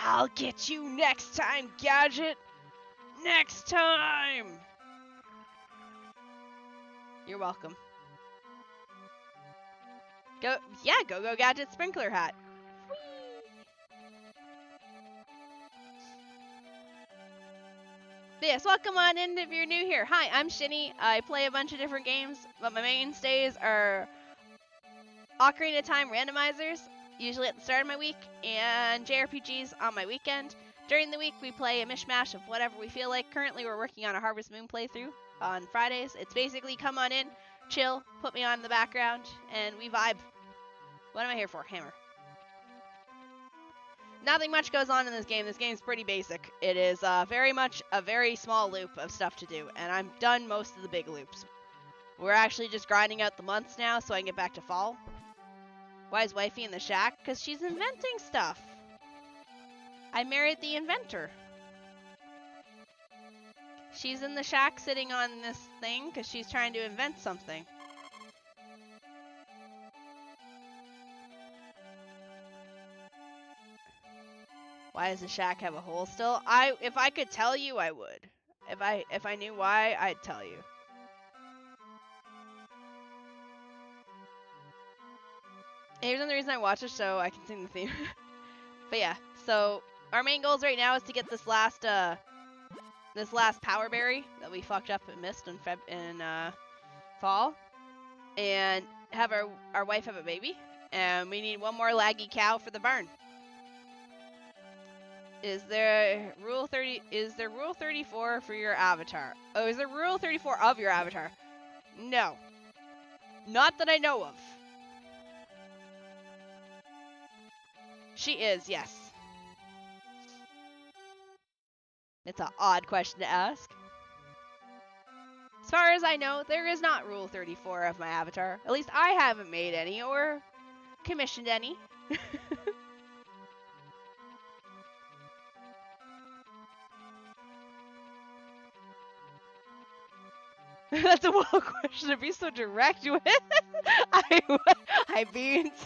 I'll get you next time, gadget. Next time. You're welcome. Go, yeah, go gadget sprinkler hat. Whee! Yes, welcome on in if you're new here. Hi, I'm Shini. I play a bunch of different games, but my mainstays are Ocarina of Time Randomizers, usually at the start of my week, and JRPGs on my weekend. During the week, we play a mishmash of whatever we feel like. Currently, we're working on a Harvest Moon playthrough on Fridays. It's basically come on in, chill, put me on in the background, and we vibe. What am I here for? Hammer. Nothing much goes on in this game. This game's pretty basic. It is very much a very small loop of stuff to do, and I'm done most of the big loops. We're actually just grinding out the months now so I can get back to fall. Why is wifey in the shack? Because she's inventing stuff. I married the inventor. She's in the shack sitting on this thing because she's trying to invent something. Why does the shack have a hole still? If I could tell you, I would. If I knew why, I'd tell you. Here's another reason I watch the show. I can sing the theme. But yeah, so our main goals right now is to get this last power berry that we fucked up and missed in fall, and have our wife have a baby, and we need one more laggy cow for the barn. Is there rule 30? Is there rule 34 for your avatar? Oh, is there rule 34 of your avatar? No, not that I know of. She is, yes. It's an odd question to ask. As far as I know, there is not rule 34 of my avatar. At least I haven't made any or commissioned any. That's a wild question to be so direct with. I beans.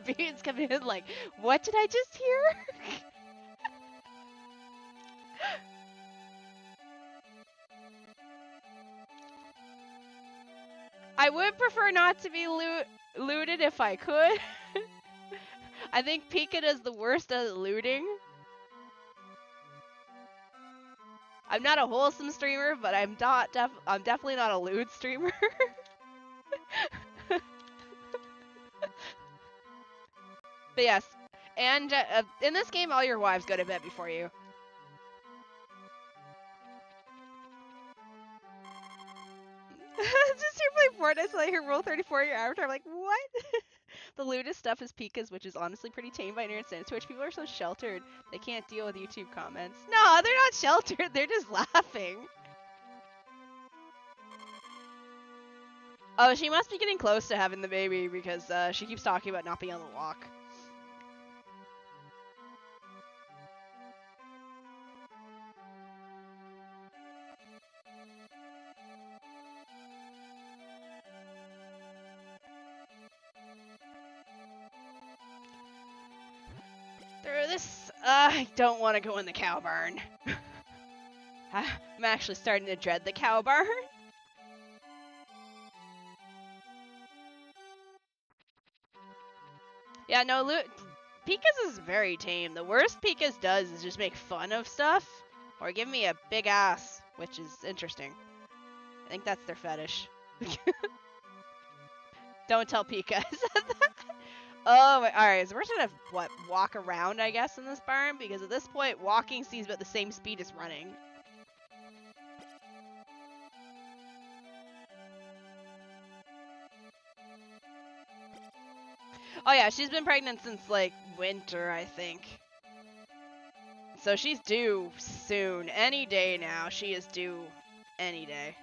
Beans coming in like, what did I just hear? I would prefer not to be looted if I could. I think Pika does the worst at looting. I'm not a wholesome streamer, but I'm definitely not a lewd streamer. But yes, and in this game, all your wives go to bed before you. Just here playing Fortnite, so I hear rule 34 your avatar. I'm like, what? The lewdest stuff is Pika's, which is honestly pretty tame by internet standards. Twitch people are so sheltered, they can't deal with YouTube comments. No, they're not sheltered, they're just laughing. Oh, she must be getting close to having the baby because she keeps talking about not being able to walk. Through this, I don't want to go in the cow barn. I'm actually starting to dread the cow barn. Yeah, no, Pika's is very tame. The worst Pika's does is just make fun of stuff or give me a big ass, which is interesting. I think that's their fetish. Don't tell Pika. Oh, alright, so we're just gonna, walk around, I guess, in this barn? Because at this point, walking seems about the same speed as running. Oh yeah, she's been pregnant since, like, winter, I think. So she's due soon. Any day now. She is due any day.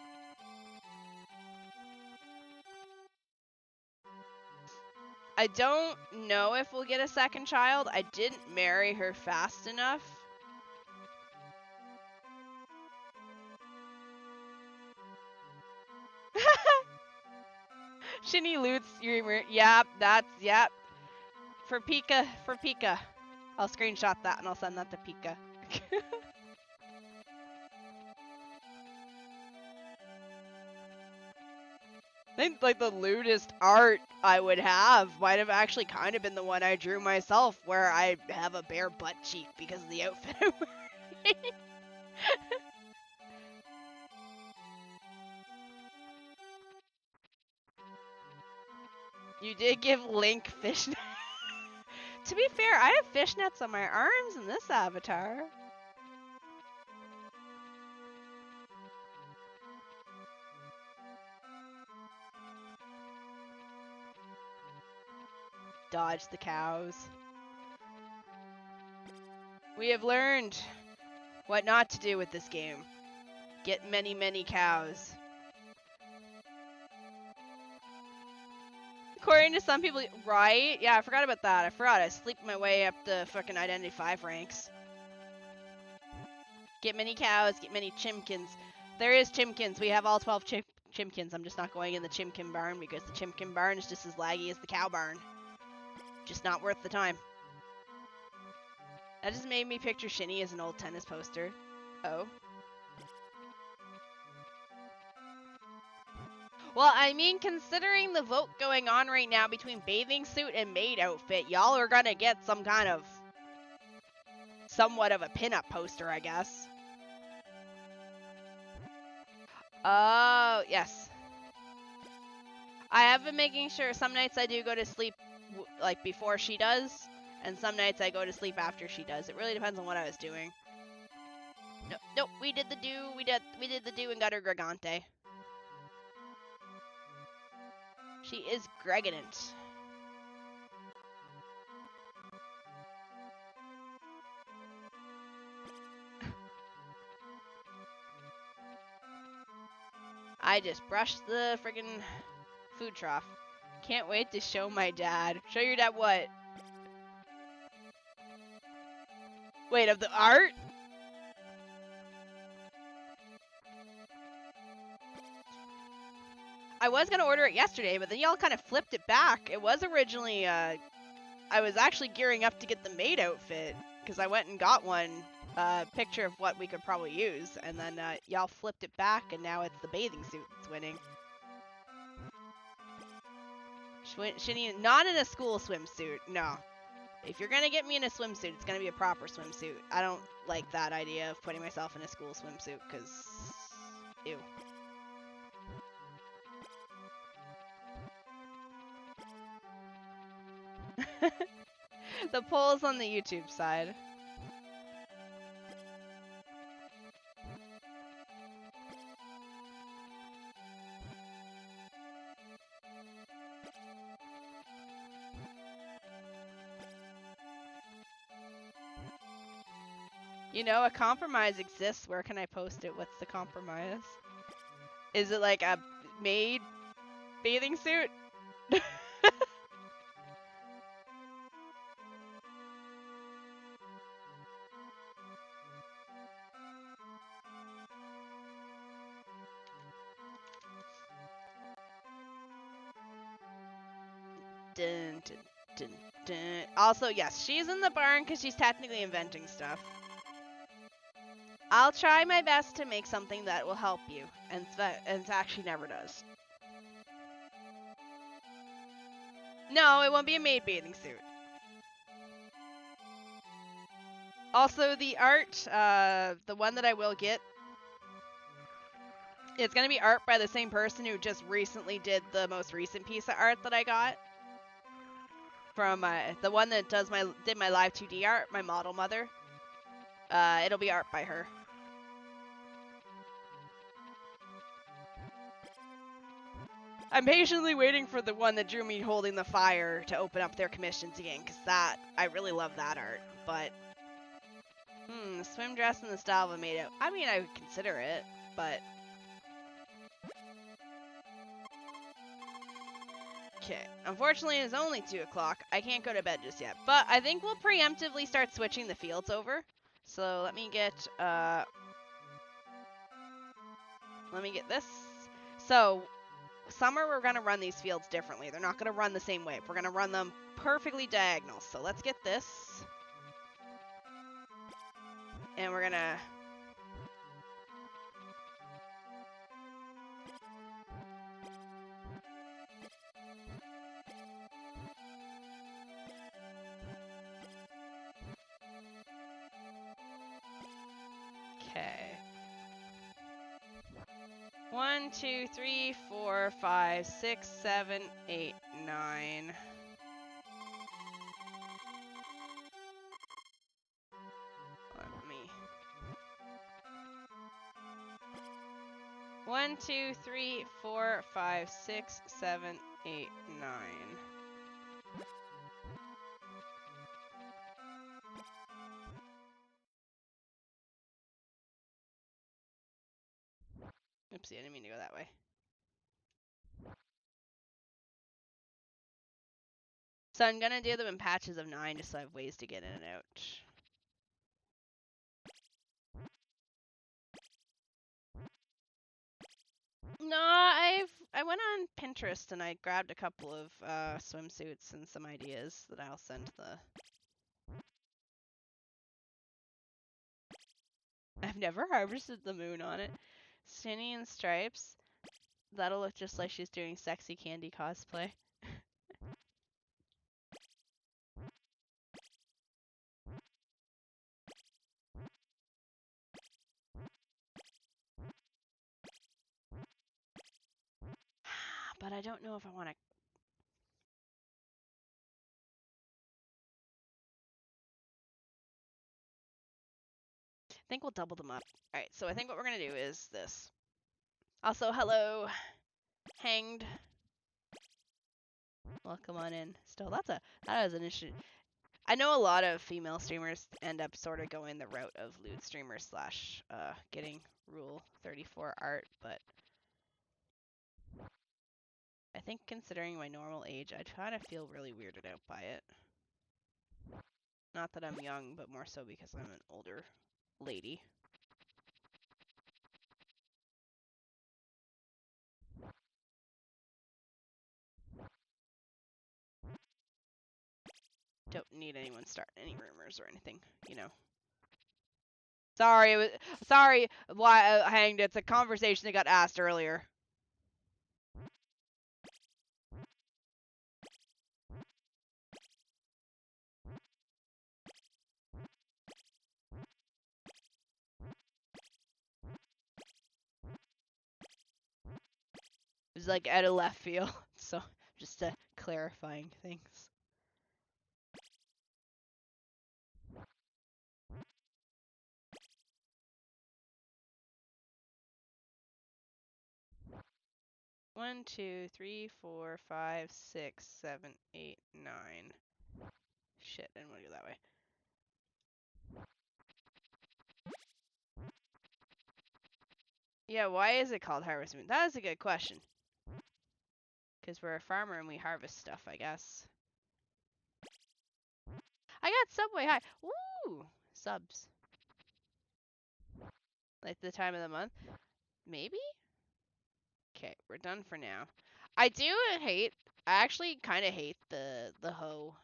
I don't know if we'll get a second child. I didn't marry her fast enough. Shini loots your... Yep, yep. For Pika. I'll screenshot that and I'll send that to Pika. I think, like, the lewdest art I would have might have actually kind of been the one I drew myself, where I have a bare butt cheek because of the outfit I'm wearing. You did give Link fishnets. To be fair, I have fishnets on my arms in this avatar. Dodge the cows. We have learned what not to do with this game. Get many, many cows. According to some people, right? Yeah, I forgot about that. I forgot. I sleep my way up the fucking Identity 5 ranks. Get many cows, get many chimkins. There is chimkins. We have all 12 chimkins. I'm just not going in the chimkin barn because the chimkin barn is just as laggy as the cow barn. Just not worth the time. That just made me picture Shini as an old tennis poster. Oh. Well, I mean, considering the vote going on right now between bathing suit and maid outfit, y'all are gonna get some kind of... somewhat of a pinup poster, I guess. Oh, yes. I have been making sure some nights I do go to sleep like before she does, and some nights I go to sleep after she does. It really depends on what I was doing. Nope, we did the do, we did the do and got her Gregante. She is Greginant. I just brushed the friggin' food trough. Can't wait to show my dad. Show your dad what? Wait, of the art? I was gonna order it yesterday, but then y'all kind of flipped it back. It was originally, I was actually gearing up to get the maid outfit, because I went and got one, picture of what we could probably use, and then, y'all flipped it back, and now it's the bathing suit that's winning. Shini, not in a school swimsuit, no. If you're gonna get me in a swimsuit, it's gonna be a proper swimsuit. I don't like that idea of putting myself in a school swimsuit, because... ew. The poll's on the YouTube side. You know, a compromise exists. Where can I post it? What's the compromise? Is it like a maid Bathing suit? Dun, dun, dun, dun. Also, yes, she's in the barn because she's technically inventing stuff. I'll try my best to make something that will help you, and it actually never does. No, it won't be a maid bathing suit. Also, the art, the one that I will get, it's gonna be art by the same person who just recently did the most recent piece of art that I got. From the one that did my live 2D art, my model mother. It'll be art by her. I'm patiently waiting for the one that drew me holding the fire to open up their commissions again, because I really love that art. But, the swim dress in the style of a maid. I mean, I would consider it, but. Okay, unfortunately it's only 2 o'clock. I can't go to bed just yet, but I think we'll preemptively start switching the fields over. So let me get this. So summer we're gonna run these fields differently. They're not gonna run the same way. We're gonna run them perfectly diagonal. So let's get this. And we're gonna Okay. 1, 2, 3, 4, 5, 6, 7, 8, 9. Let me. 1, 2, 3, 4, 5, 6, 7, 8, 9. Oopsie, I didn't mean to go that way. So I'm gonna do them in patches of 9 just so I have ways to get in and out. No, I went on Pinterest and I grabbed a couple of swimsuits and some ideas that I'll send to the. I've never harvested the moon on it. Shini in stripes. That'll look just like she's doing sexy candy cosplay. But I don't know if I want to. I think we'll double them up. Alright, so I think what we're going to do is this. Also, hello, Hanged. Welcome on in. Still, that was an issue. I know a lot of female streamers end up sort of going the route of loot streamer slash getting Rule 34 art, but I think considering my normal age, I kind of feel really weirded out by it. Not that I'm young, but more so because I'm an older lady. Don't need anyone starting any rumors or anything, you know. Sorry. Why Hanged? It's a conversation that got asked earlier. It was like out of left field, so just clarifying things. One, 2, 3, 4, 5, 6, 7, 8, 9. Shit, I didn't want to go that way. Yeah, why is it called Harvest Moon? That is a good question. Because we're a farmer and we harvest stuff, I guess. I got Subway High. Woo! Subs. Like the time of the month? Maybe? Okay, we're done for now. I actually kind of hate the hoe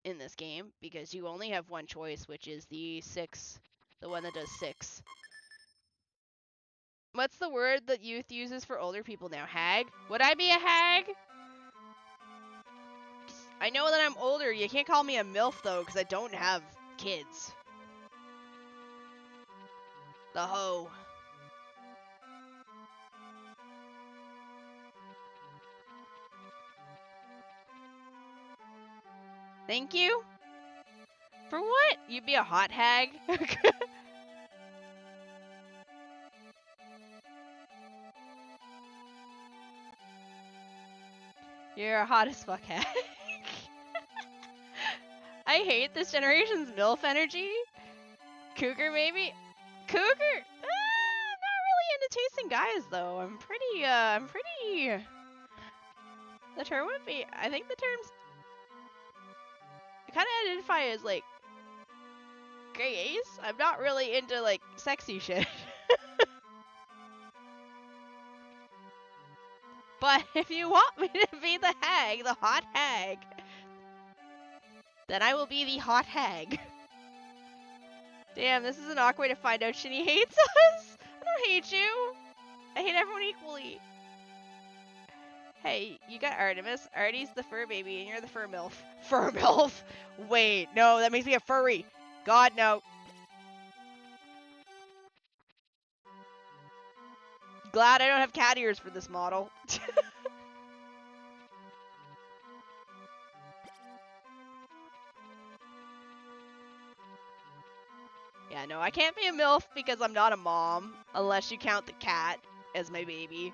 in this game because you only have one choice, which is the one that does 6. What's the word that youth uses for older people now? Hag? Would I be a hag? I know that I'm older. You can't call me a MILF though, because I don't have kids. The hoe. Thank you? For what? You'd be a hot hag? You're a hot as fuck hag. I hate this generation's MILF energy. Cougar, maybe? Cougar? Not really into chasing guys, though. I'm pretty... The term would be... I think the term's... I kind of identify as, like, gays. I'm not really into, like, sexy shit. But if you want me to be the hag, the hot hag, then I will be the hot hag. Damn, this is an awkward way to find out Shini hates us. I don't hate you. I hate everyone equally. Hey, you got Artemis. Artie's the fur baby, and you're the fur MILF. Fur MILF? Wait, no, that makes me a furry. God, no. Glad I don't have cat ears for this model. Yeah, no, I can't be a MILF because I'm not a mom, unless you count the cat as my baby.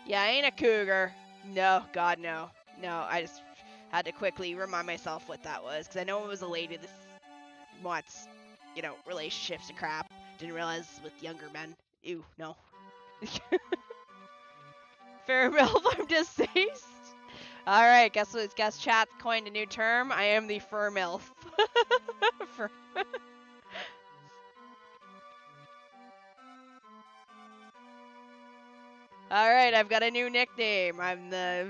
Yeah, I ain't a cougar. No, God, no. No, I just had to quickly remind myself what that was, because I know it was a lady that wants, you know, relationships and crap. Didn't realize with younger men. Ew, no. Fair MILF, I'm deceased. Alright, guess chat coined a new term. I am the fur MILF. Alright, I've got a new nickname. I'm the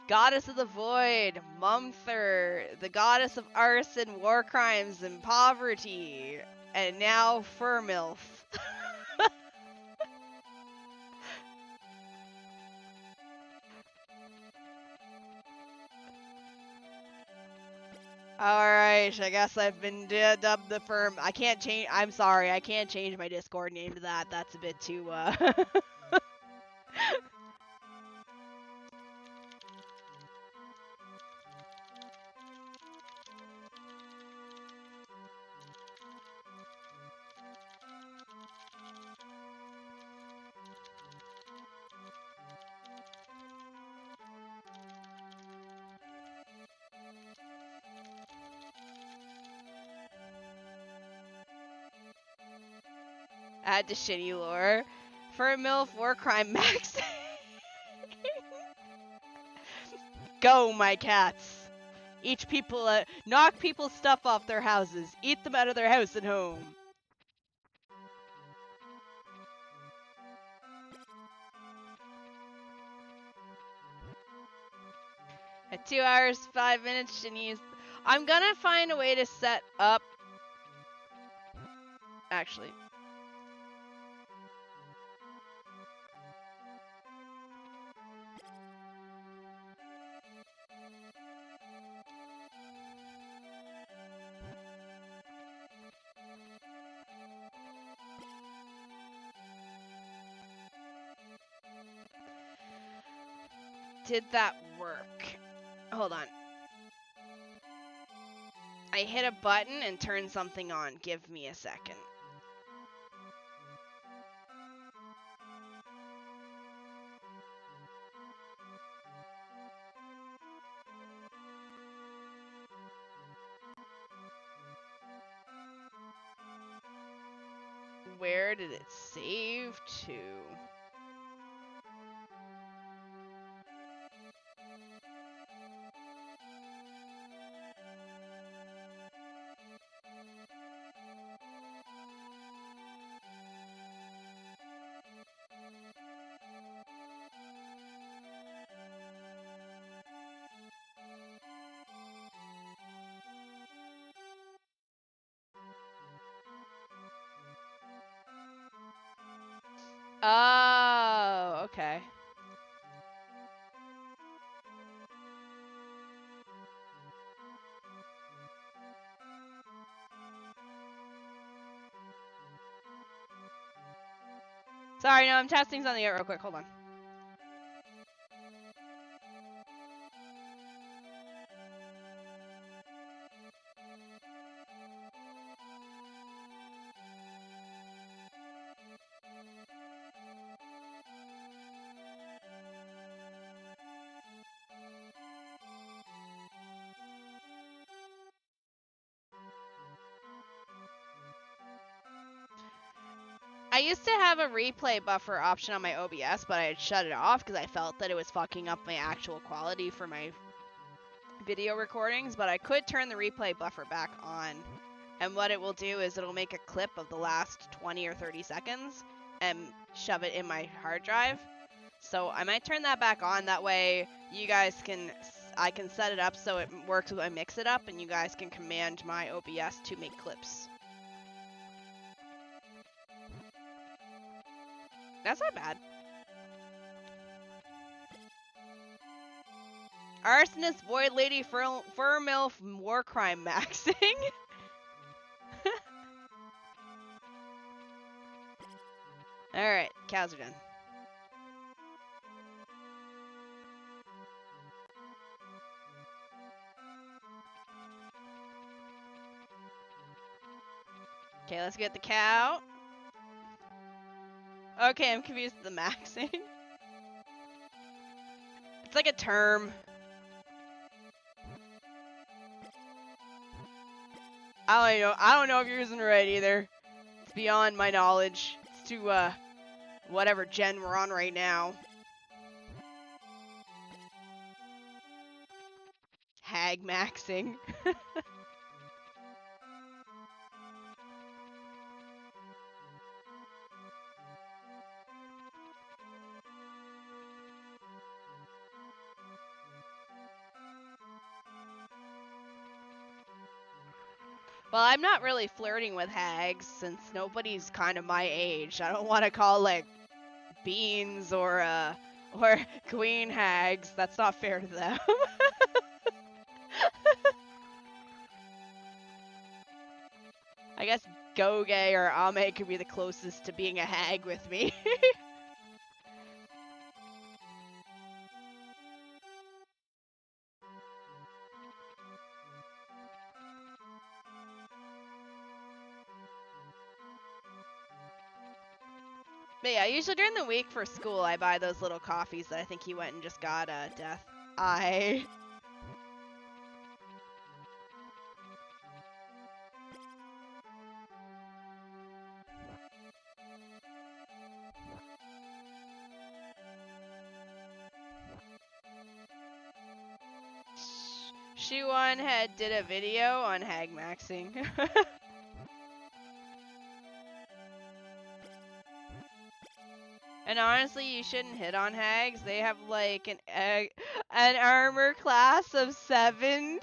Goddess of the Void, Mumther, the Goddess of Arson, War Crimes, and Poverty, and now Fur MILF. Alright, I guess I've been dubbed the firm. I can't change. I'm sorry, I can't change my Discord name to that. That's a bit too, add to shitty lore. Fur MILF War Crime Max. Go, my cats. Each people, knock people's stuff off their houses. Eat them out of their house and home. At 2 hours, 5 minutes, Shanice. I'm gonna find a way to set up... Actually... Did that work? Hold on. I hit a button and turned something on. Give me a second. where did it save to? Oh, okay. Sorry, no, I'm testing something out real quick. Hold on. I used to have a replay buffer option on my OBS, but I had shut it off because I felt that it was fucking up my actual quality for my video recordings, but I could turn the replay buffer back on. And what it will do is it'll make a clip of the last 20 or 30 seconds and shove it in my hard drive. So I might turn that back on. That way you guys can, I can set it up so it works when I mix it up and you guys can command my OBS to make clips. That's not bad. Arsonist, Void Lady, Fur Milf, War Crime Maxing. Alright, cows are done. Okay, let's get the cow. Okay, I'm confused with the maxing. It's like a term. I don't know if you're using it right either. It's beyond my knowledge. It's to whatever gen we're on right now. Hag maxing. Well, I'm not really flirting with hags since nobody's kind of my age. I don't want to call like Beans or Queen hags. That's not fair to them. I guess Goge or Ame could be the closest to being a hag with me. But yeah, usually during the week for school, I buy those little coffees that I think he went and just got Death. Shuan did a video on hag maxing. And honestly, you shouldn't hit on hags. They have like an armor class of 17.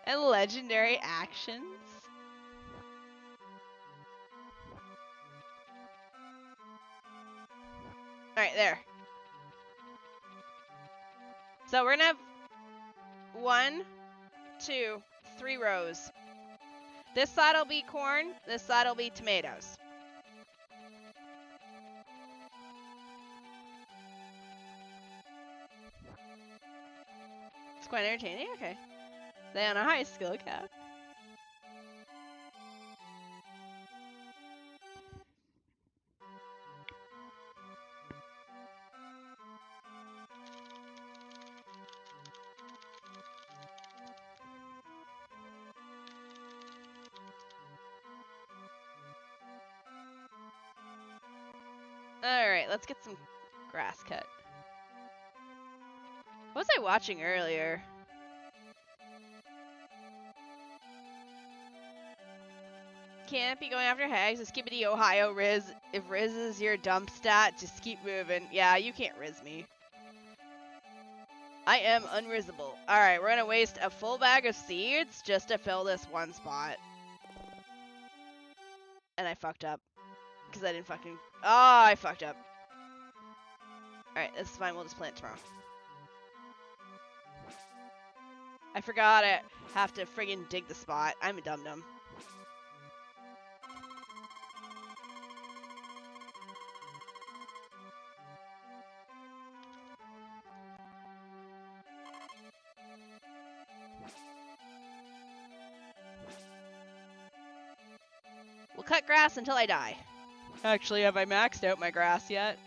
And legendary actions. Alright, there. So we're gonna have 1, 2, 3 rows. This side will be corn, this side will be tomatoes. It's quite entertaining, okay. They on a high skill cap. Alright, let's get some grass cut. What was I watching earlier? Can't be going after hags. Just give me the Ohio Riz. If Riz is your dump stat, just keep moving. Yeah, you can't Riz me. I am unrizzable. Alright, we're gonna waste a full bag of seeds just to fill this one spot. And I fucked up. Because I didn't fucking... Oh, I fucked up. Alright, this is fine. We'll just plant tomorrow. I forgot I have to friggin' dig the spot. I'm a dum-dum. We'll cut grass until I die. Actually, have I maxed out my grass yet?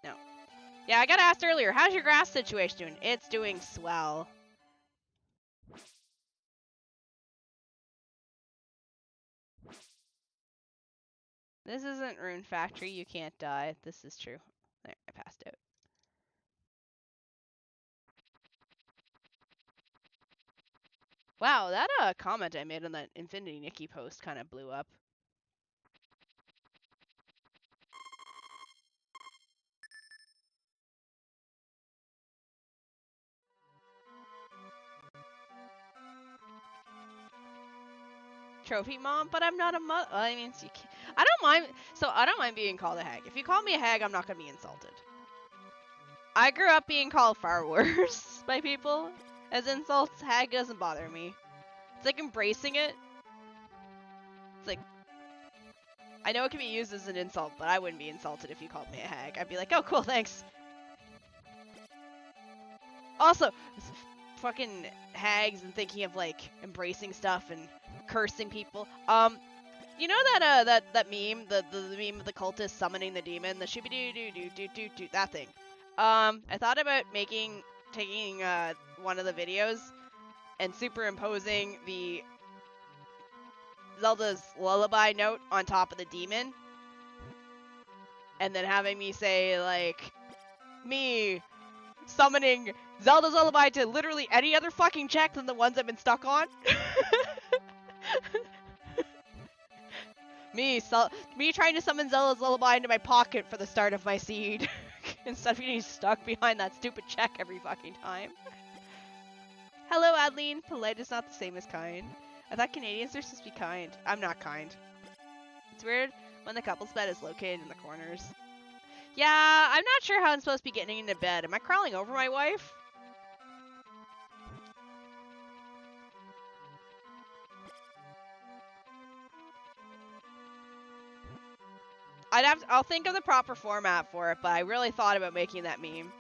No. Yeah, I got asked earlier, how's your grass situation doing? It's doing swell. This isn't Rune Factory, you can't die. This is true. There, I passed out. Wow, that comment I made on that Infinity Nikki post kind of blew up. Trophy mom, but I'm not a mother. I mean, you can't. I don't mind. So I don't mind being called a hag. If you call me a hag, I'm not gonna be insulted. I grew up being called far worse by people as insults. Hag doesn't bother me. It's like embracing it. It's like, I know it can be used as an insult, but I wouldn't be insulted if you called me a hag. I'd be like, oh, cool, thanks. Also, fucking hags and thinking of like embracing stuff and cursing people. You know that meme, the meme of the cultist summoning the demon, the shooby doo doo doo doo doo doo, that thing. I thought about taking one of the videos and superimposing the Zelda's lullaby note on top of the demon, and then having me say like, me summoning Zelda's lullaby to literally any other fucking check than the ones I've been stuck on. Me trying to summon Zelda's lullaby into my pocket for the start of my seed instead of getting stuck behind that stupid check every fucking time. Hello, Adeline. Polite is not the same as kind. I thought Canadians are supposed to be kind. I'm not kind. It's weird when the couple's bed is located in the corners. Yeah, I'm not sure how I'm supposed to be getting into bed. Am I crawling over my wife? I'll think of the proper format for it, but I really thought about making that meme.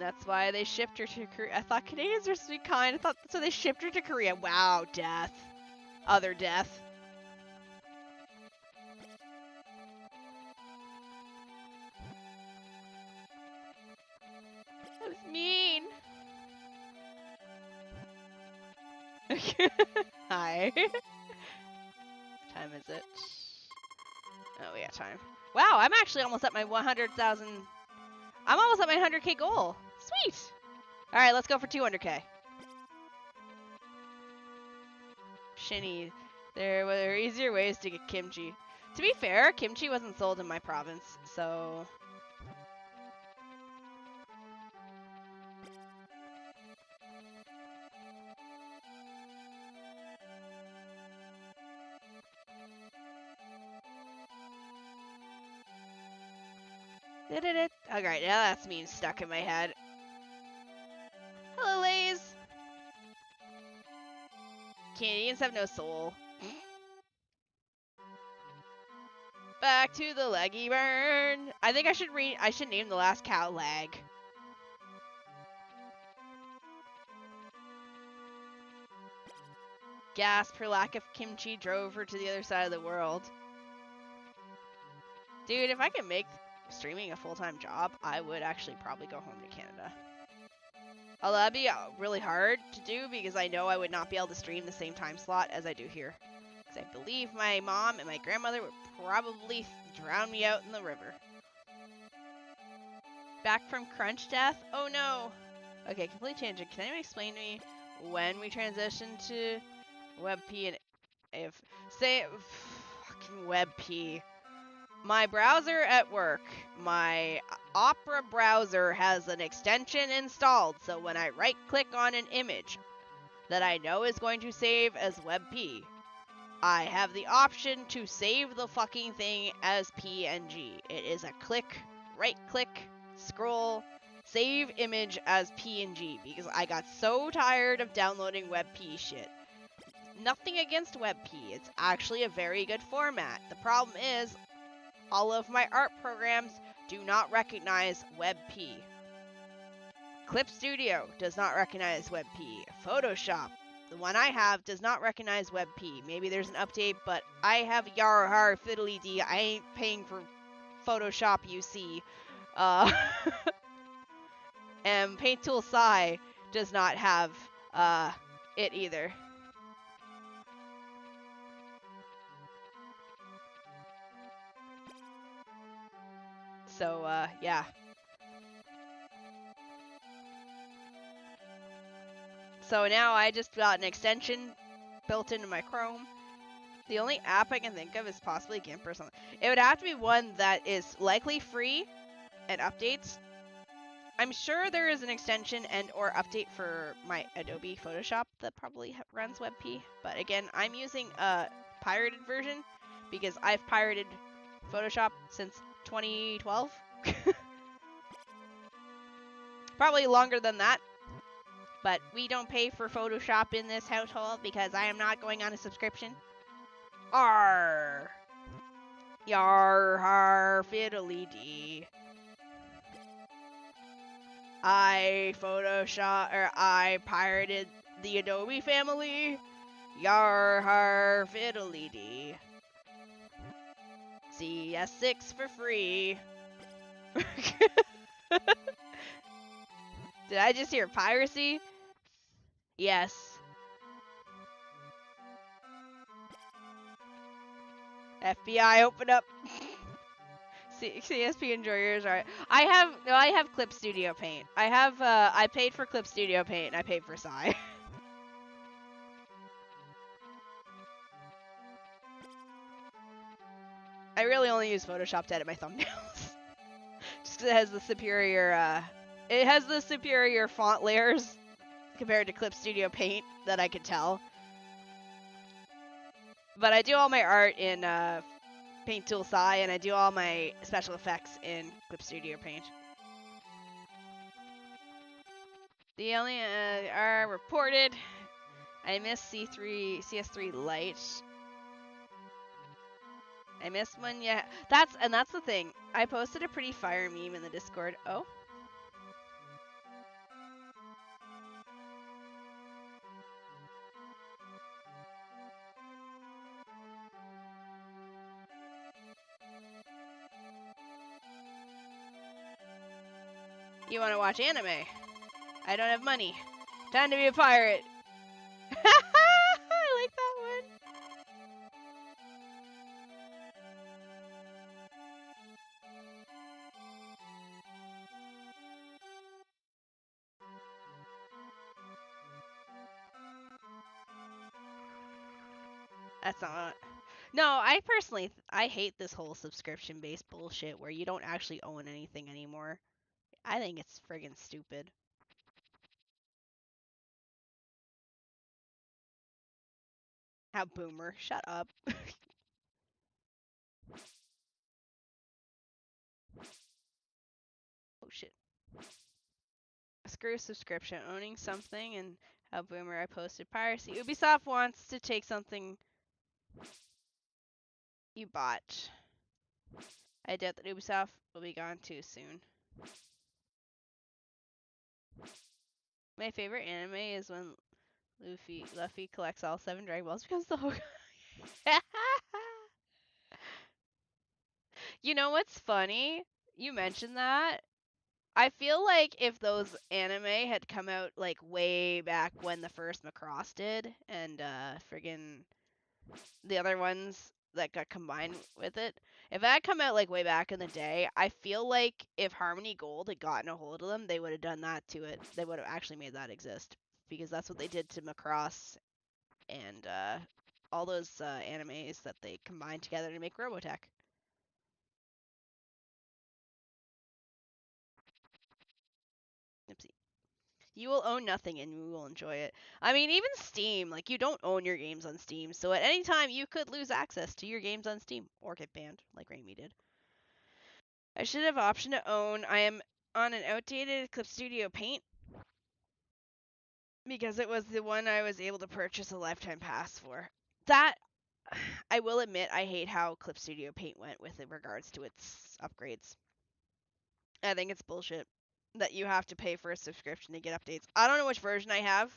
That's why they shipped her to Korea. I thought Canadians were supposed to be kind. I thought so they shipped her to Korea. Wow, death. Other death. That was mean. Hi. Time is it? Oh, we got time. Wow, I'm actually almost at my 100,000. I'm almost at my 100k goal. Sweet. All right, let's go for 200k. Shini, there were easier ways to get kimchi. To be fair, kimchi wasn't sold in my province, so. Alright, now that's me stuck in my head. Hello, Lays! Canadians have no soul. Back to the leggy burn. I think I should name the last cow Lag. Gasp, her lack of kimchi drove her to the other side of the world. Dude, if I could make streaming a full-time job, I would actually probably go home to Canada. Although that'd be really hard to do because I know I would not be able to stream the same time slot as I do here. Because I believe my mom and my grandmother would probably drown me out in the river. Back from crunch death? Oh no! Okay, complete tangent. Can anyone explain to me when we transition to WebP and if say fucking WebP? My browser at work, my Opera browser has an extension installed, so when I right-click on an image that I know is going to save as WebP, I have the option to save the fucking thing as PNG. It is a click, right-click, scroll, save image as PNG, because I got so tired of downloading WebP shit. Nothing against WebP, it's actually a very good format. The problem is, all of my art programs do not recognize WebP. Clip Studio does not recognize WebP. Photoshop, the one I have, does not recognize WebP. Maybe there's an update, but I have yar har fiddly dee. I ain't paying for Photoshop UC. And Paint Tool Sci does not have it either. So, yeah. So now I just got an extension built into my Chrome. The only app I can think of is possibly GIMP or something. It would have to be one that is likely free and updates. I'm sure there is an extension and or update for my Adobe Photoshop that probably runs WebP. But again, I'm using a pirated version because I've pirated Photoshop since 2012. Probably longer than that. But we don't pay for Photoshop in this household because I am not going on a subscription. Arr! Yar har fiddly dee. I pirated the Adobe family. Yar har fiddly dee. CS6 for free. Did I just hear piracy? Yes. FBI, open up. CSP enjoyers are. I have Clip Studio Paint. I paid for Clip Studio Paint and I paid for Psy. I really only use Photoshop to edit my thumbnails. Just 'cause it has the superior font layers compared to Clip Studio Paint that I could tell. But I do all my art in Paint Tool Sci, and I do all my special effects in Clip Studio Paint. The alien are reported. I missed CS3 Lite. I missed one, yeah. That's the thing. I posted a pretty fire meme in the Discord. Oh. You want to watch anime? I don't have money. Time to be a pirate. I like that one. That's not. No, I personally hate this whole subscription-based bullshit where you don't actually own anything anymore. I think it's friggin' stupid. How boomer? Shut up. Oh shit. Screw subscription. Owning something and how boomer. I posted piracy. Ubisoft wants to take something you bought. I doubt that Ubisoft will be gone too soon. My favorite anime is when Luffy collects all 7 Dragon Balls because the whole. You know what's funny? You mentioned that. I feel like if those anime had come out like way back when the first Macross did, and friggin' the other ones that got combined with it. If that had come out like way back in the day, I feel like if Harmony Gold had gotten a hold of them, they would have done that to it. They would have actually made that exist because that's what they did to Macross and all those animes that they combined together to make Robotech. Oopsie. You will own nothing and you will enjoy it. I mean, even Steam, like, you don't own your games on Steam, so at any time you could lose access to your games on Steam or get banned, like Raimi did. I should have option to own. I am on an outdated Clip Studio Paint because it was the one I was able to purchase a lifetime pass for. That, I will admit, I hate how Clip Studio Paint went with regards to its upgrades. I think it's bullshit that you have to pay for a subscription to get updates. I don't know which version I have.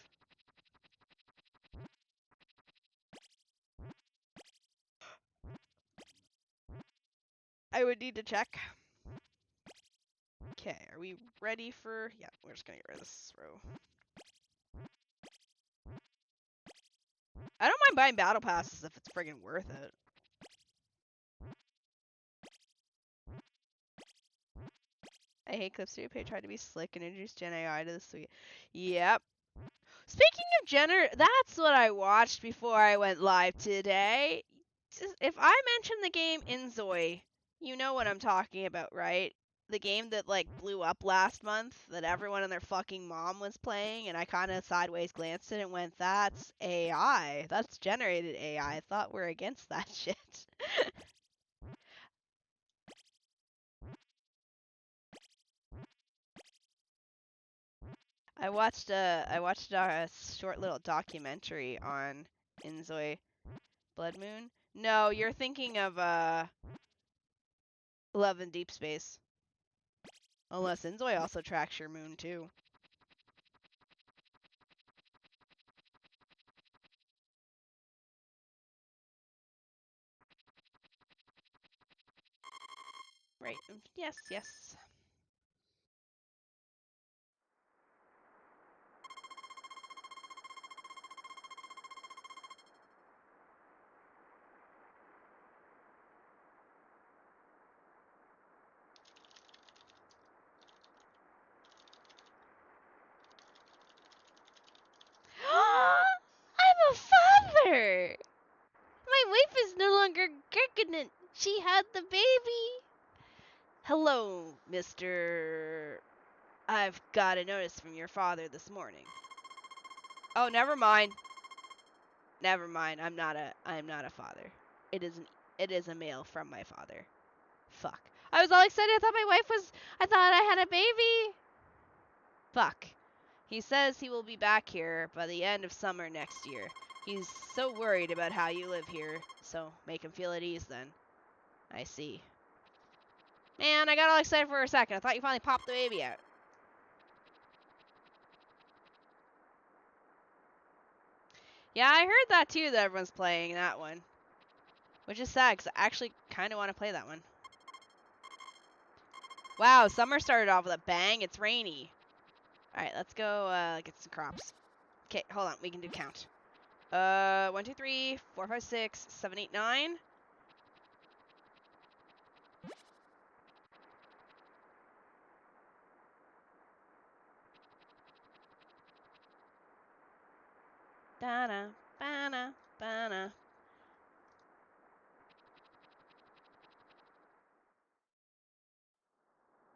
I would need to check. Okay, are we ready for... Yeah, we're just gonna get rid of this row. I don't mind buying battle passes if it's friggin' worth it. I hate Clip Studio Paint tried to be slick and introduce Gen AI to the suite. Yep. Speaking of Jenner, that's what I watched before I went live today. If I mention the game Inzoi, you know what I'm talking about, right? The game that like blew up last month that everyone and their fucking mom was playing, and I kind of sideways glanced at it and went, "That's AI. That's generated AI. I thought we're against that shit." I watched a short little documentary on Inzoi Blood Moon. No, you're thinking of Love in Deep Space. Unless Inzoi also tracks your moon too. Right. Yes, yes. I'm a father! My wife is no longer pregnant. She had the baby. Hello, Mr. I've got a notice from your father this morning. Oh, never mind. Never mind. I'm not a father. It is a mail from my father. Fuck. I was all excited. I thought I had a baby. Fuck. He says he will be back here by the end of summer next year. He's so worried about how you live here, so make him feel at ease then. I see. Man, I got all excited for a second. I thought you finally popped the baby out. Yeah, I heard that too, that everyone's playing that one. Which is sad, because I actually kind of want to play that one. Wow, summer started off with a bang. It's rainy. Alright, let's go get some crops. Okay, hold on. We can do count. 1, 2, 3, 4, 5, 6, 7, 8, 9. Da-da, ba-da, ba-da.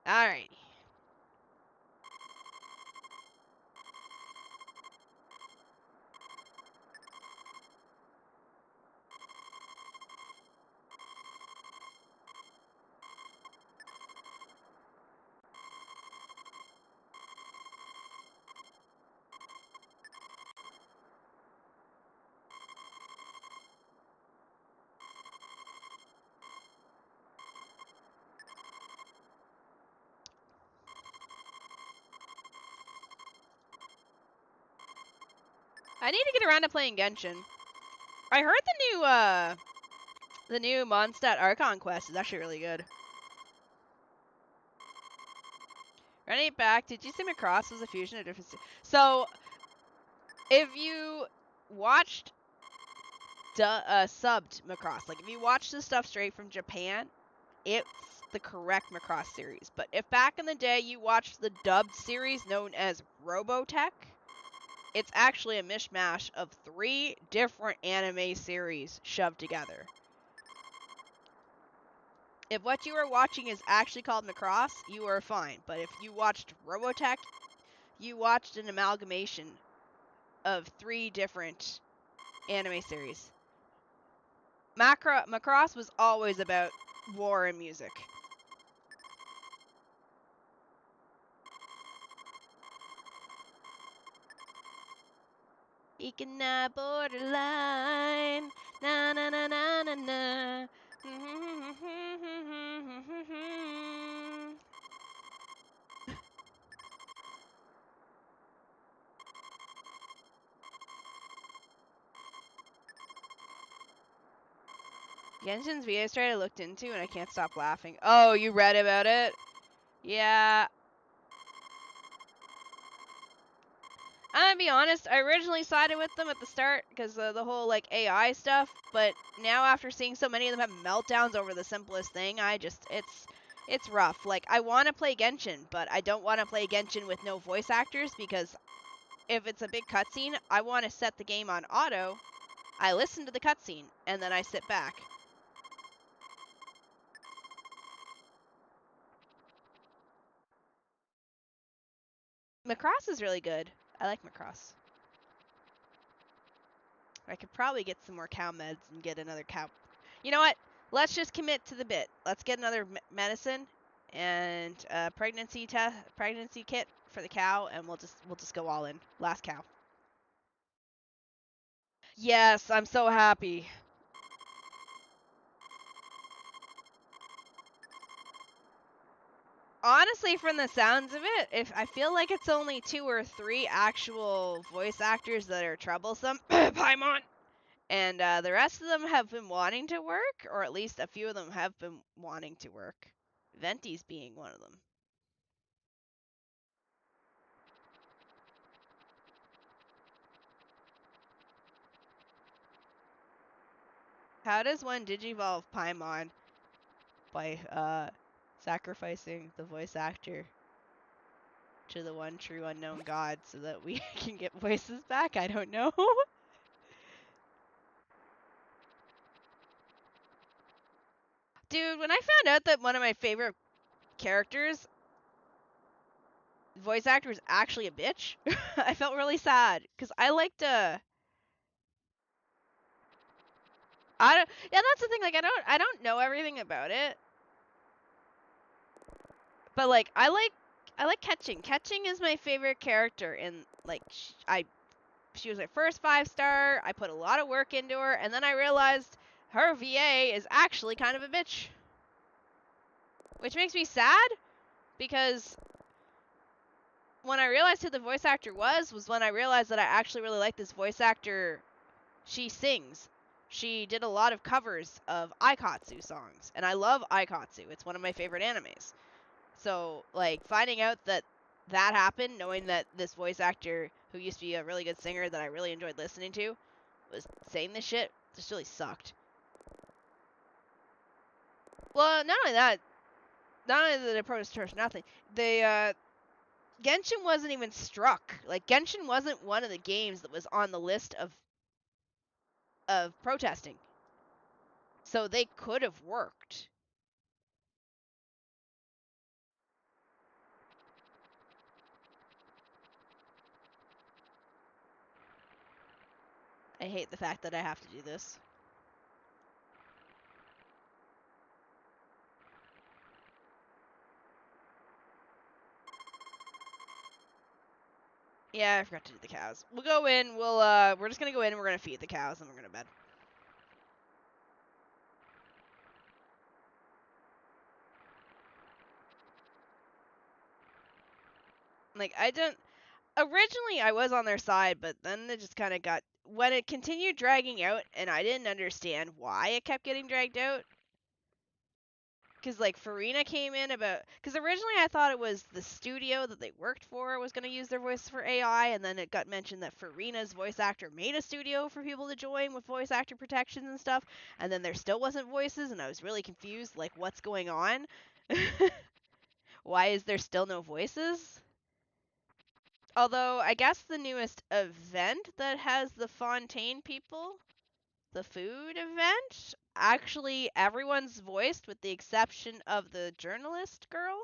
Alrighty. I need to get around to playing Genshin. I heard the new Mondstadt Archon quest is actually really good. Running it back, did you say Macross was a fusion of different... So, if you watched subbed Macross. Like, if you watch the stuff straight from Japan, it's the correct Macross series. But if back in the day you watched the dubbed series known as Robotech, it's actually a mishmash of 3 different anime series shoved together. If what you are watching is actually called Macross, you are fine. But if you watched Robotech, you watched an amalgamation of 3 different anime series. Macross was always about war and music. Ikana borderline, na na na na na na. Genshin's VA Stride I looked into and I can't stop laughing. Oh, you read about it? Yeah. I'm gonna be honest, I originally sided with them at the start because of the whole like AI stuff, but now after seeing so many of them have meltdowns over the simplest thing, it's rough. Like, I want to play Genshin, but I don't want to play Genshin with no voice actors because if it's a big cutscene, I want to set the game on auto. I listen to the cutscene and then I sit back. Macross is really good. I like Macross. I could probably get some more cow meds and get another cow. You know what? Let's just commit to the bit. Let's get another medicine and a pregnancy kit for the cow, and we'll just go all in. Last cow. Yes, I'm so happy. Honestly, from the sounds of it, if I feel like it's only 2 or 3 actual voice actors that are troublesome, Paimon, and the rest of them have been wanting to work, or at least a few of them have been wanting to work. Venti's being one of them. How does one digivolve Paimon? By sacrificing the voice actor to the one true unknown god so that we can get voices back? I don't know. Dude, when I found out that one of my favorite characters, voice actor, was actually a bitch, I felt really sad because I liked yeah, that's the thing, like I don't know everything about it. But like I like Ketching. Ketching is my favorite character, and like she was my first 5-star. I put a lot of work into her, and then I realized her VA is actually kind of a bitch. Which makes me sad, because when I realized who the voice actor was when I realized that I actually really like this voice actor. She sings. She did a lot of covers of Aikatsu songs, and I love Aikatsu. It's one of my favorite animes. So, like, finding out that happened, knowing that this voice actor, who used to be a really good singer that I really enjoyed listening to, was saying this shit, just really sucked. Well, not only that, not only did I protest nothing, Genshin wasn't even struck. Like, Genshin wasn't one of the games that was on the list of protesting. So they could have worked. I hate the fact that I have to do this. Yeah, I forgot to do the cows. We'll go in, we're just gonna go in and we're gonna feed the cows and we're gonna bed. Like, originally I was on their side, but then it just kind of got, when it continued dragging out and I didn't understand why it kept getting dragged out, because like Farina came in about, because originally I thought it was the studio that they worked for was going to use their voice for AI, and then it got mentioned that Farina's voice actor made a studio for people to join with voice actor protections and stuff, and then there still wasn't voices, and I was really confused, like what's going on? Why is there still no voices? Although I guess the newest event that has the Fontaine people, the food event, actually everyone's voiced with the exception of the journalist girl.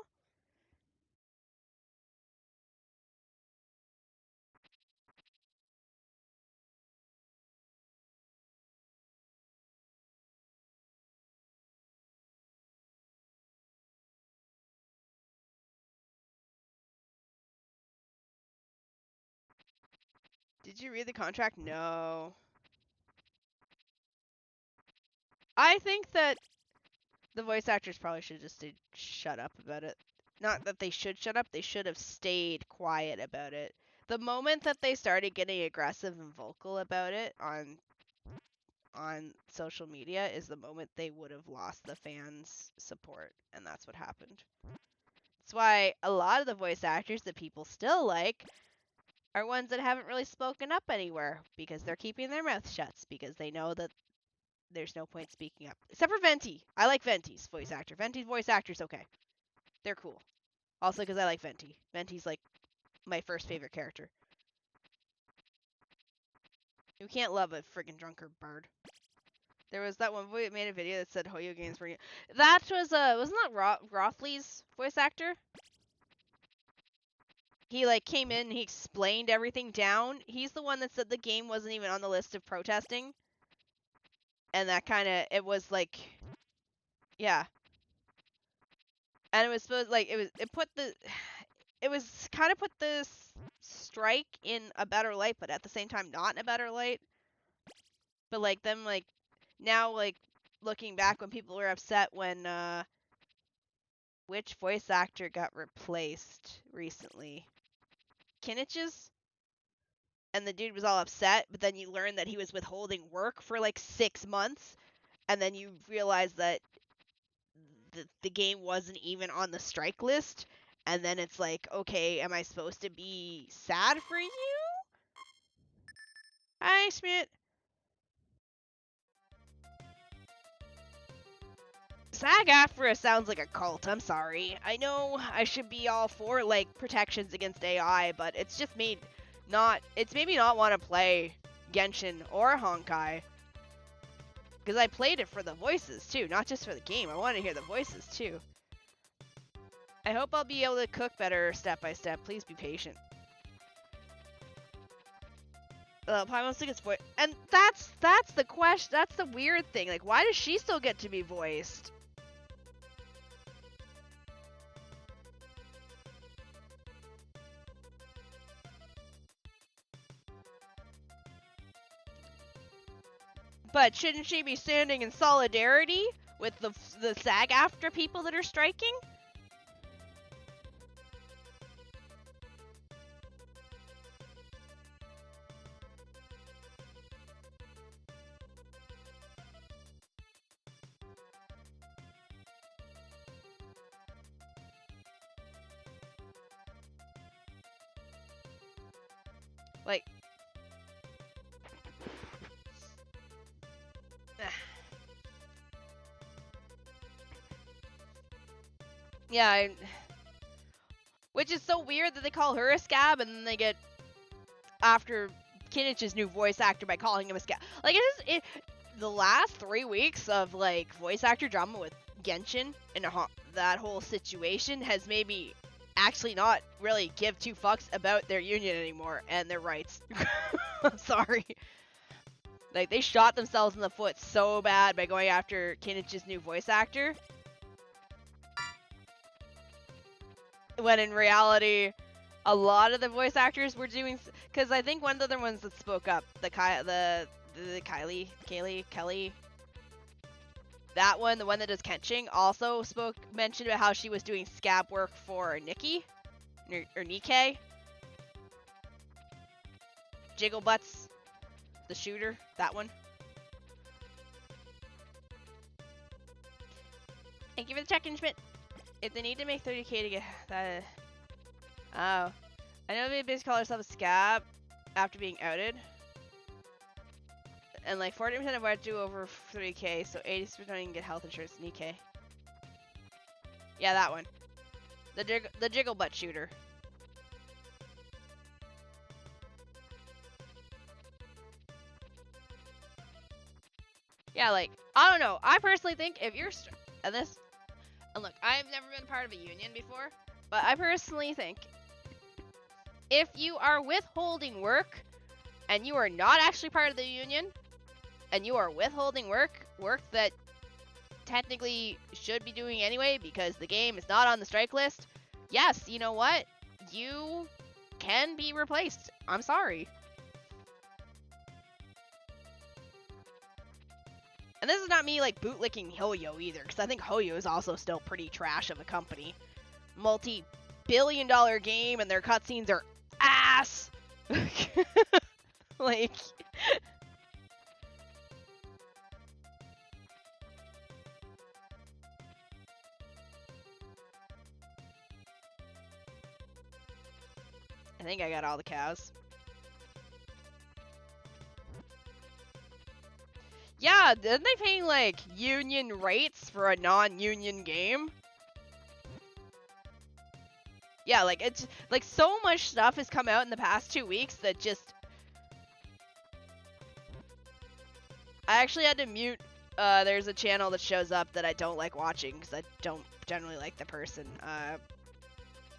Did you read the contract? No. I think that the voice actors probably should just shut up about it. Not that they should shut up, they should have stayed quiet about it. The moment that they started getting aggressive and vocal about it on social media is the moment they would have lost the fans' support, and that's what happened. That's why a lot of the voice actors that people still like are ones that haven't really spoken up anywhere because they're keeping their mouth shut because they know that there's no point speaking up. Except for Venti. I like Venti's voice actor. Venti's voice actor's okay. They're cool. Also because I like Venti. Venti's like my first favorite character. You can't love a friggin' drunkard bird. There was that one boy that made a video that said Hoyo games were... That was, wasn't that Rothley's voice actor? He, like, came in and he explained everything down. He's the one that said the game wasn't even on the list of protesting. And that kind of, it was, like... Yeah. And it was supposed, like, it was kind of put this strike in a better light, but at the same time not in a better light. But, like, them, like, now, like, looking back when people were upset when, which voice actor got replaced recently? Kinnich's? And the dude was all upset, but then you learn that he was withholding work for like 6 months, and then you realize that the game wasn't even on the strike list, and then it's like, okay, am I supposed to be sad for you? Hi, Schmidt. SAG-AFTRA sounds like a cult, I'm sorry. I know I should be all for, like, protections against AI, but it's just made it's made me not want to play Genshin or Honkai. Because I played it for the voices, too, not just for the game. I want to hear the voices, too. I hope I'll be able to cook better step by step. Please be patient. Paimon still gets voiced. And that's the question. That's the weird thing. Like, why does she still get to be voiced? But shouldn't she be standing in solidarity with the SAG-AFTRA people that are striking? Like, yeah, which is so weird that they call her a scab and then they get after Kinnich's new voice actor by calling him a scab. Like, the last 3 weeks of, like, voice actor drama with Genshin and that whole situation has made me actually not really give two fucks about their union anymore and their rights. I'm sorry. Like, they shot themselves in the foot so bad by going after Kinnich's new voice actor. When in reality, a lot of the voice actors were doing... Because I think one of the other ones that spoke up, the Kelly, that one, the one that does Kenching, also mentioned about how she was doing scab work for Nikki, or Nikkei. Jigglebutts, the shooter, that one. Thank you for the check-in, Schmidt. If they need to make 30k to get that... Oh. I know they basically call herself a scab after being outed. And like 40% of what do over 3k, so 80% don't even get health insurance in EK. Yeah, that one. The jiggle butt shooter. Yeah, like, I don't know. I personally think if you're... And look, I've never been part of a union before, but I personally think if you are withholding work and you are not actually part of the union and you are withholding work that technically should be doing anyway because the game is not on the strike list, yes, you know what? You can be replaced. I'm sorry. And this is not me like bootlicking Hoyo either, because I think Hoyo is also still pretty trash of a company. Multi-billion-dollar game and their cutscenes are ass. Like, I think I got all the cows. Yeah, didn't they pay like union rates for a non-union game? Yeah, like it's like so much stuff has come out in the past 2 weeks that just... I actually had to mute. There's a channel that shows up that I don't like watching because I don't generally like the person.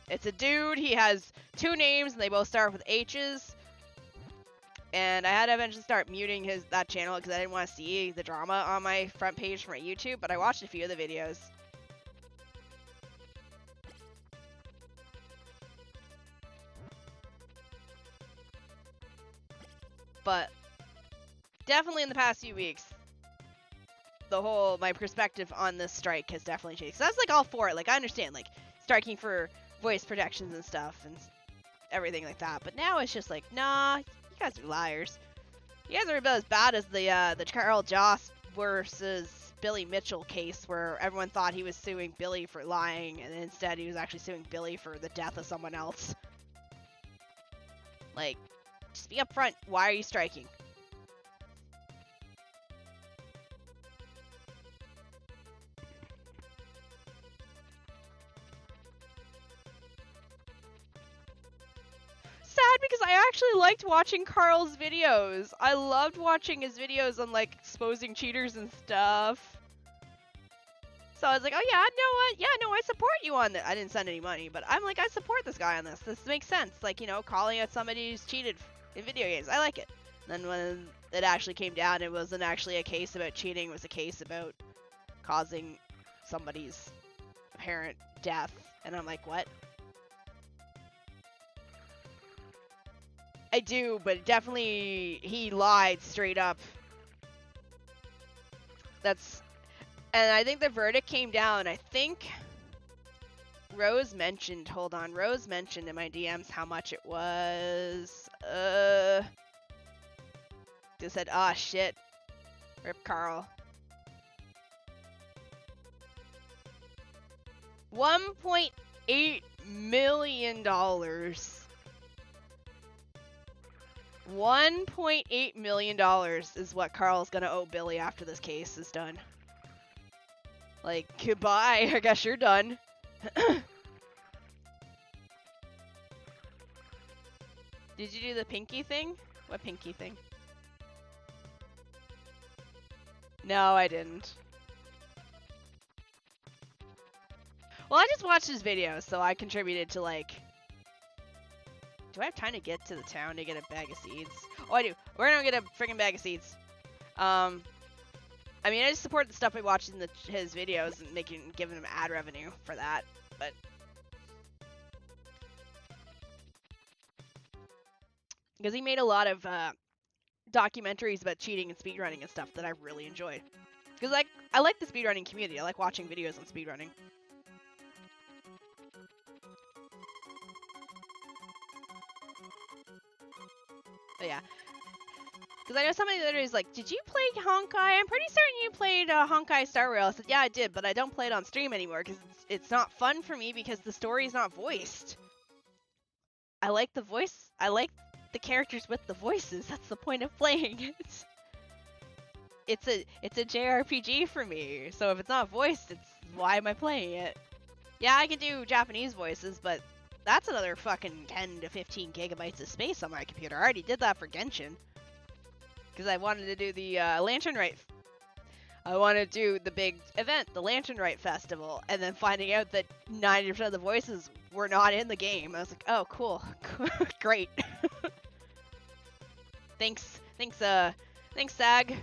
It's a dude. He has 2 names and they both start with H's. And I had to eventually start muting that channel because I didn't want to see the drama on my front page for my YouTube, but I watched a few of the videos. But definitely in the past few weeks, my perspective on this strike has definitely changed. So I was like all for it. Like I understand like striking for voice protections and stuff and everything like that. But now it's just like, nah, you guys are liars. You guys are about as bad as the Carl Joss versus Billy Mitchell case where everyone thought he was suing Billy for lying and instead he was actually suing Billy for the death of someone else. Like, just be upfront. Why are you striking? Sad because I actually liked watching Carl's videos. I loved watching his videos on like exposing cheaters and stuff. So I was like, oh yeah, know what? Yeah, no, I support you on that. I didn't send any money, but I'm like, I support this guy on this. This makes sense. Like, you know, calling out somebody who's cheated in video games. I like it. And then when it actually came down, it wasn't actually a case about cheating. It was a case about causing somebody's apparent death. And I'm like, what? I do, but definitely he lied straight up. And I think the verdict came down. I think Rose mentioned, hold on, Rose mentioned in my DMs how much it was. They said, ah, shit. Rip Carl. $1.8 million. $1.8 million is what Carl's gonna owe Billy after this case is done. Like, goodbye. I guess you're done. Did you do the pinky thing? What pinky thing? No, I didn't. Well, I just watched his videos, so I contributed to, like... Do I have time to get to the town to get a bag of seeds? Oh, I do. We're gonna get a freaking bag of seeds. I mean, I just support the stuff I watch in his videos and giving him ad revenue for that, but... Because he made a lot of documentaries about cheating and speedrunning and stuff that I really enjoyed. Because I like the speedrunning community. I like watching videos on speedrunning. But yeah. Because I know somebody literally is like, did you play Honkai? I'm pretty certain you played Honkai Star Rail. I said, yeah, I did, but I don't play it on stream anymore because it's not fun for me because the story is not voiced. I like the voice. I like the characters with the voices. That's the point of playing it. It's a JRPG for me. So if it's not voiced, it's why am I playing it? Yeah, I can do Japanese voices, but that's another fucking 10 to 15 gigabytes of space on my computer. I already did that for Genshin. Because I wanted to do the Lantern Rite. I wanted to do the big event, the Lantern Rite Festival, and then finding out that 90% of the voices were not in the game. I was like, oh, cool. Great. Thanks, SAG.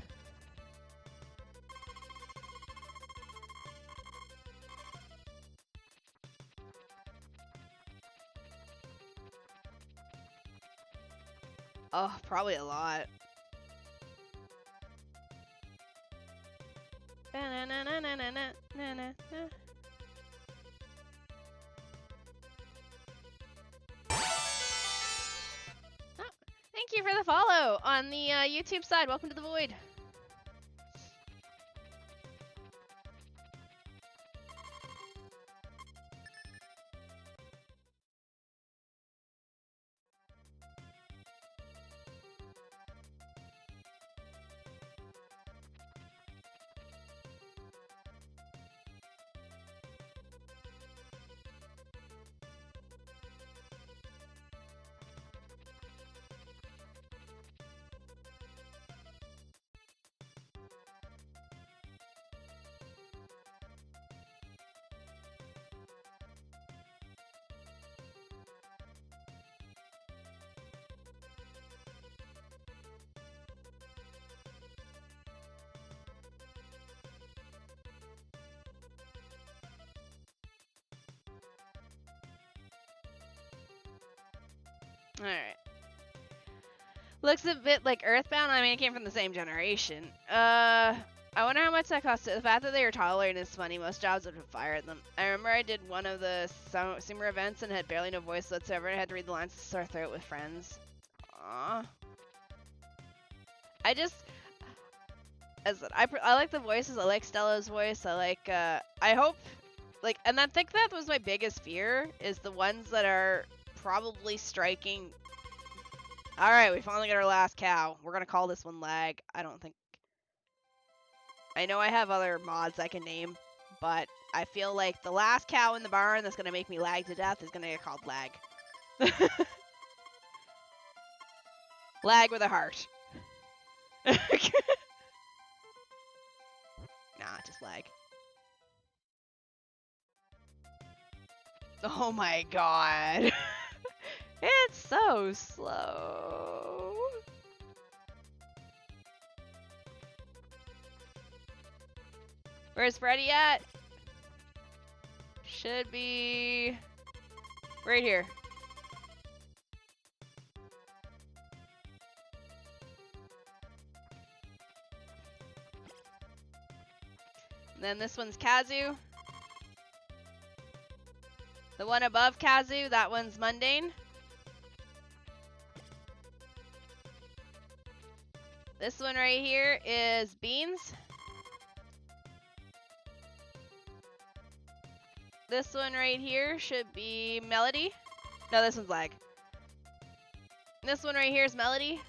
Oh, probably a lot. Thank you for the follow on the YouTube side. Welcome to the Void. Alright. Looks a bit like Earthbound. I mean, it came from the same generation. I wonder how much that cost. The fact that they were tolerating this money, most jobs would have fired them. I remember I did one of the summer events and had barely no voice whatsoever. I had to read the lines to sore throat with friends. Aww. I like the voices. I like Stella's voice. I like, I hope, like, and I think that was my biggest fear, is the ones that are probably striking. Alright, we finally got our last cow. We're gonna call this one Lag. I don't think... I know I have other mods I can name, but I feel like the last cow in the barn that's gonna make me lag to death is gonna get called Lag. Lag with a heart. Nah, just Lag. Oh my god. It's so slow. Where's Freddy at? Should be right here. And then this one's Kazu. The one above Kazu, that one's Mundane. This one right here is Beans. This one right here should be Melody. No, this one's Lag. This one right here is Melody.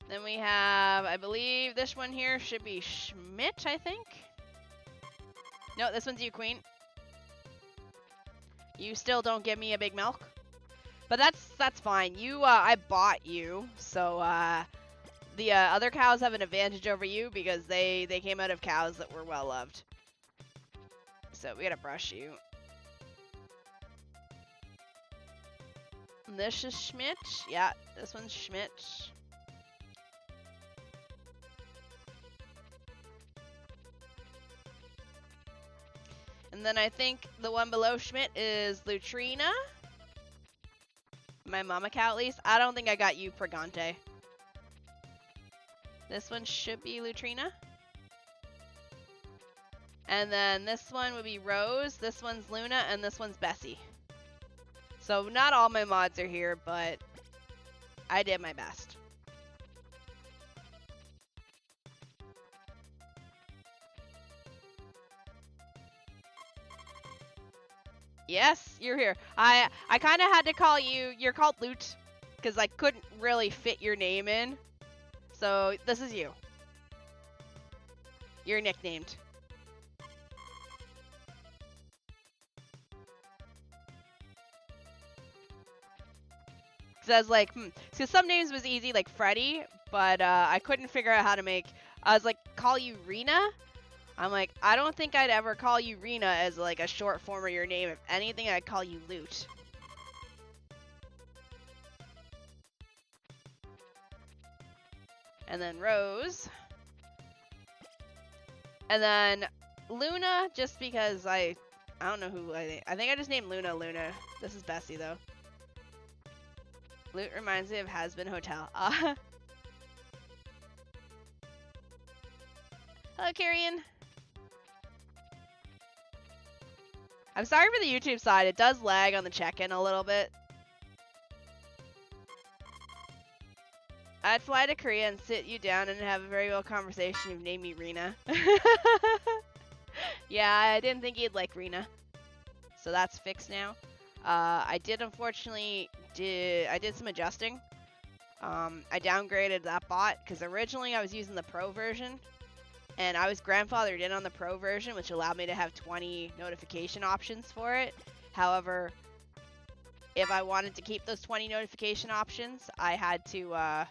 Then we have, I believe this one here should be Schmidt, I think. No, this one's you, Queen. You still don't give me a big milk. But that's fine. You, I bought you, so, the other cows have an advantage over you because they came out of cows that were well loved. So we gotta brush you. And this is Schmidt. Yeah, this one's Schmidt. And then I think the one below Schmidt is Lutrina. My mama cow, at least. I don't think I got you, Pregante. This one should be Lutrina. And then this one would be Rose, this one's Luna, and this one's Bessie. So not all my mods are here, but I did my best. Yes, you're here. I kind of had to call you, you're called Loot, because I couldn't really fit your name in. So this is you. You're nicknamed. Because I was like, so some names was easy, like Freddy, but I couldn't figure out how to make, I was like, call you Rena? I'm like, I don't think I'd ever call you Rena as like a short form of your name. If anything, I'd call you Loot. And then Rose. And then Luna, just because I don't know who I think I just named Luna. This is Bessie though. Loot reminds me of Has Been Hotel. Hello, Carrion. I'm sorry for the YouTube side. It does lag on the check-in a little bit. I'd fly to Korea and sit you down and have a very real conversation and name me Rena. Yeah, I didn't think you'd like Rena. So that's fixed now. I did unfortunately I did some adjusting. I downgraded that bot because originally I was using the pro version. And I was grandfathered in on the pro version, which allowed me to have 20 notification options for it. However, if I wanted to keep those 20 notification options, I had to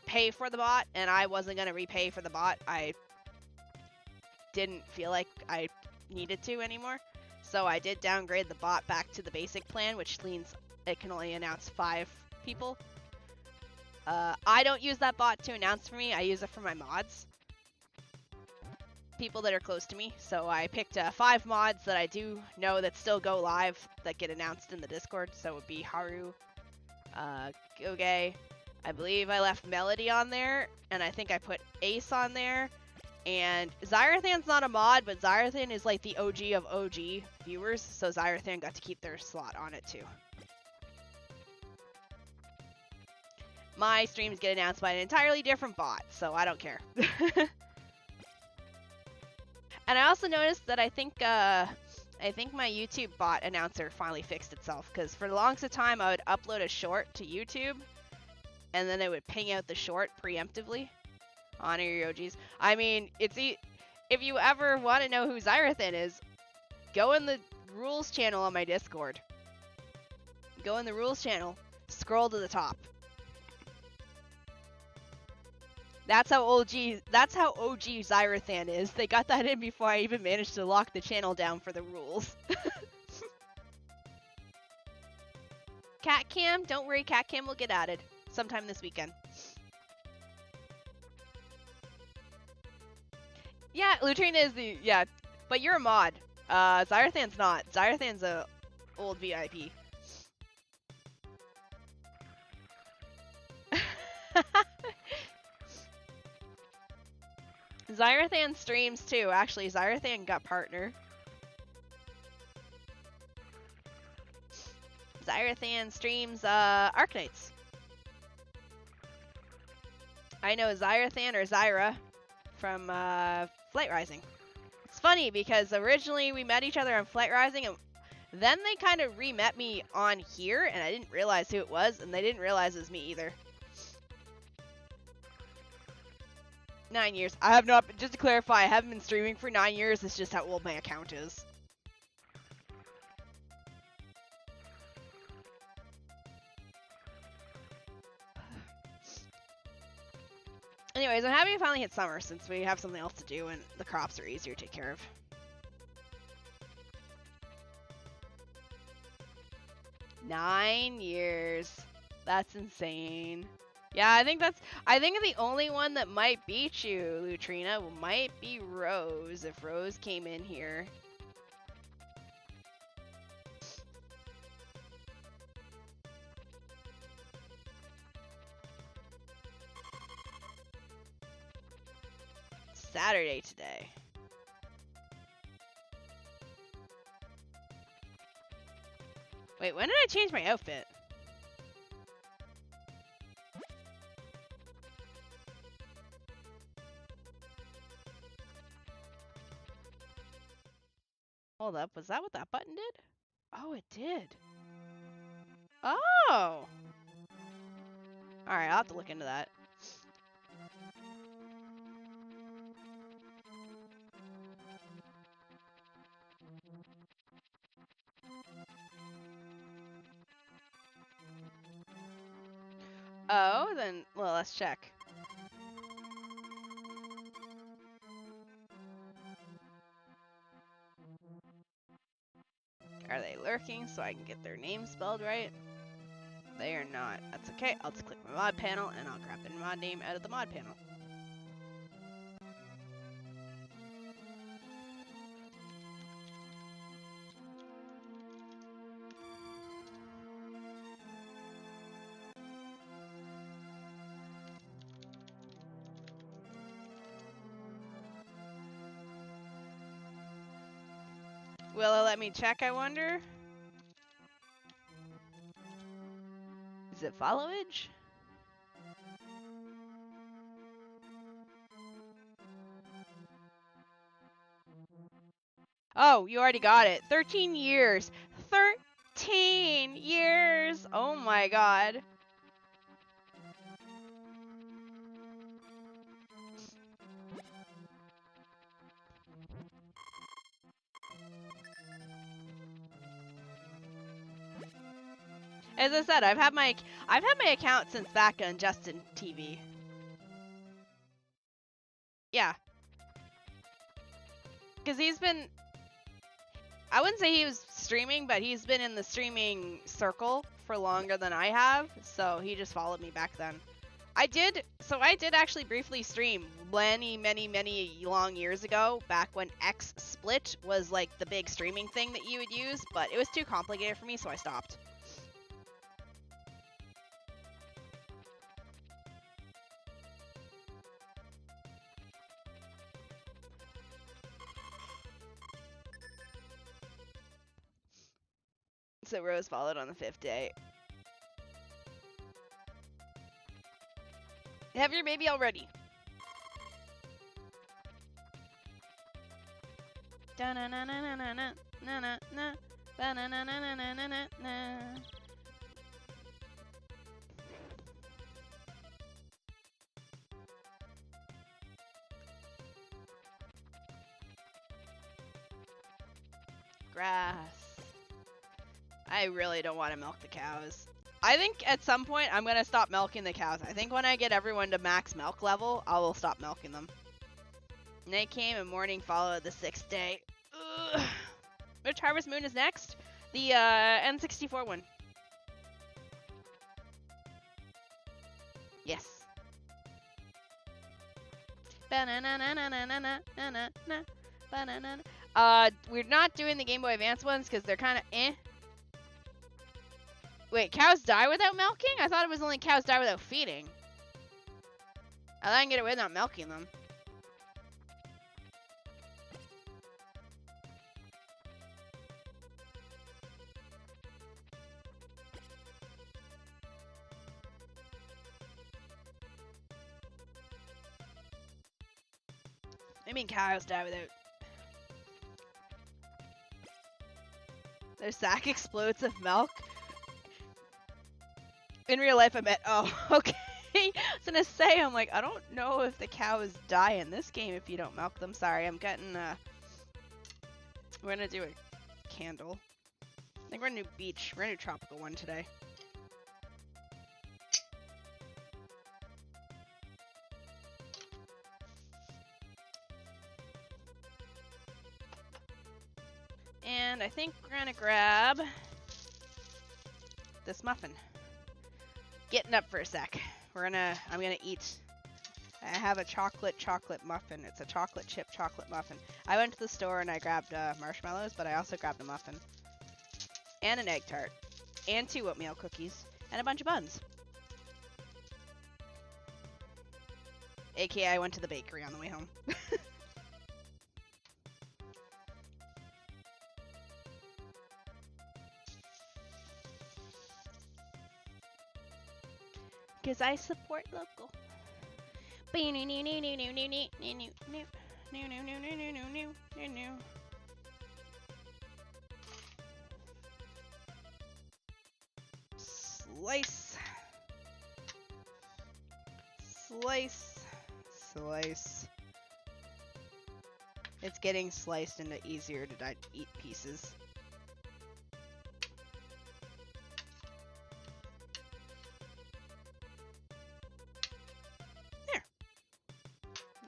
pay for the bot, and I wasn't going to repay for the bot. I didn't feel like I needed to anymore. So I did downgrade the bot back to the basic plan, which means it can only announce 5 people. I don't use that bot to announce for me. I use it for my mods. People that are close to me. So I picked 5 mods that I do know that still go live that get announced in the Discord. So it would be Haru, Goge. I believe I left Melody on there, and I think I put Ace on there. And Zyrathan's not a mod, but Zyrathan is like the OG of OG viewers, so Zyrathan got to keep their slot on it too. My streams get announced by an entirely different bot, so I don't care. And I also noticed that I think my YouTube bot announcer finally fixed itself, because for the longest of time I would upload a short to YouTube, and then it would ping out the short preemptively. Honor your OGs. I mean, if you ever want to know who Zyrathan is, go in the rules channel on my Discord. Go in the rules channel, scroll to the top. That's how OG Zyrathan is. They got that in before I even managed to lock the channel down for the rules. Cat Cam, don't worry, Cat Cam will get added sometime this weekend. Yeah, Lutrina is but you're a mod. Zyrathan's not. Zyrathan's a old VIP. Zyrathan streams too. Actually, Zyrathan got partner. Zyrathan streams Arknights. I know Zyrathan or Zyra from Flight Rising. It's funny because originally we met each other on Flight Rising, and then they kind of re-met me on here, and I didn't realize who it was, and they didn't realize it was me either. 9 years. I have not, just to clarify, I haven't been streaming for 9 years. It's just how old my account is. Anyways, I'm happy we finally hit summer since we have something else to do and the crops are easier to take care of. Nine years. That's insane. Yeah, I think the only one that might beat you, Lutrina, might be Rose, if Rose came in here. Saturday today. Wait, when did I change my outfit? Hold up, was that what that button did? Oh, it did. Oh! Alright, I'll have to look into that. Oh, then, well, let's check. Are they lurking so I can get their name spelled right? They are not. That's okay. I'll just click my mod panel and I'll grab the mod name out of the mod panel. Will it let me check, I wonder? Is it followage? Oh, you already got it. 13 years. 13 years! Oh my god. As I said, I've had my account since back on Justin TV. Yeah. Because he's been, I wouldn't say he was streaming, but he's been in the streaming circle for longer than I have, so he just followed me back then. I did actually briefly stream many long years ago, back when X Split was like the big streaming thing that you would use, but it was too complicated for me, so I stopped. So Rose followed on the 5th day. Have your baby already? Grass. I really don't want to milk the cows. I think at some point I'm going to stop milking the cows. I think when I get everyone to max milk level, I will stop milking them. Night came and morning followed the 6th day. Ugh. Which Harvest Moon is next? The N64 one. Yes. We're not doing the Game Boy Advance ones because they're kind of eh. Wait, cows die without milking? I thought it was only cows die without feeding. I thought I can get away without milking them. I mean cows die without... Their sack explodes of milk? In real life, I bet. Oh, okay. I was gonna say, I'm like, I don't know if the cows die in this game if you don't milk them. Sorry, I'm getting, we're gonna do a candle. I think we're gonna do beach. We're gonna do tropical one today. And I think we're gonna grab this muffin. Getting up for a sec. I'm gonna eat. I have a chocolate muffin. It's a chocolate chip chocolate muffin. I went to the store and I grabbed marshmallows, but I also grabbed a muffin. And an egg tart. And 2 oatmeal cookies. And a bunch of buns. AKA I went to the bakery on the way home. Because I support local. Slice. Slice. Slice. It's getting sliced into easier to eat pieces. There.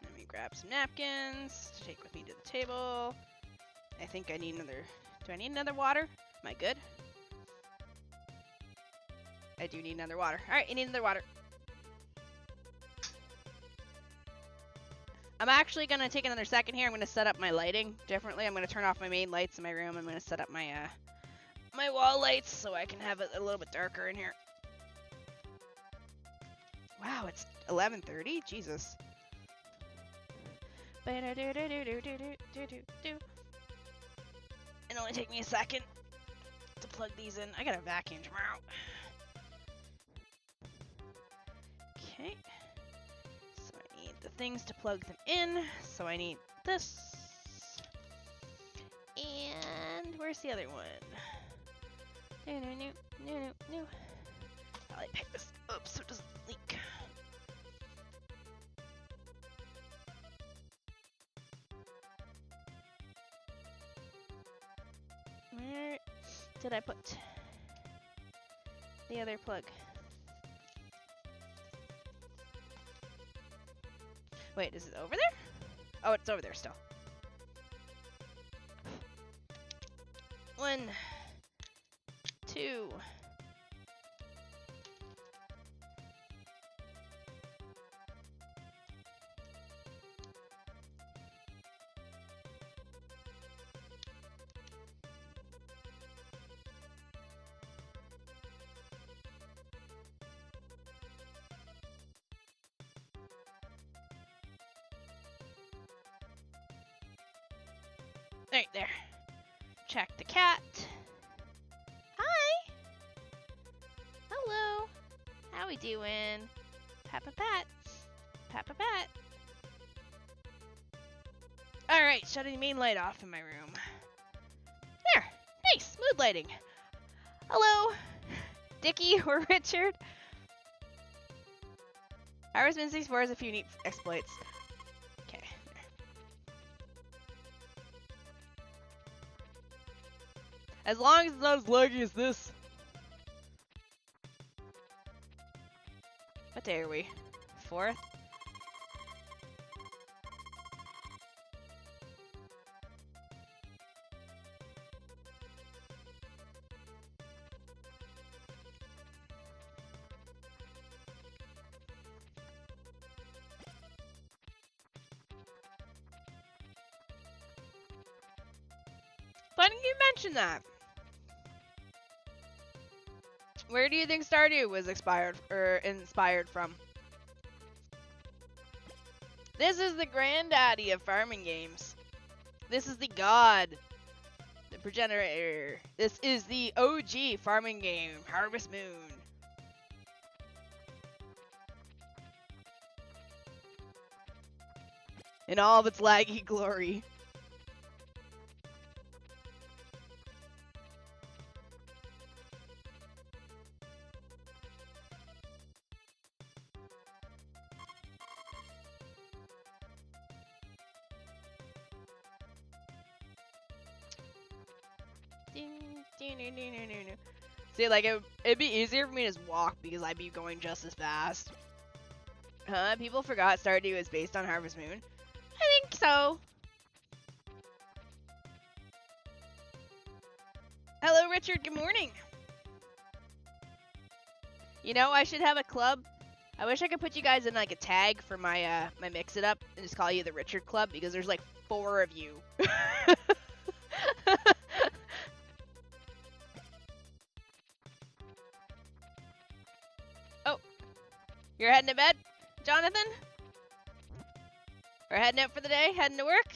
Let me grab some napkins to take with me to the table. I think I need another... Do I need another water? Am I good? I do need another water. Alright, I need another water. I'm actually going to take another second here. I'm going to set up my lighting differently. I'm going to turn off my main lights in my room. I'm going to set up my my wall lights so I can have it a little bit darker in here. Wow, it's 11:30? Jesus. It'll only take me a second to plug these in. I got a vacuum tomorrow. Okay. So I need the things to plug them in. So I need this. And where's the other one? No. Probably pick this up so it doesn't leak. Where did I put the other plug? Wait, is it over there? Oh, it's over there still. 1, 2. Right there. Check the cat. Hi. Hello. How we doing? Papa Pat. Papa Pat. Alright, shutting the main light off in my room. There. Nice. Mood lighting. Hello. Dickie or Richard. Harvestman 64 has a few neat exploits. Okay. As long as it's not as laggy as this. What day are we? 4th? Why didn't you mention that? Where do you think Stardew was inspired from? This is the granddaddy of farming games. This is the god. The progenitor. This is the OG farming game, Harvest Moon. In all of its laggy glory. See, like, it'd be easier for me to just walk because I'd be going just as fast. Huh? People forgot Stardew is based on Harvest Moon? I think so. Hello, Richard. Good morning. You know, I should have a club. I wish I could put you guys in, like, a tag for my, my Mix-It-Up and just call you the Richard Club because there's, like, 4 of you. Oh, you're heading to bed, Jonathan? Or heading out for the day? Heading to work?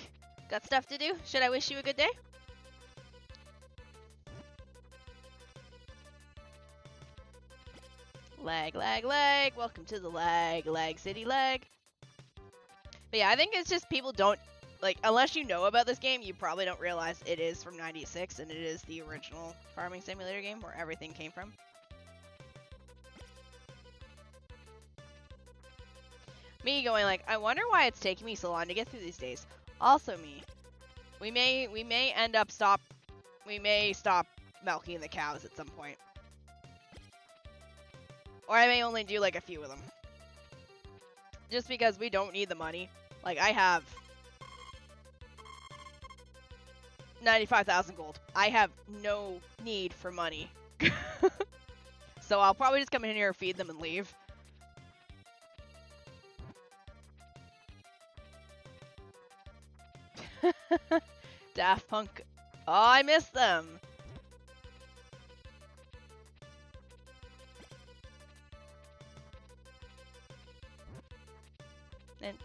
Got stuff to do? Should I wish you a good day? Lag, lag, lag. Welcome to the lag city lag. But yeah, I think it's just people don't, like, unless you know about this game, you probably don't realize it is from 96 and it is the original farming simulator game where everything came from. Me going like, I wonder why it's taking me so long to get through these days. Also me. We may end up stop milking the cows at some point. Or I may only do like a few of them. Just because we don't need the money. Like, I have 95,000 gold. I have no need for money. So I'll probably just come in here, feed them, and leave. Daft Punk. Oh, I missed them.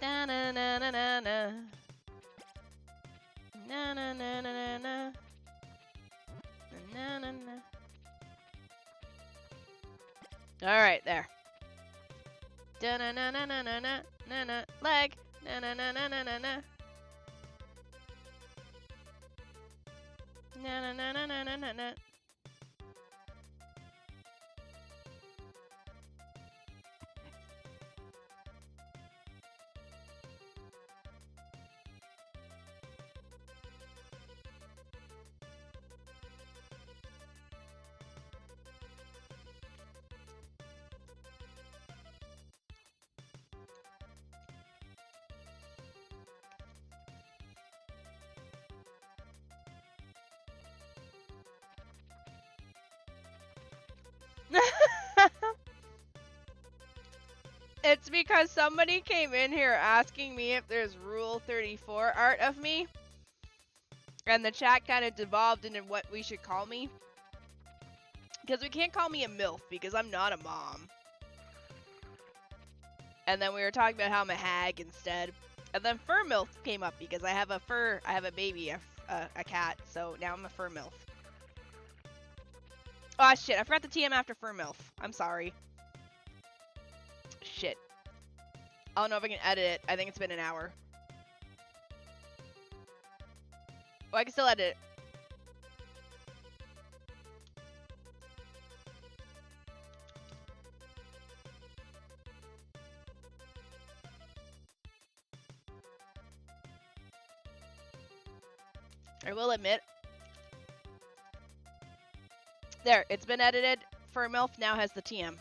Na na na na na na. Na na na na na na. Na na na. All right, there. Da na na na na na na na na. Leg. Na na na na na na na. Na na na na na na na na. It's because somebody came in here asking me if there's Rule 34 art of me. And the chat kind of devolved into what we should call me. Because we can't call me a MILF because I'm not a mom. And then we were talking about how I'm a hag instead. And then Fur MILF came up because I have a baby, a cat. So now I'm a Fur MILF. Oh shit, I forgot the TM after Fur MILF. I'm sorry. Shit. I don't know if I can edit it. I think it's been an hour. Oh, I can still edit it. I will admit. There, it's been edited. Fur MILF now has the TM.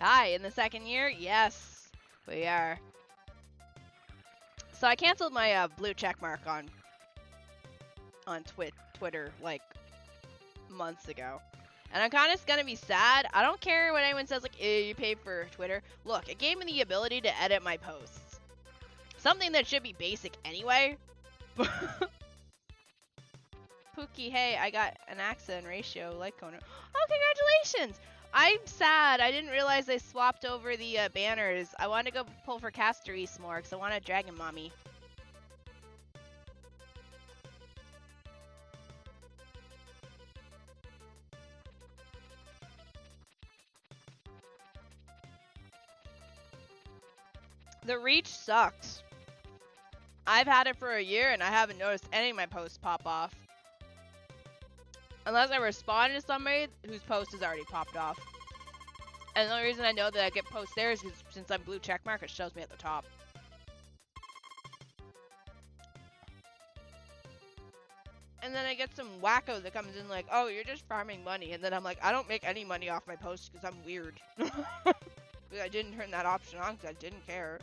Hi, in the second year? Yes, we are. So I canceled my blue check mark on Twitter like months ago. And I'm kind of gonna be sad. I don't care what anyone says, like, you paid for Twitter. Look, it gave me the ability to edit my posts. Something that should be basic anyway. Pookie, hey, I got an accent ratio like Conan. Oh, congratulations! I'm sad. I didn't realize they swapped over the banners. I want to go pull for Caster East more because I want a Dragon Mommy. The reach sucks. I've had it for a year and I haven't noticed any of my posts pop off. Unless I respond to somebody whose post has already popped off. And the only reason I know that I get posts there is because since I'm blue checkmark, it shows me at the top. And then I get some wacko that comes in like, oh, you're just farming money. And then I'm like, I don't make any money off my posts because I'm weird. I didn't turn that option on because I didn't care.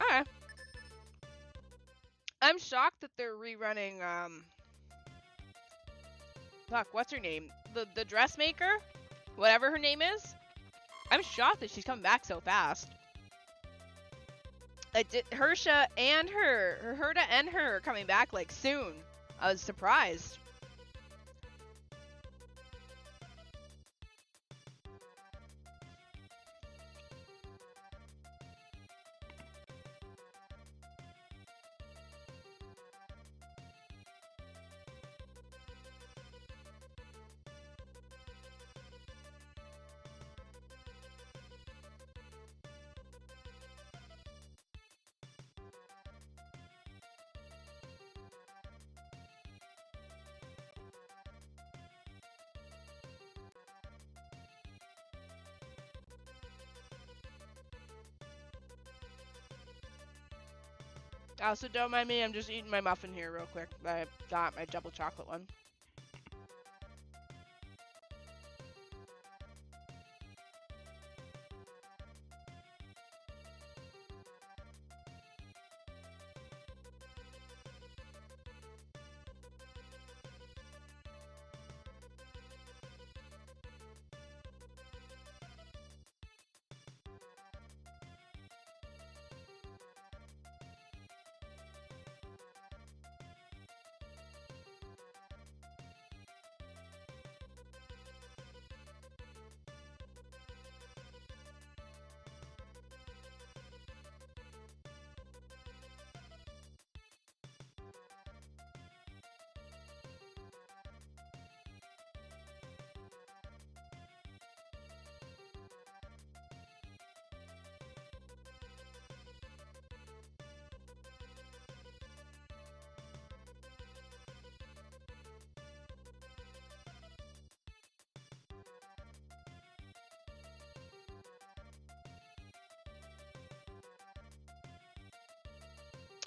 Alright. I'm shocked that they're rerunning, fuck, what's her name? The dressmaker? Whatever her name is? I'm shocked that she's coming back so fast. Herta and her are coming back, like, soon. I was surprised. Also, don't mind me, I'm just eating my muffin here real quick. I got my double chocolate one.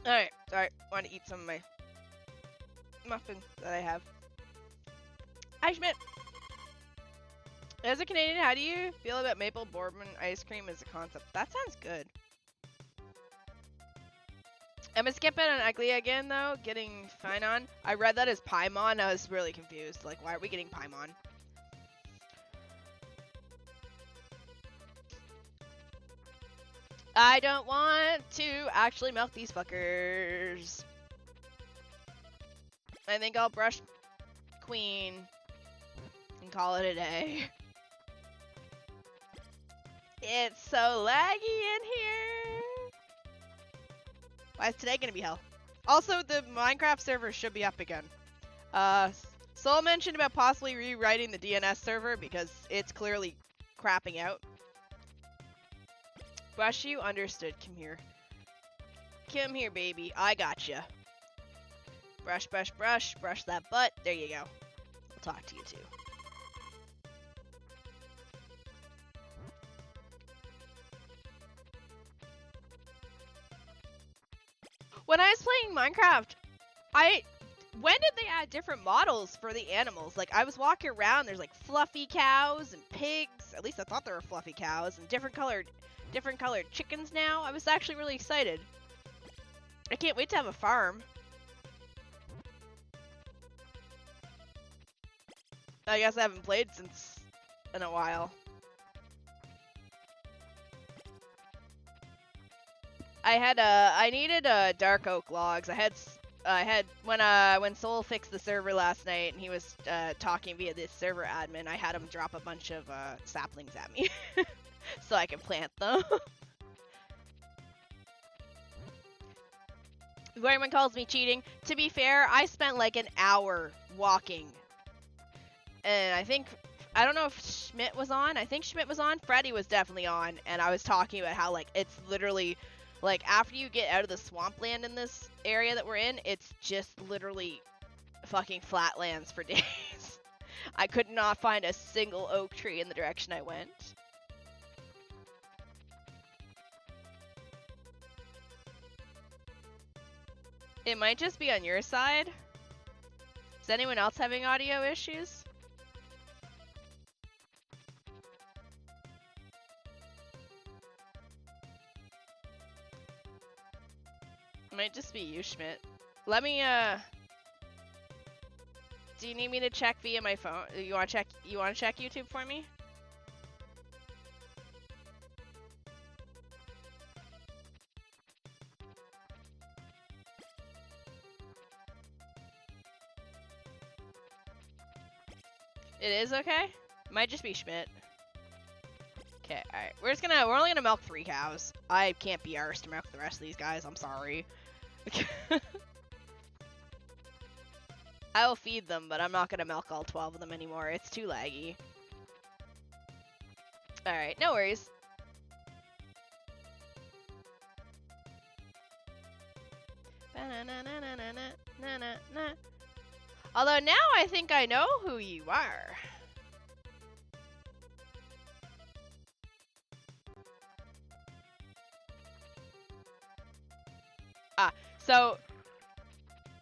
Alright, sorry. I want to eat some of my muffin that I have. Hi, Schmidt! As a Canadian, how do you feel about maple bourbon ice cream as a concept? That sounds good. I'm gonna skip it on Ugly again, though. Getting fine on. I read that as Paimon. I was really confused. Like, why are we getting Paimon? I don't want to actually milk these fuckers. I think I'll brush Queen and call it a day. It's so laggy in here. Why is today gonna be hell? Also, the Minecraft server should be up again. Soul mentioned about possibly rewriting the DNS server because it's clearly crapping out. Brush you understood. Come here. Come here, baby. I gotcha. Brush, brush, brush. Brush that butt. There you go. I'll talk to you too. When I was playing Minecraft, when did they add different models for the animals? Like, I was walking around, there's like fluffy cows and pigs. At least I thought there were fluffy cows and different colored chickens now. I was actually really excited. I can't wait to have a farm. I guess I haven't played since in a while. I needed dark oak logs. I had when Soul fixed the server last night and he was talking via this server admin, I had him drop a bunch of saplings at me so I could plant them. Everyone calls me cheating. To be fair, I spent like an hour walking, and I don't know if Schmidt was on. I think Schmidt was on. Freddy was definitely on, and I was talking about how like it's literally like after you get out of the swampland in this area that we're in, it's just literally fucking flatlands for days. I could not find a single oak tree in the direction I went. It might just be on your side. Is anyone else having audio issues? It might just be you, Schmidt. Let me, do you need me to check via my phone? You wanna check YouTube for me? It is okay? Might just be Schmidt. Okay, alright. We're only gonna milk 3 cows. I can't be arsed to milk the rest of these guys, I'm sorry. I will feed them, but I'm not gonna milk all 12 of them anymore. It's too laggy. Alright, no worries. Although now I think I know who you are. So,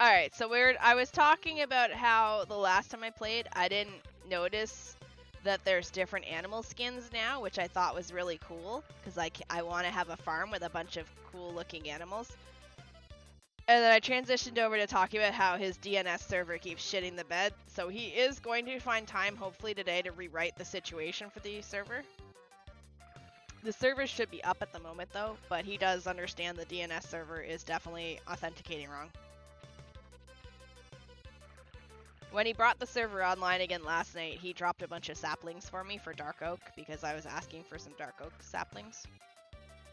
alright, so I was talking about how the last time I played, I didn't notice that there's different animal skins now, which I thought was really cool, because I want to have a farm with a bunch of cool-looking animals. And then I transitioned over to talking about how his DNS server keeps shitting the bed, so he is going to find time, hopefully today, to rewrite the situation for the server. The server should be up at the moment, though, but he does understand the DNS server is definitely authenticating wrong. When he brought the server online again last night, he dropped a bunch of saplings for me for dark oak, because I was asking for some dark oak saplings.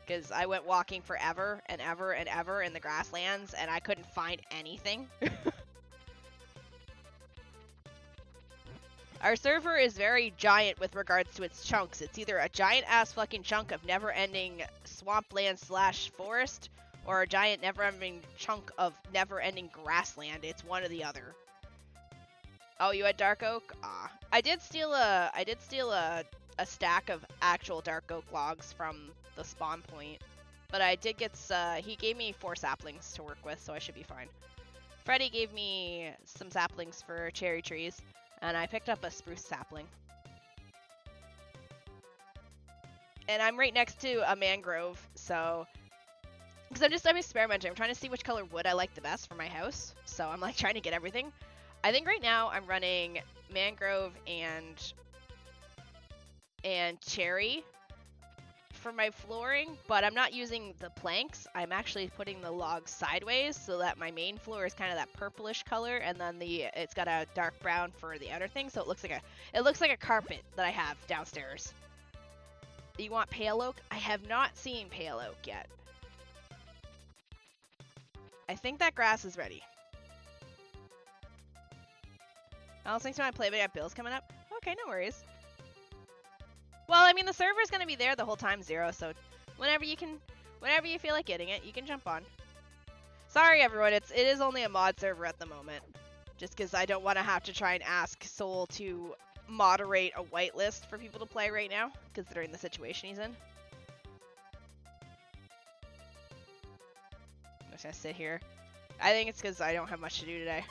Because I went walking forever and ever and ever in the grasslands, and I couldn't find anything. Our server is very giant with regards to its chunks. It's either a giant-ass fucking chunk of never-ending swampland / forest, or a giant never-ending chunk of never-ending grassland. It's one or the other. Oh, you had dark oak? Ah. I did steal a stack of actual dark oak logs from the spawn point. But I did get, he gave me 4 saplings to work with, so I should be fine. Freddy gave me some saplings for cherry trees, and I picked up a spruce sapling. And I'm right next to a mangrove, so... Because I'm experimenting. I'm trying to see which color wood I like the best for my house. So I'm like trying to get everything. I think right now I'm running mangrove and cherry for my flooring, but I'm not using the planks. I'm actually putting the logs sideways so that my main floor is kind of that purplish color, and then it's got a dark brown for the outer thing, so it looks like a carpet that I have downstairs. You want pale oak? I have not seen pale oak yet. I think that grass is ready. Oh, thanks to my play, but I got bills coming up. Okay, no worries. Well, I mean, the server's gonna be there the whole time, Zero, so whenever you feel like getting it, you can jump on. Sorry, everyone, it is only a mod server at the moment. Just because I don't want to have to try and ask Soul to moderate a whitelist for people to play right now, considering the situation he's in. I'm just gonna sit here. I think it's because I don't have much to do today.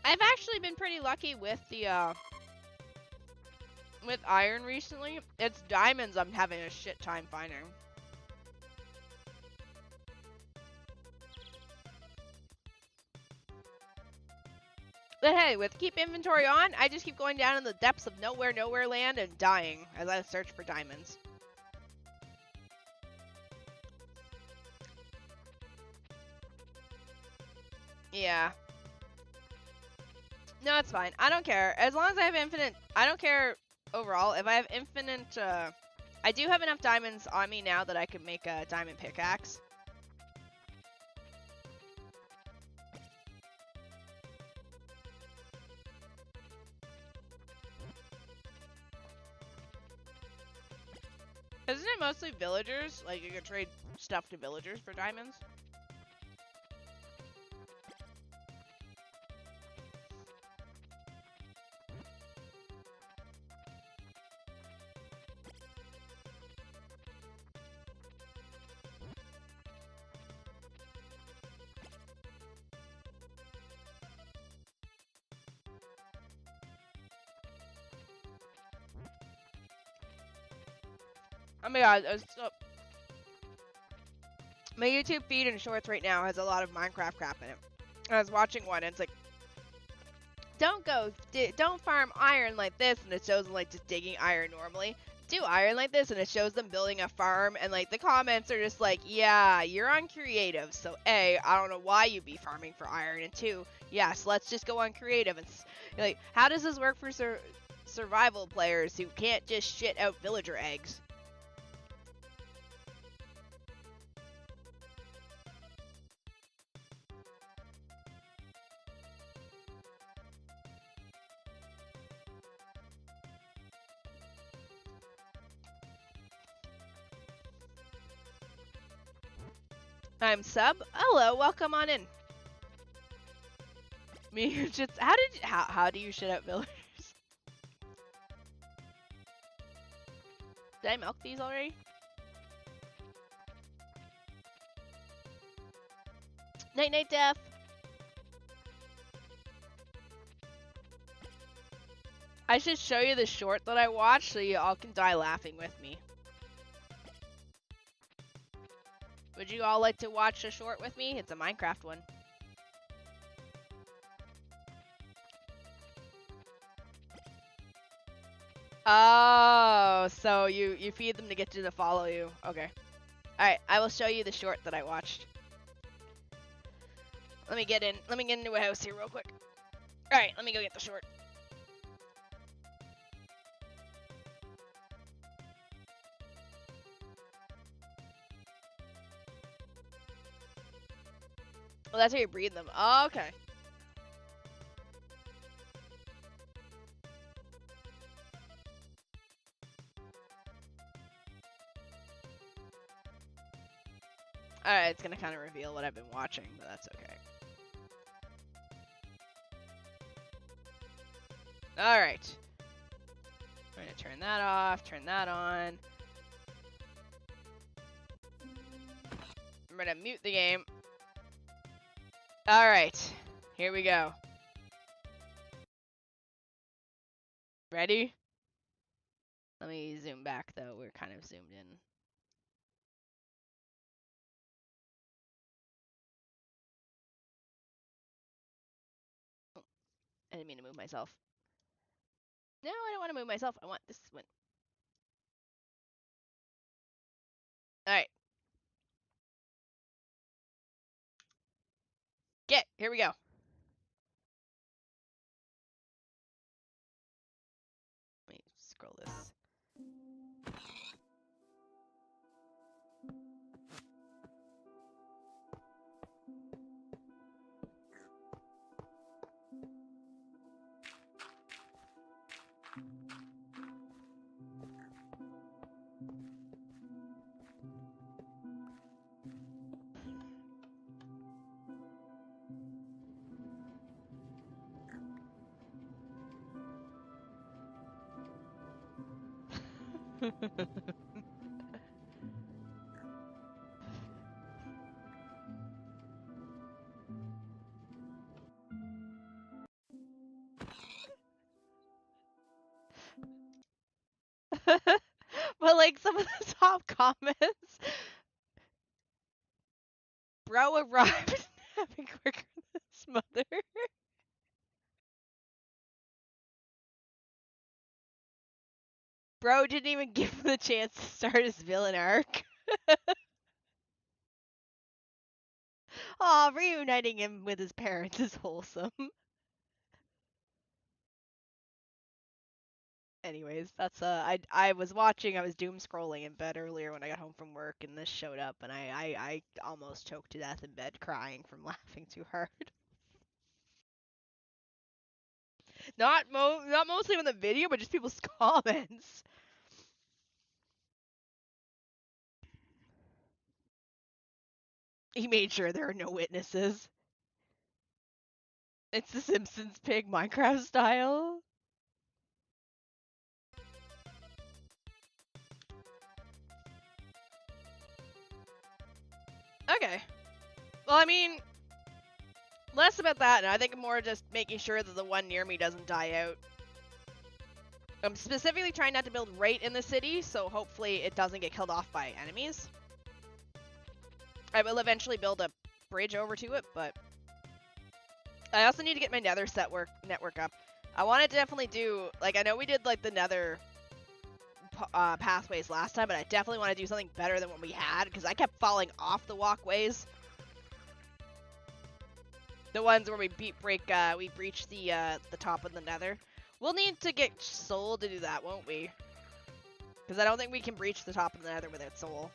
I've actually been pretty lucky with the with iron recently. It's diamonds I'm having a shit time finding. But hey, with keep inventory on, I just keep going down in the depths of nowhere land and dying as I search for diamonds. Yeah. No, it's fine. I don't care. As long as I have infinite... I don't care overall. If I have infinite... I do have enough diamonds on me now that I could make a diamond pickaxe. Isn't it mostly villagers? Like, you can trade stuff to villagers for diamonds? Oh my god, My YouTube feed and shorts right now has a lot of Minecraft crap in it. I was watching one, and it's like, don't farm iron like this, and it shows them like just digging iron normally. Do iron like this, and it shows them building a farm, and like the comments are just like, yeah, you're on creative, so A, I don't know why you'd be farming for iron, and 2, yes, let's just go on creative. And like, how does this work for survival players who can't just shit out villager eggs? I'm Sub. Hello, welcome on in. Me just how do you shit out villagers? Did I milk these already? Night night, Def. I should show you the short that I watched so you all can die laughing with me. Would you all like to watch a short with me? It's a Minecraft one. Oh, so you feed them to get you to follow you. Okay. Alright, I will show you the short that I watched. Let me get into a house here real quick. Alright, let me go get the short. Oh, that's how you breed them. Oh, okay. Alright, it's gonna kind of reveal what I've been watching, but that's okay. Alright. I'm gonna turn that off, turn that on. I'm gonna mute the game. Alright, here we go. Ready? Let me zoom back though, we're kind of zoomed in. Oh, I didn't mean to move myself. No, I don't want to move myself, I want this one. Alright. Here we go. Let me scroll this. But like some of the top comments, bro arrived having quicker than his mother. Bro didn't even give him the chance to start his villain arc. Aw, reuniting him with his parents is wholesome. Anyways, that's I was doom scrolling in bed earlier when I got home from work, and this showed up, and I almost choked to death in bed crying from laughing too hard. Not mostly on the video, but just people's comments. He made sure there are no witnesses. It's the Simpsons pig Minecraft style. Okay. Well, I mean, less about that, and I think more just making sure that the one near me doesn't die out. I'm specifically trying not to build right in the city, so hopefully it doesn't get killed off by enemies. I will eventually build a bridge over to it, but I also need to get my nether network up. I want to definitely do, like, I know we did, like, the nether pathways last time, but I definitely want to do something better than what we had, because I kept falling off the walkways. The ones where we breach the top of the nether. We'll need to get soul to do that, won't we? Because I don't think we can breach the top of the nether without soul.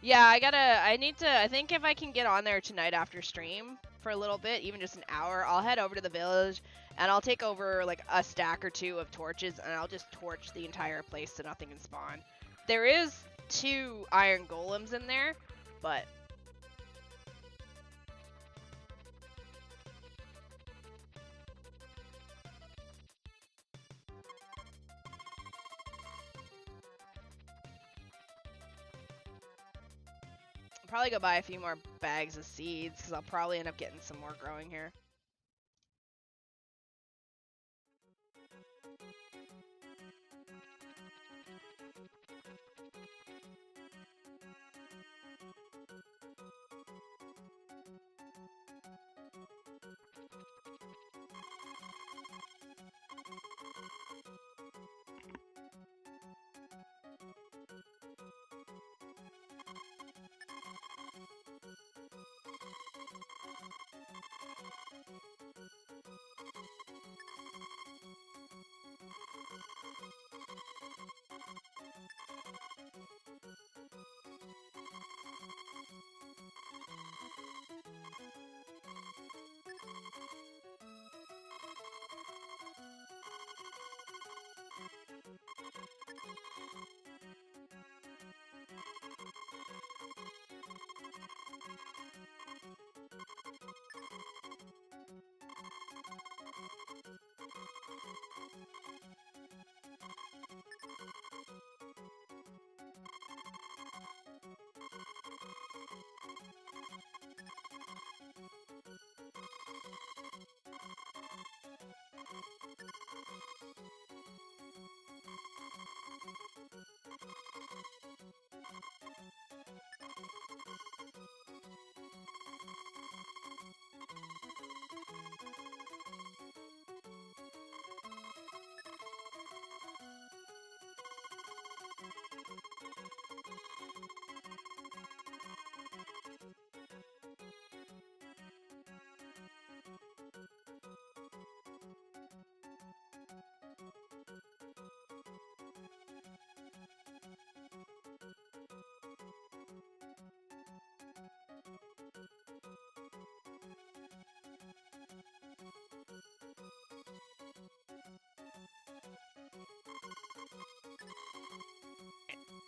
Yeah, I think if I can get on there tonight after stream for a little bit, even just an hour, I'll head over to the village and I'll take over like a stack or two of torches and I'll just torch the entire place so nothing can spawn. There is 2 iron golems in there, but I'll probably go buy a few more bags of seeds because I'll probably end up getting some more growing here.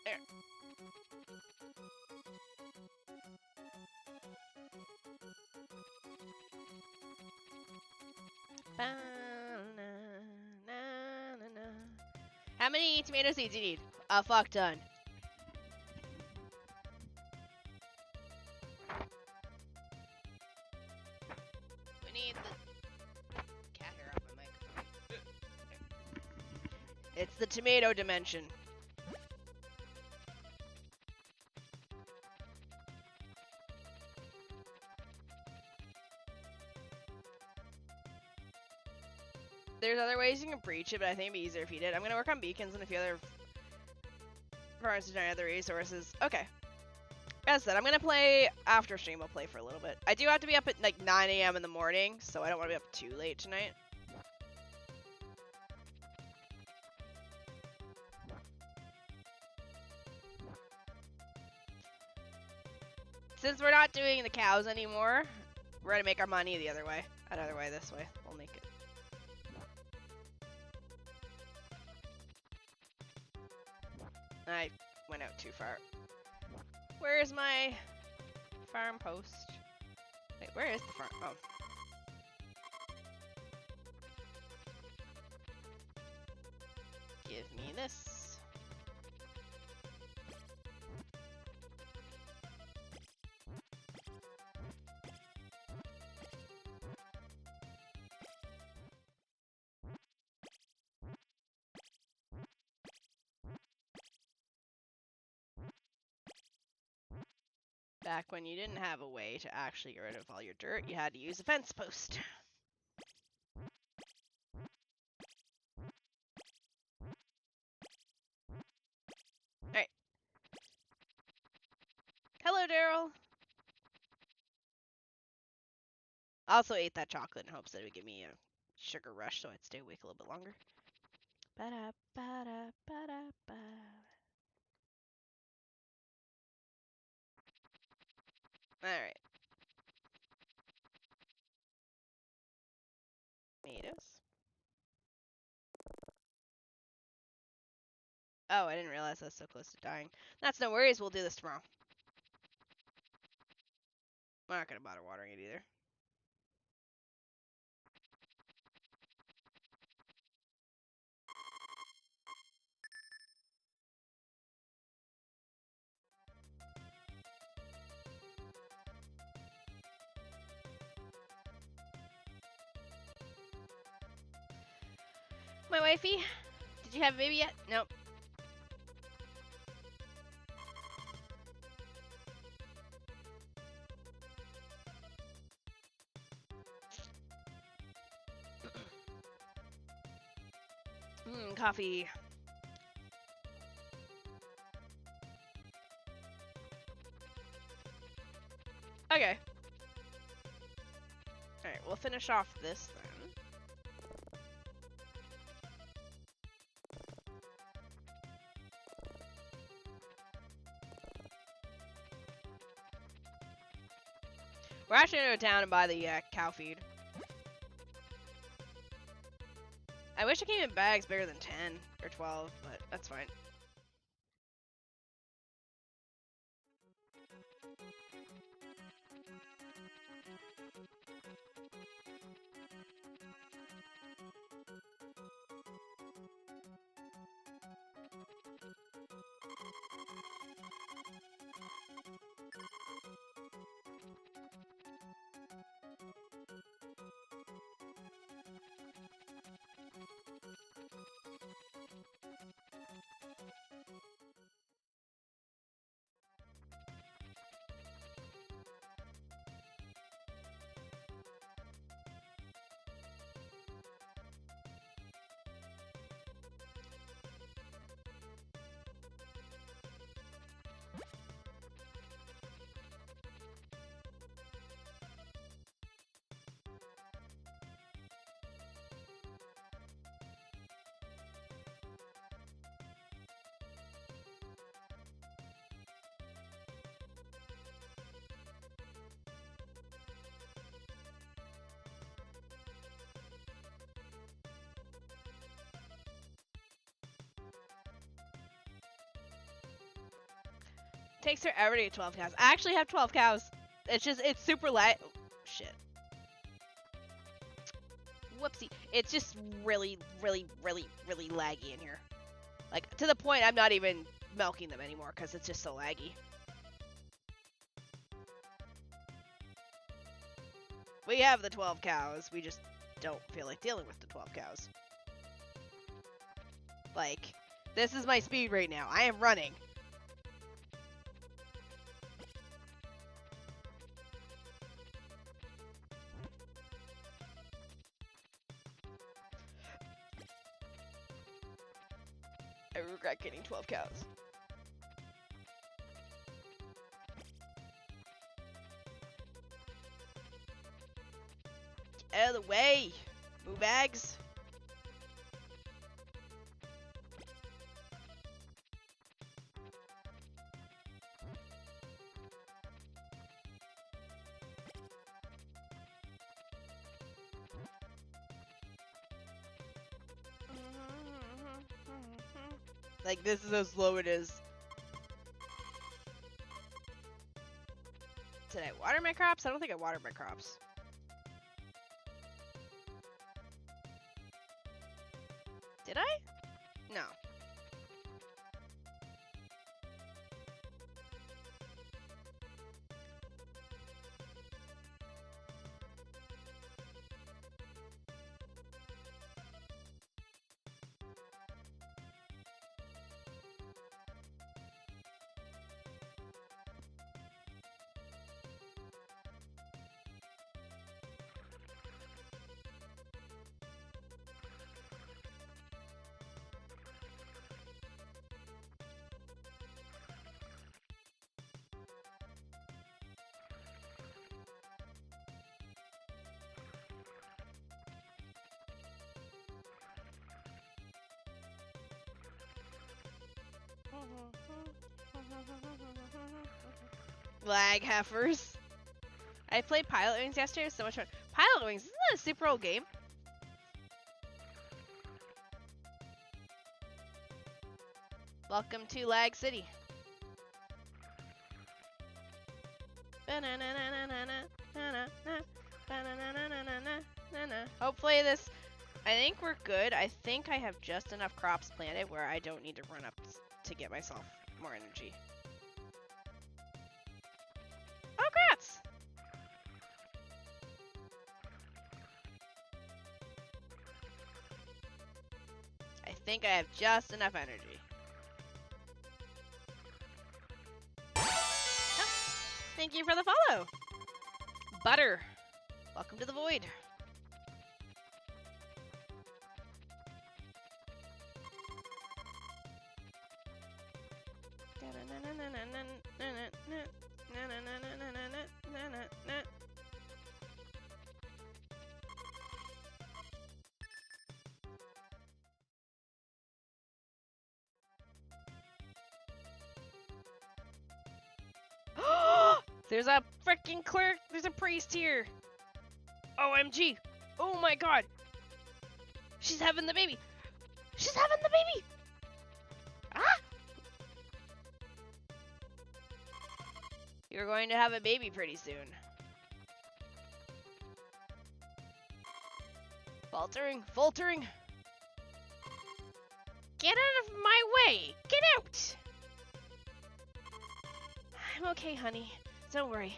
There. How many tomato seeds do you need? A fuck ton. We need the cat hair off my microphone. It's the tomato dimension. There's other ways you can breach it, but I think it'd be easier if you did. I'm gonna work on beacons and a few other parts and other resources. Okay. As I said, I'm gonna play after stream. I'll play for a little bit. I do have to be up at like 9 a.m. in the morning, so I don't want to be up too late tonight. Since we're not doing the cows anymore, we're gonna make our money the other way. Another way, this way. We'll make it. I went out too far. Where is my farm post? Wait, where is the farm? Oh. Give me this. Back when you didn't have a way to actually get rid of all your dirt, you had to use a fence post. Alright. Hello, Daryl. I also ate that chocolate in hopes that it would give me a sugar rush so I'd stay awake a little bit longer. Ba-da, ba-da, ba-da, ba. Alright. Tomatoes. Oh, I didn't realize I was so close to dying. That's no worries, we'll do this tomorrow. I'm not gonna bother watering it either. My wifey, did you have a baby yet? Nope. Coffee. Okay. Alright, we'll finish off this then. We're actually gonna go down and buy the cow feed. I wish it came in bags bigger than 10 or 12, but that's fine. Takes forever to get 12 cows. I actually have 12 cows. It's just, it's super light. Oh, shit. Whoopsie. It's just really, really, really, really laggy in here. Like, to the point I'm not even milking them anymore because it's just so laggy. We have the 12 cows. We just don't feel like dealing with the 12 cows. Like, this is my speed right now. I am running. I regret getting 12 cows. Get out of the way! Move bags! Like, this is how slow it is. Did I water my crops? I don't think I watered my crops. Did I? No. Lag heifers. I played Pilot Wings yesterday. It was so much fun. Pilot Wings, isn't that a super old game? Welcome to Lag City. Hopefully this... I think we're good. I think I have just enough crops planted where I don't need to run up to get myself more energy. Oh, grats! I think I have just enough energy. Oh, thank you for the follow. Butter. Welcome to the Void. There's a freaking clerk. There's a priest here. OMG. Oh my god. She's having the baby. She's having the baby. Ah! You're going to have a baby pretty soon. Faltering, faltering. Get out of my way. Get out. I'm okay, honey. Don't worry.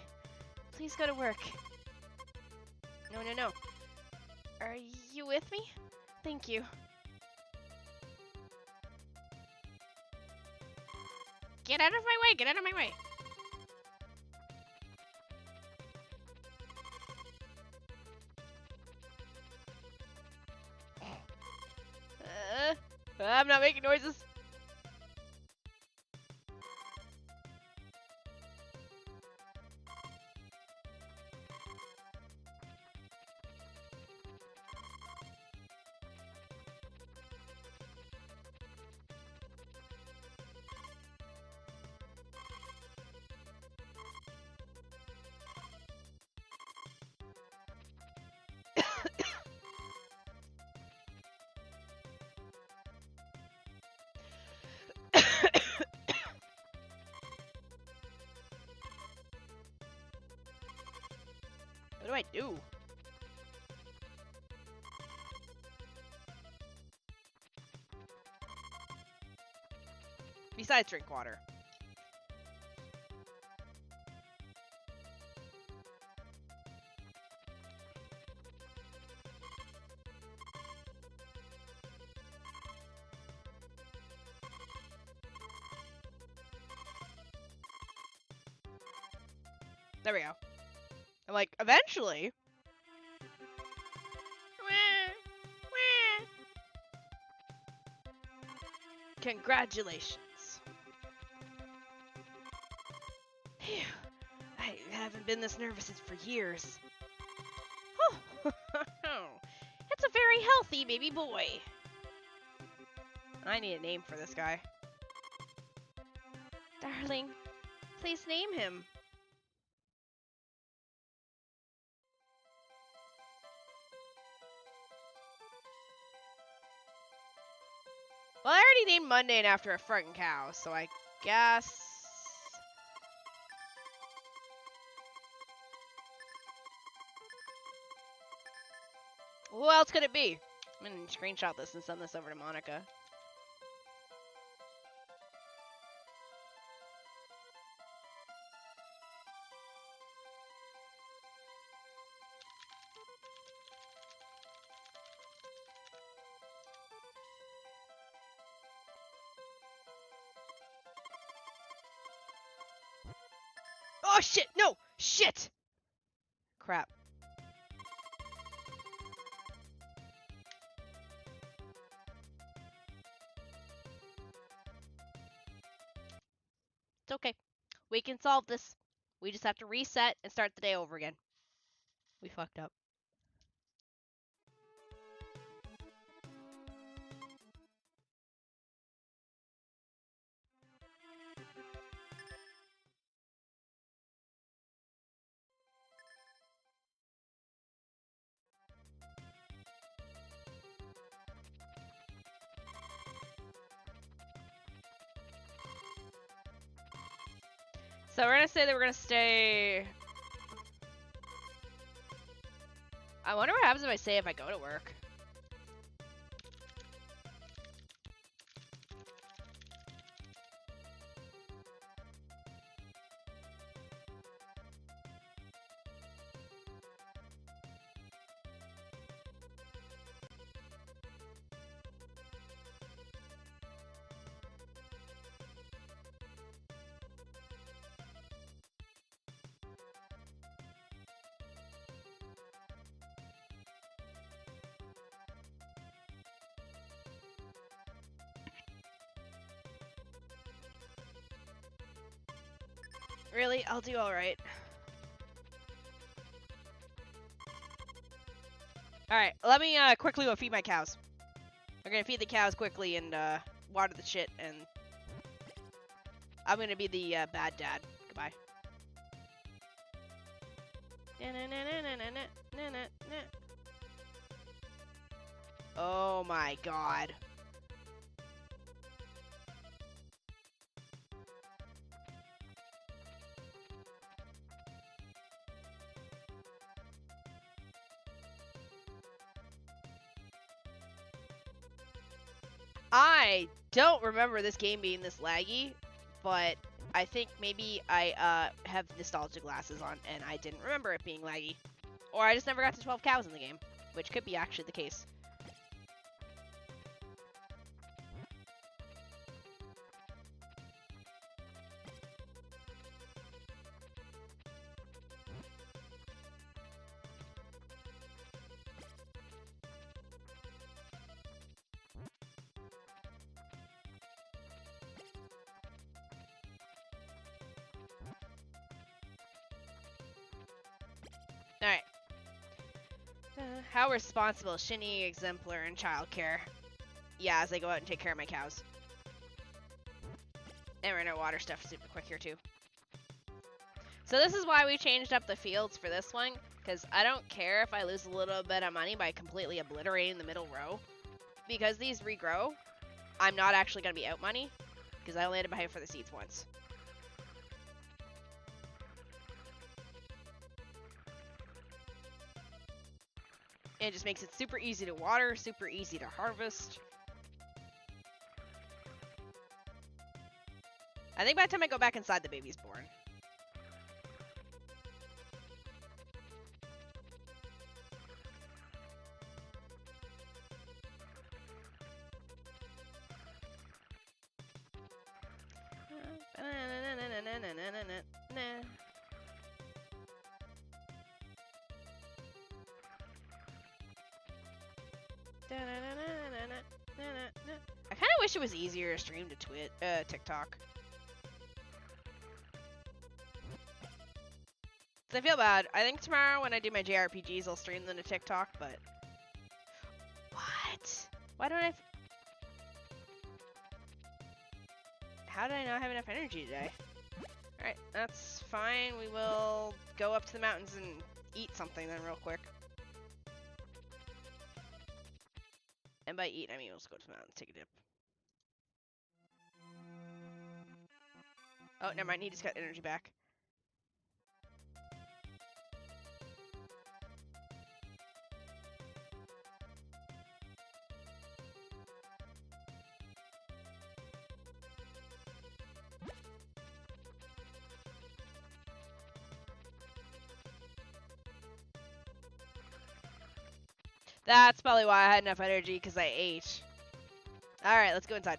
Please go to work. No, no, no. Are you with me? Thank you. Get out of my way! Get out of my way! I'm not making noises. What do I do? Besides drink water. There we go. I'm like, eventually. Congratulations. Phew. I haven't been this nervous for years. Oh. It's a very healthy baby boy. I need a name for this guy. Darling, please name him. Well, I already named Mundane after a frickin' cow, so I guess... Who else could it be? I'm gonna screenshot this and send this over to Monica. Oh shit! No! Shit! Crap. It's okay. We can solve this. We just have to reset and start the day over again. We fucked up. So we're gonna say that we're gonna stay. I wonder what happens if I say if I go to work. Really? I'll do alright. Alright, let me quickly go feed my cows. We're gonna feed the cows quickly and water the shit, and I'm gonna be the bad dad. Goodbye. Oh my god. I don't remember this game being this laggy, but I think maybe I have nostalgia glasses on and I didn't remember it being laggy. Or I just never got to 12 cows in the game, which could be actually the case. Alright. How responsible, Shini, exemplar, and childcare. Yeah, as I go out and take care of my cows. And we're gonna water stuff super quick here too. So this is why we changed up the fields for this one, because I don't care if I lose a little bit of money by completely obliterating the middle row. Because these regrow, I'm not actually gonna be out money, because I only had to pay for the seeds once. It just makes it super easy to water, super easy to harvest. I think by the time I go back inside, the baby's born. I kind of wish it was easier to stream to TikTok. I feel bad. I think tomorrow when I do my JRPGs, I'll stream them to TikTok, but... What? Why don't I... How did I not have enough energy today? Alright, that's fine. We will go up to the mountains and eat something then real quick. And by eat, I mean let's go to the mountains, take a dip. Oh, never mind. He just got energy back. That's probably why I had enough energy, because I ate. Alright, let's go inside.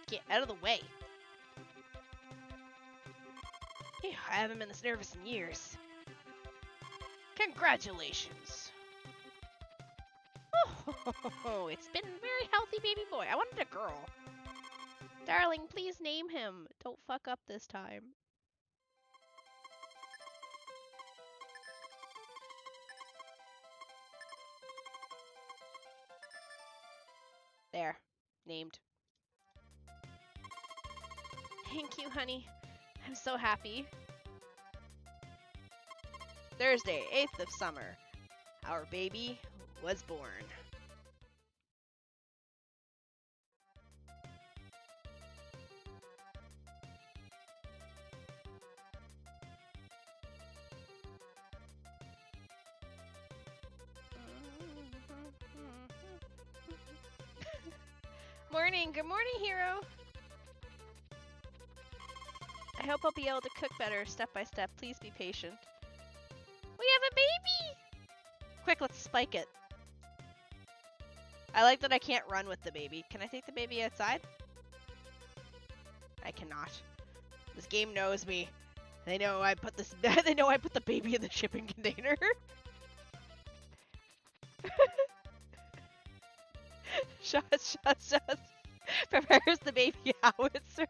Get out of the way. Hey, I haven't been this nervous in years. Congratulations. Oh, it's been a very healthy baby boy. I wanted a girl. Darling, please name him. Don't fuck up this time. There. Named. Thank you, honey. I'm so happy. Thursday, 8th of summer. Our baby was born. Morning, good morning, hero. I hope I'll be able to cook better step by step. Please be patient. We have a baby! Quick, let's spike it. I like that I can't run with the baby. Can I take the baby outside? I cannot. This game knows me. They know I put this. They know I put the baby in the shipping container. Shots. Prepares the baby howitzer.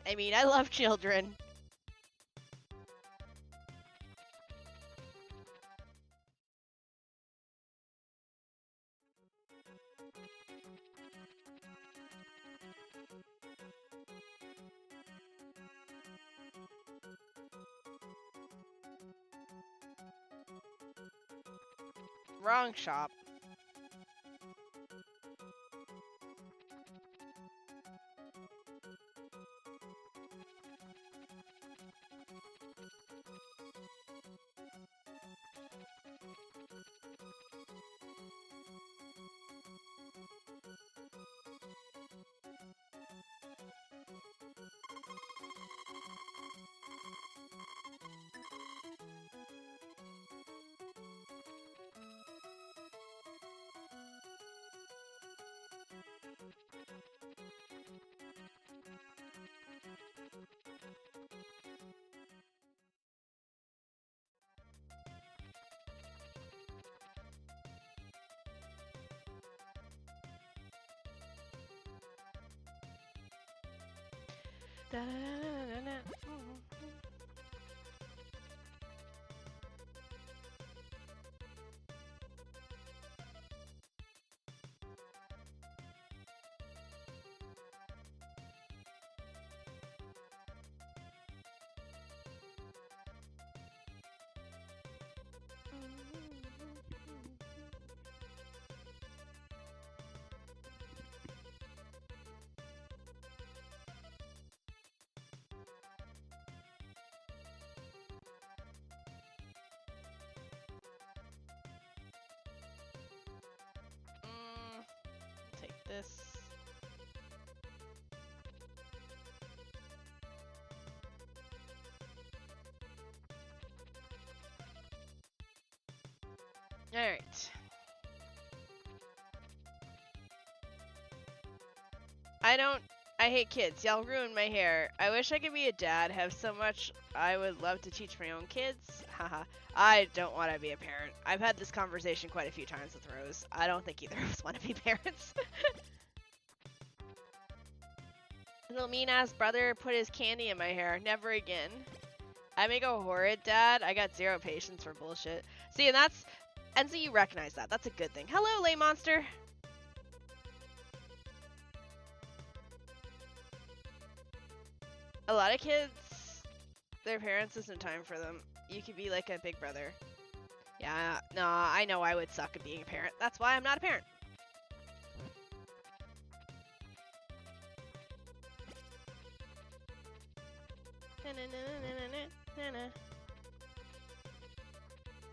I mean, I love children. Wrong shop. Take this. All right. I hate kids. Y'all ruin my hair. I wish I could be a dad. Have so much I would love to teach my own kids. Haha. I don't want to be a parent. I've had this conversation quite a few times with Rose. I don't think either of us want to be parents. Little mean-ass brother put his candy in my hair. Never again. I make a horrid dad. I got zero patience for bullshit. See, and so you recognize that. That's a good thing. Hello, Lay Monster. A lot of kids, their parents isn't time for them. You could be like a big brother. Yeah, no, I know I would suck at being a parent. That's why I'm not a parent.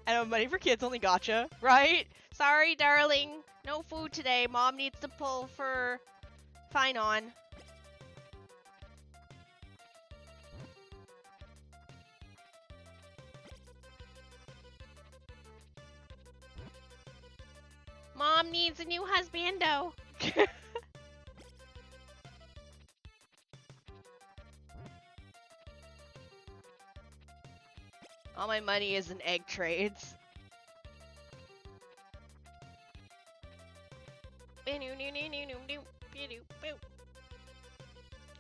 I don't have money for kids, only gotcha, right? Sorry, darling. No food today. Mom needs to pull for fine on. Mom needs a new husbando. All my money is in egg trades.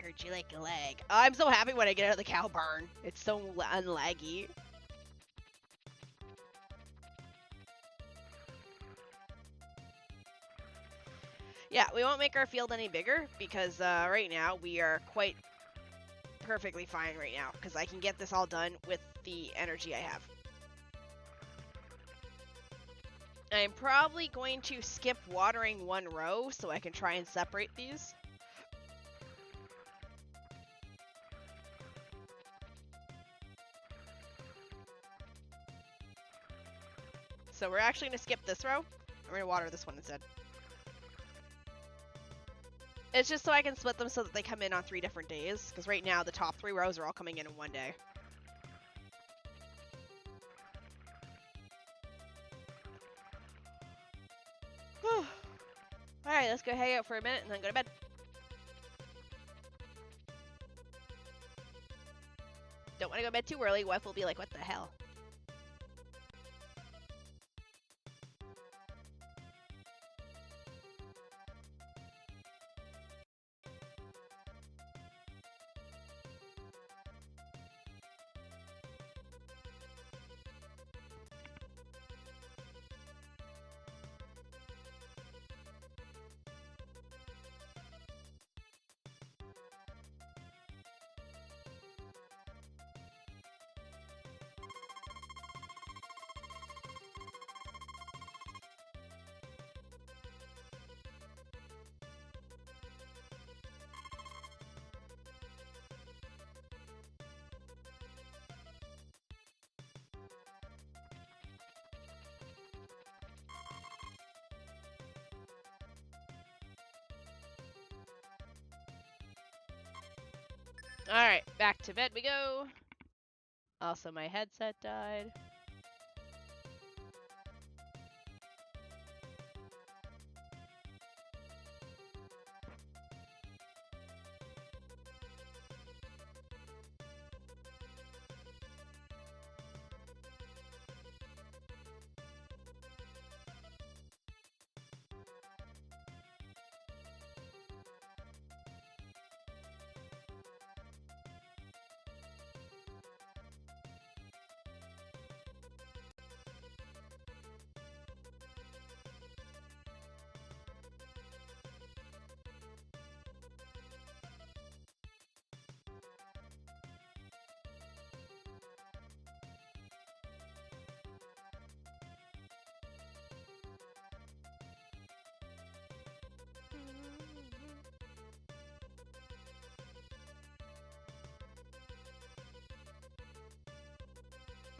Heard you like a leg. Oh, I'm so happy when I get out of the cow barn. It's so unlaggy. Yeah, we won't make our field any bigger because right now we are quite perfectly fine right now because I can get this all done with the energy I have. I'm probably going to skip watering one row so I can try and separate these. So we're actually going to skip this row. I'm going to water this one instead. It's just so I can split them so that they come in on 3 different days. Because right now the top 3 rows are all coming in one day. Alright, let's go hang out for a minute and then go to bed. Don't want to go to bed too early. Wife will be like, what the hell? Alright, back to bed we go. Also, my headset died.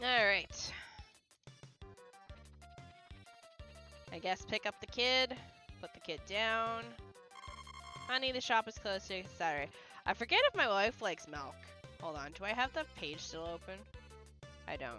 Alright. I guess pick up the kid, put the kid down. Honey, the shop is closed today, Saturday. I forget if my wife likes milk. Hold on, do I have the page still open? I don't.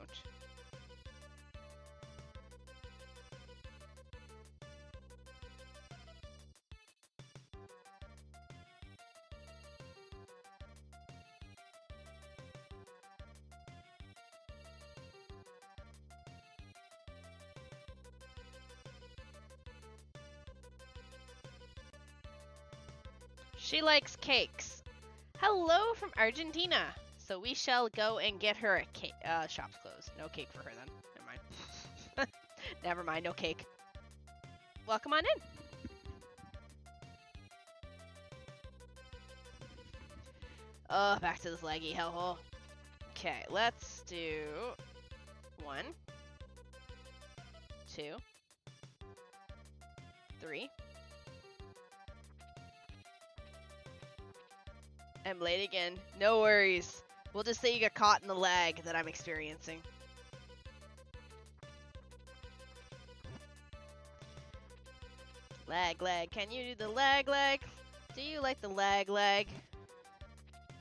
She likes cakes. Hello from Argentina. So we shall go and get her a cake. Shop's closed. No cake for her then. Never mind. Never mind, no cake. Welcome on in. Oh, back to this laggy hellhole. Okay, let's do 1, 2, 3. I'm late again. No worries. We'll just say you got caught in the lag that I'm experiencing. Lag, lag. Can you do the lag, lag? Do you like the lag, lag?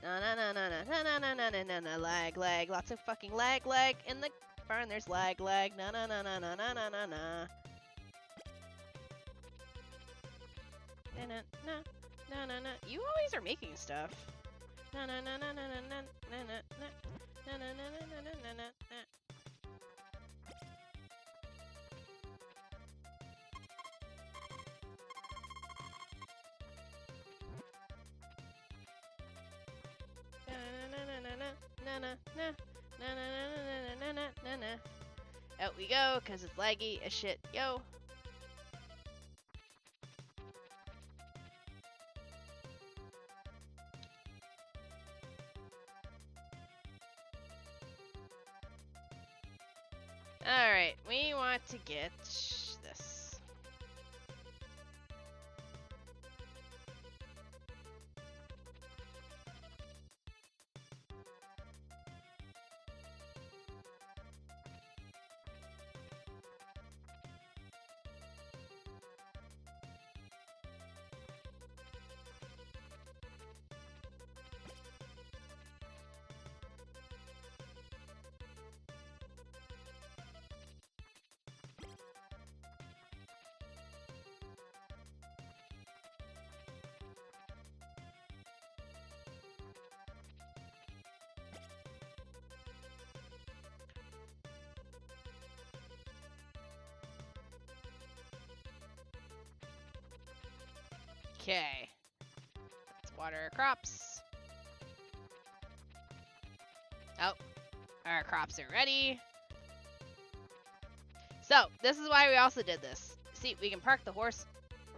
Na na na na na na na na na na na lag, lag. Lots of fucking lag, lag in the barn. There's lag, lag. Na na na na na na na na na. Na na na na na na. You always are making stuff. Na na na na na na na na na na na na na na na na na. Out we go, cause it's laggy as shit, yo. Alright, we want to get this. Okay. Let's water our crops. Oh, our crops are ready. So, this is why we also did this. See, we can park the horse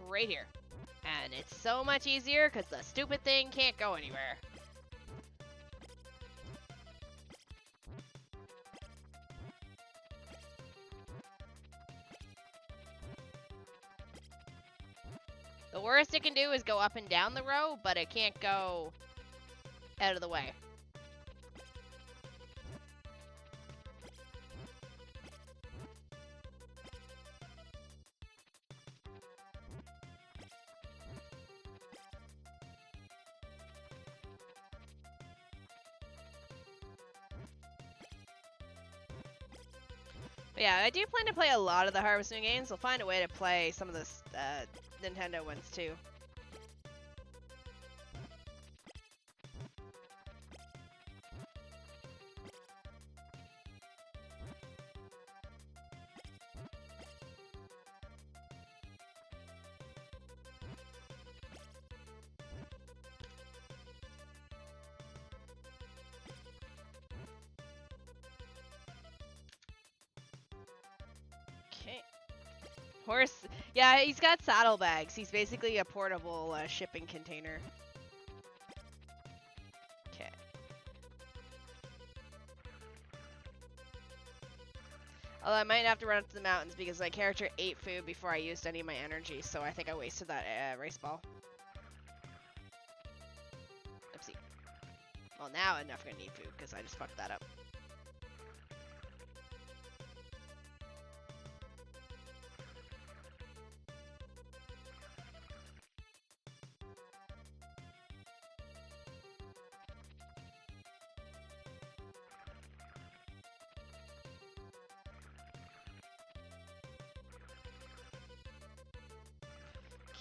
right here. And it's so much easier because the stupid thing can't go anywhere. The worst it can do is go up and down the row, but it can't go out of the way. But yeah, I do plan to play a lot of the Harvest Moon games. We'll find a way to play some of the Nintendo ones too. Okay. Horse, yeah, he's got saddlebags. He's basically a portable shipping container. Okay. Although I might have to run up to the mountains because my character ate food before I used any of my energy, so I think I wasted that race ball. Oopsie. Well, now I'm not gonna need food because I just fucked that up.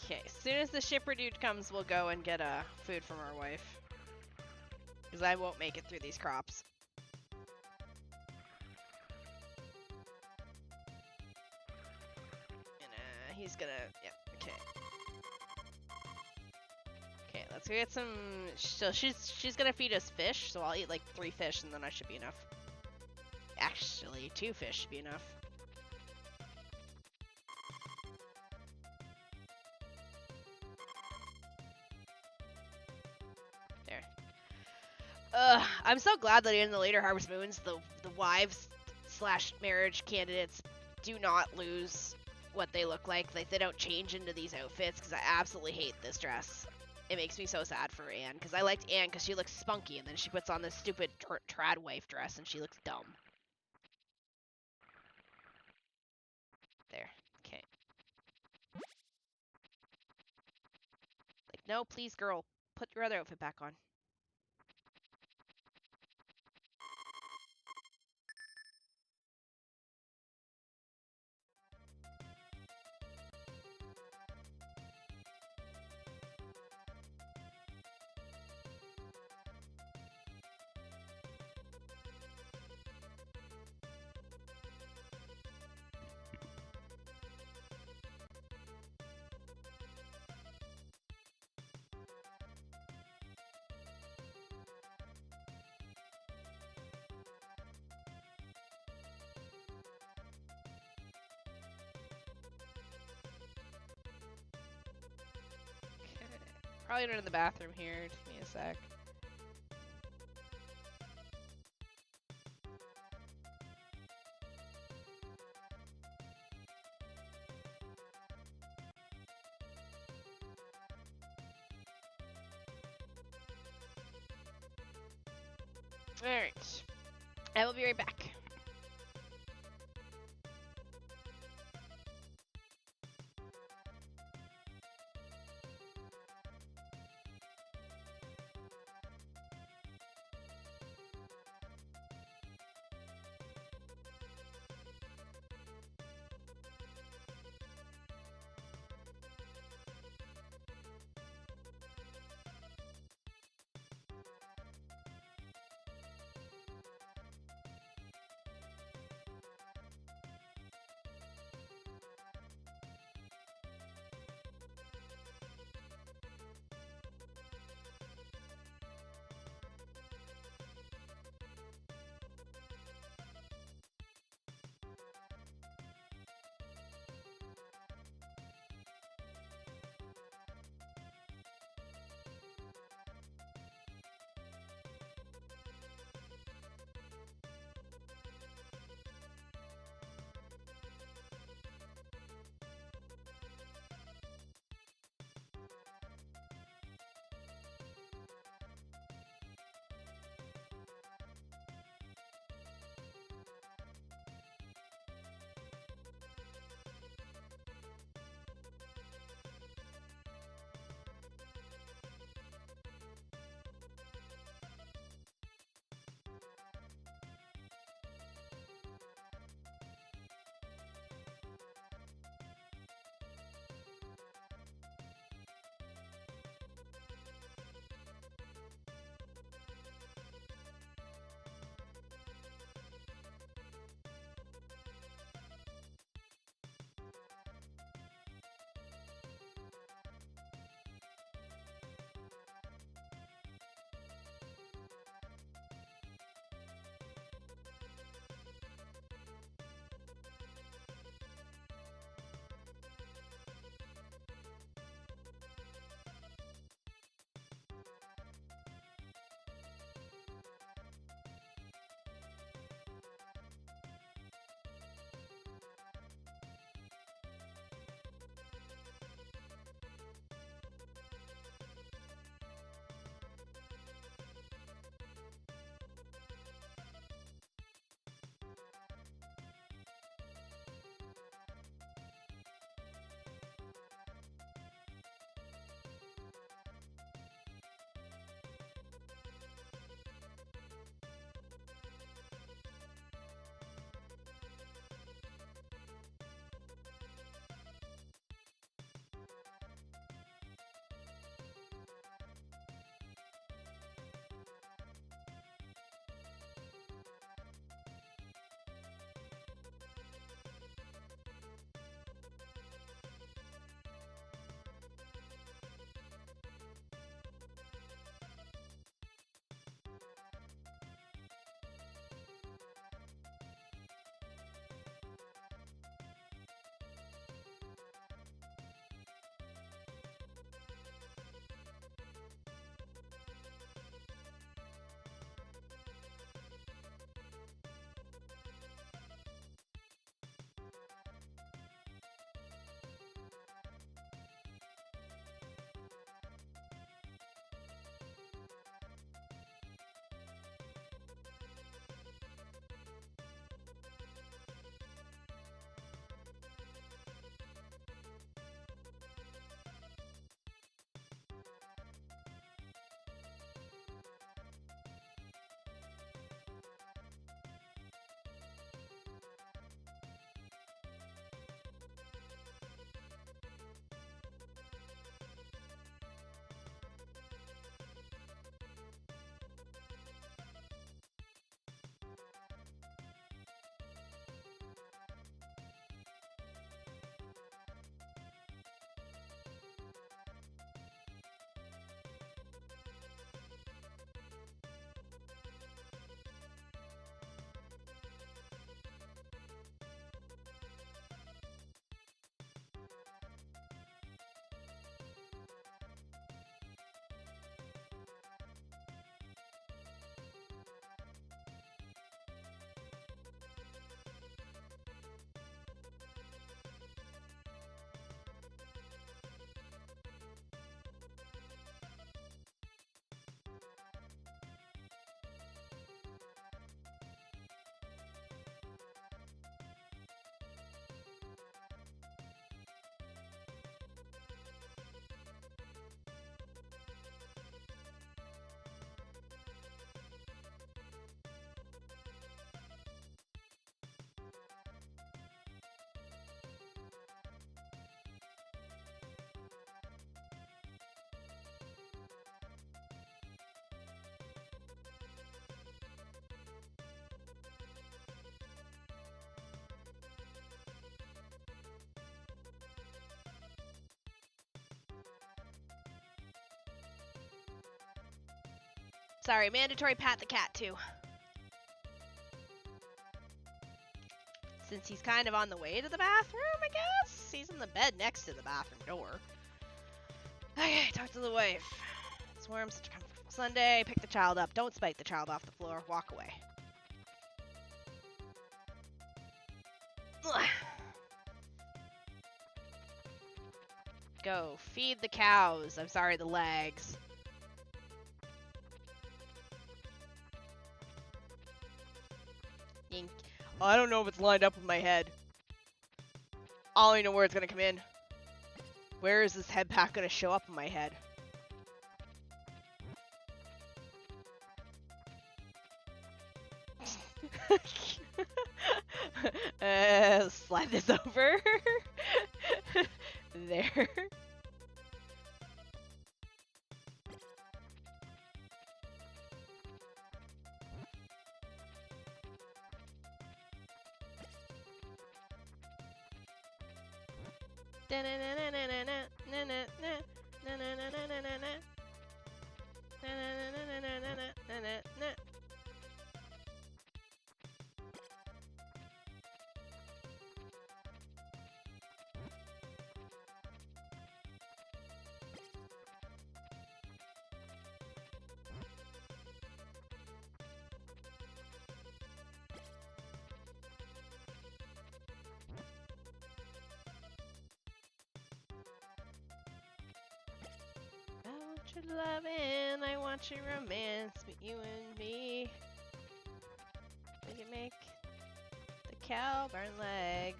Okay, as soon as the shipper dude comes, we'll go and get food from our wife. Because I won't make it through these crops. And he's gonna, yeah, okay. Okay, let's go get some, so she's gonna feed us fish, so I'll eat like 3 fish and then I should be enough. Actually, 2 fish should be enough. There. I'm so glad that in the later Harvest Moons, the wives / marriage candidates do not lose what they look like. Like, they don't change into these outfits, because I absolutely hate this dress. It makes me so sad for Anne, because I liked Anne because she looks spunky, and then she puts on this stupid trad wife dress, and she looks dumb. There. Okay. Like, no, please, girl. Put your other outfit back on. Probably run to the bathroom here. Just give me a sec. Alright. I will be right back. Sorry, mandatory pat the cat too. Since he's kind of on the way to the bathroom, I guess? He's in the bed next to the bathroom door. Okay, talk to the wife. Swarm, such a comfortable Sunday. Pick the child up. Don't spike the child off the floor. Walk away. Ugh. Go. Feed the cows. I'm sorry, the legs. Yink. I don't know if it's lined up with my head. I only know where it's gonna come in. Where is this head pack gonna show up in my head? Slide this over. There. Your loving, I want your romance, but you and me. We can make the cow burn leg.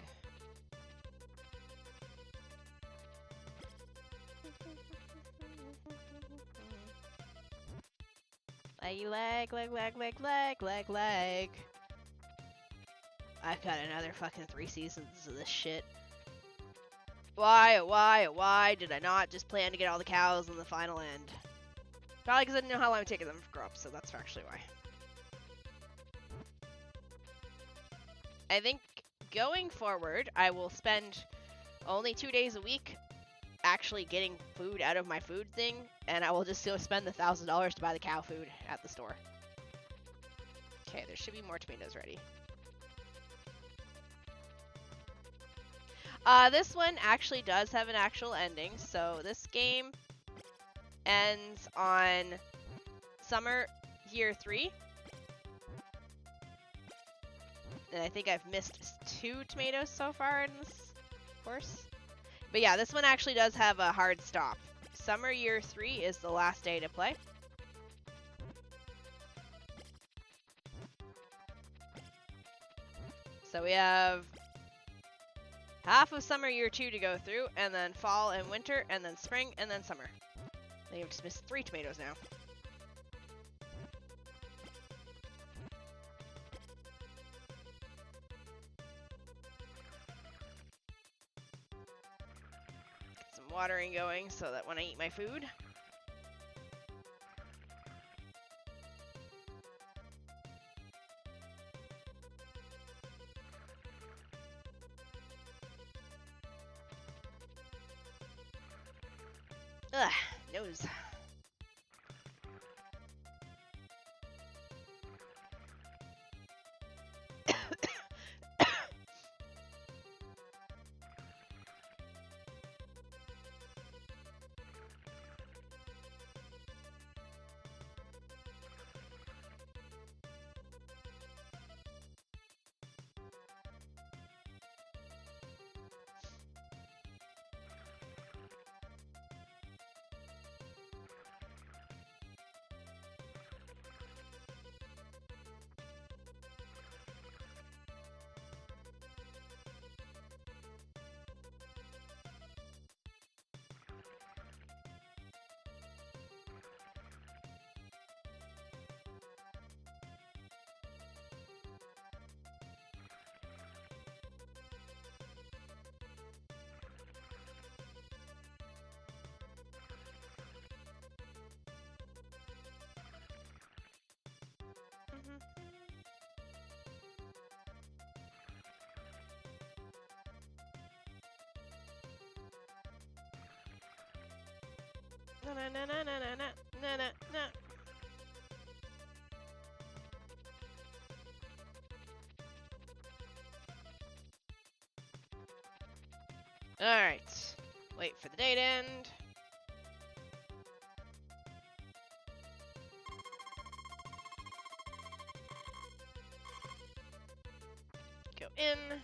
Leggy leg, leg, leg, leg, leg, leg, leg. I've got another fucking 3 seasons of this shit. Why did I not just plan to get all the cows in the final end? Probably because I didn't know how long it would take them to grow up, so that's actually why. I think going forward, I will spend only 2 days a week actually getting food out of my food thing, and I will just go spend the $1,000 to buy the cow food at the store. Okay, there should be more tomatoes ready. This one actually does have an actual ending, so this game ends on summer year 3. And I think I've missed 2 tomatoes so far in this course. But yeah, this one actually does have a hard stop. Summer year 3 is the last day to play. So we have half of summer year 2 to go through, and then fall and winter, and then spring, and then summer. They've just missed 3 tomatoes now. Get some watering going so that when I eat my food. Ugh, nose. Na na na na na na na na na. Alright. Wait for the day to end. Go in.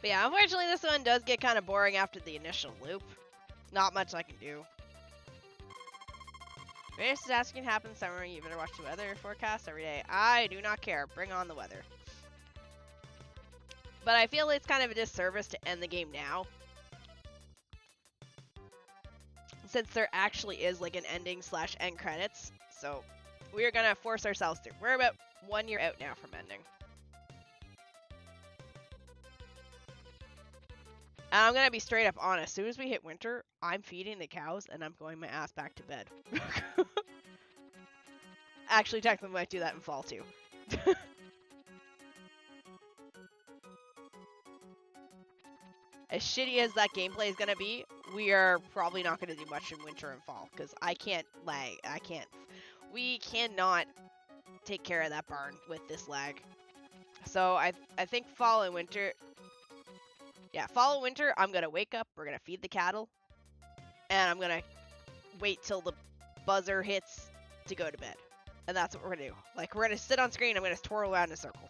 But yeah, unfortunately this one does get kind of boring after the initial loop. Not much I can do. Various disasters can happen in summer. You better watch the weather forecast every day. I do not care. Bring on the weather. But I feel it's kind of a disservice to end the game now. Since there actually is like an ending / end credits. So we are going to force ourselves through. We're about 1 year out now from ending. And I'm going to be straight up honest. As soon as we hit winter, I'm feeding the cows and I'm going my ass back to bed. Actually, technically, might do that in fall too. As shitty as that gameplay is going to be, we are probably not going to do much in winter and fall. Because I can't lag. We cannot take care of that barn with this lag. So I think fall and winter... Yeah, fall and winter, I'm going to wake up, we're going to feed the cattle, and I'm going to wait till the buzzer hits to go to bed. And that's what we're going to do. Like, we're going to sit on screen, I'm going to twirl around in a circle.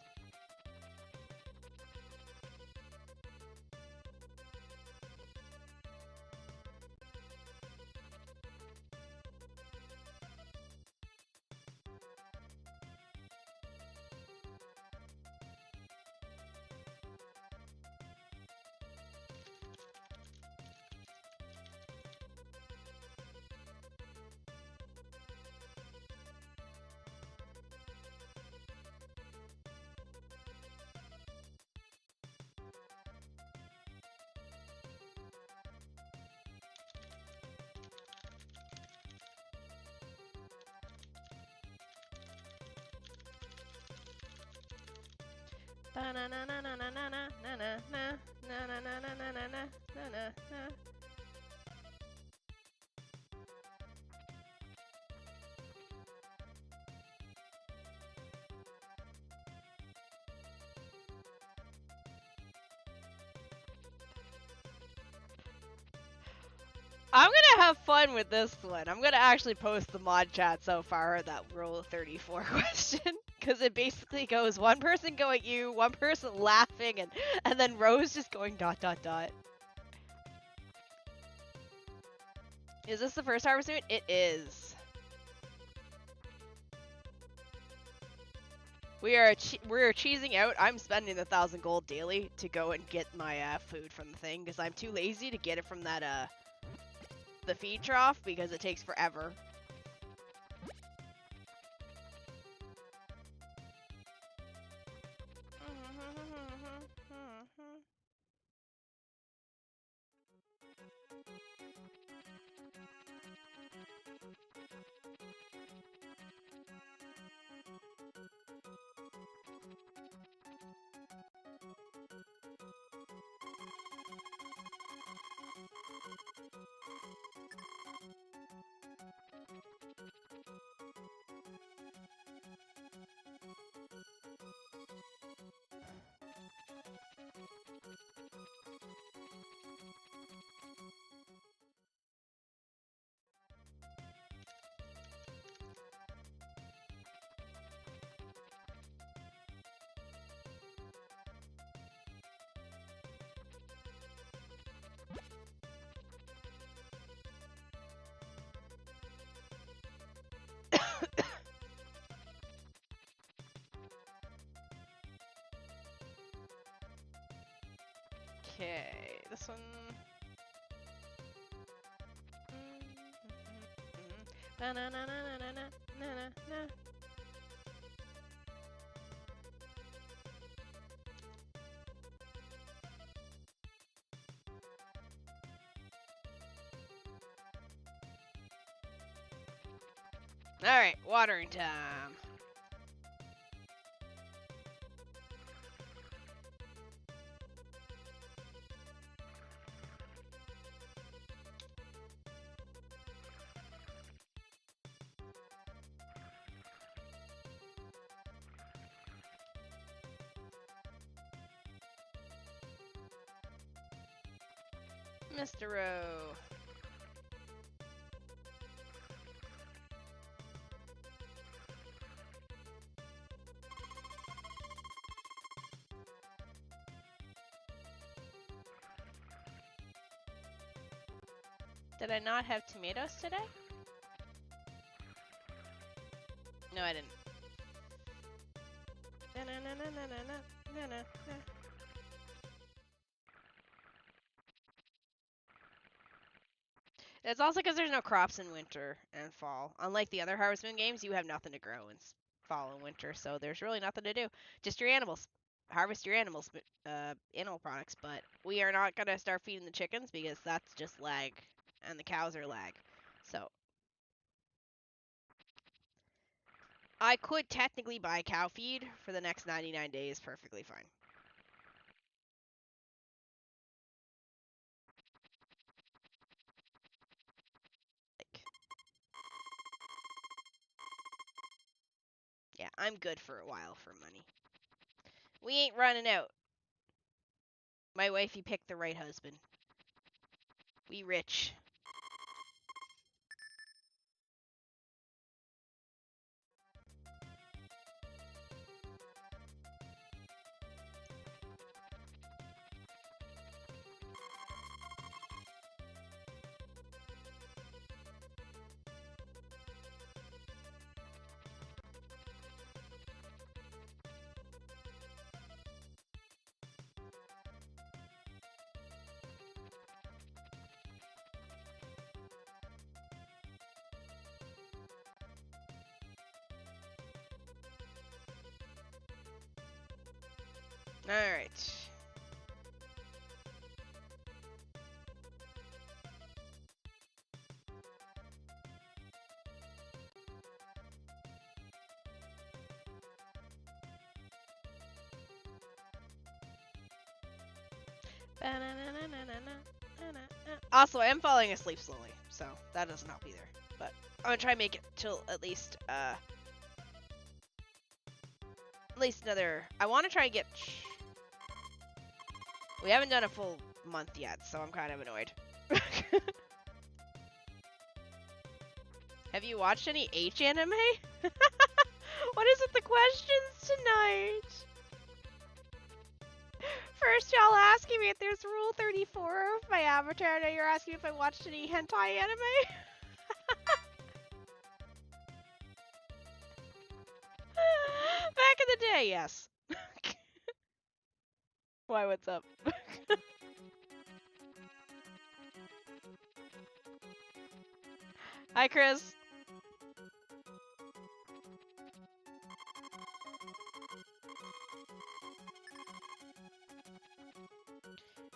I'm gonna have fun with this one. I'm gonna actually post the mod chat so far, that Rule 34 question. Because it basically goes one person going you, one person laughing, and then Rose just going ... Is this the first Harvest Moon? It is. We're cheesing out. I'm spending 1,000 gold daily to go and get my food from the thing, because I'm too lazy to get it from that the feed trough, because it takes forever. Okay, this one. Na na na na na na na na na. All right, watering time. Mr. Rowe. Did I not have tomatoes today? No, I didn't. Na na na na na na na na na. It's also because there's no crops in winter and fall. Unlike the other Harvest Moon games, you have nothing to grow in fall and winter, so there's really nothing to do. Just your animals. Harvest your animals, animal products, but we are not gonna start feeding the chickens because that's just lag, and the cows are lag. So I could technically buy cow feed for the next 99 days, perfectly fine. Like, yeah, I'm good for a while for money. We ain't running out. My wifey picked the right husband. We rich. Alright. Also, I am falling asleep slowly, so that doesn't help either. But I'm gonna try and make it till at least another. I want to try and get. We haven't done a full month yet, so I'm kind of annoyed. Have you watched any H anime? What is with the questions tonight? First, y'all asking me if there's Rule 34 of my avatar. Now you're asking if I watched any hentai anime. Back in the day, yes. Why, what's up? Hi, Chris.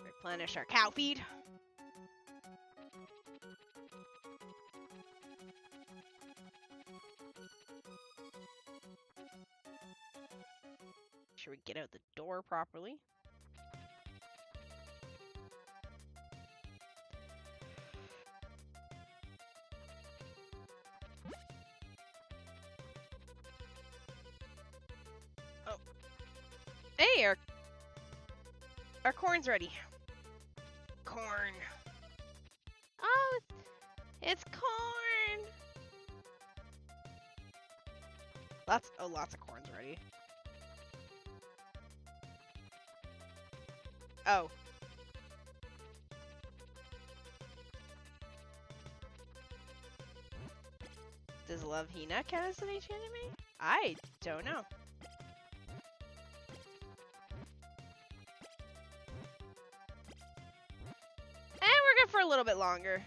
Replenish our cow feed. Should we get out the door properly? Oh. Hey, our corn's ready. Corn. Oh, it's corn. Lots of corn's ready. Oh. Does Love Hina count as an H anime? I don't know. it for a little bit longer.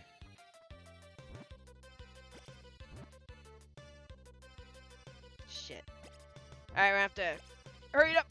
Shit. Alright, we're gonna have to hurry it up.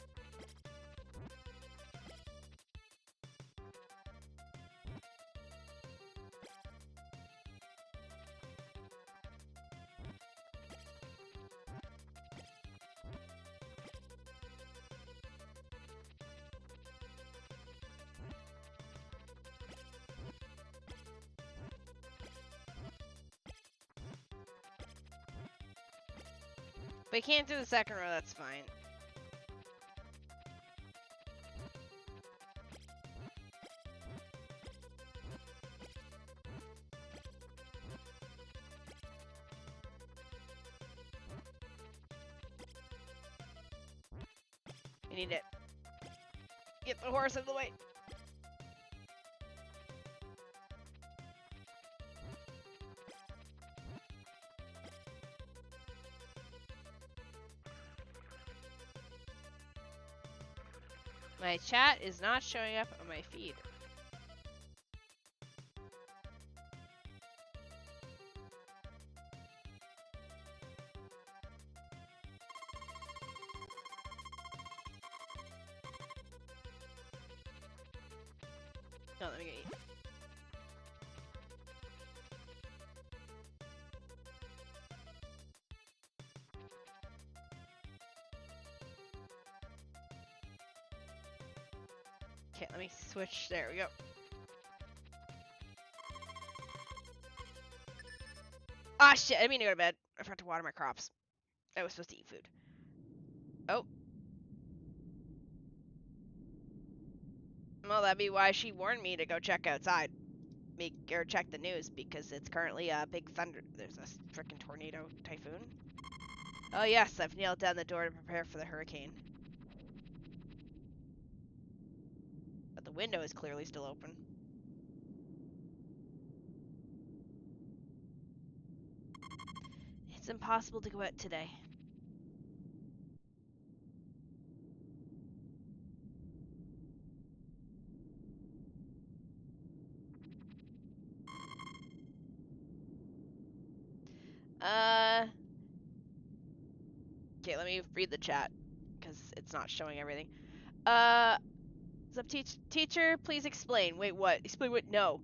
If we can't do the second row, that's fine. We need it. Get the horse out of the way. My chat is not showing up on my feed. No, let me get eat. Okay, let me switch. There we go. Ah, shit. I didn't mean to go to bed. I forgot to water my crops. I was supposed to eat food. Oh. Well, that'd be why she warned me to go check outside. Or check the news, because it's currently a big thunder. There's a freaking tornado typhoon. Oh, yes. I've nailed down the door to prepare for the hurricane. But the window is clearly still open. It's impossible to go out today. Okay, let me read the chat, because it's not showing everything. What's up, teacher? Please explain. Wait, what? Explain what? No.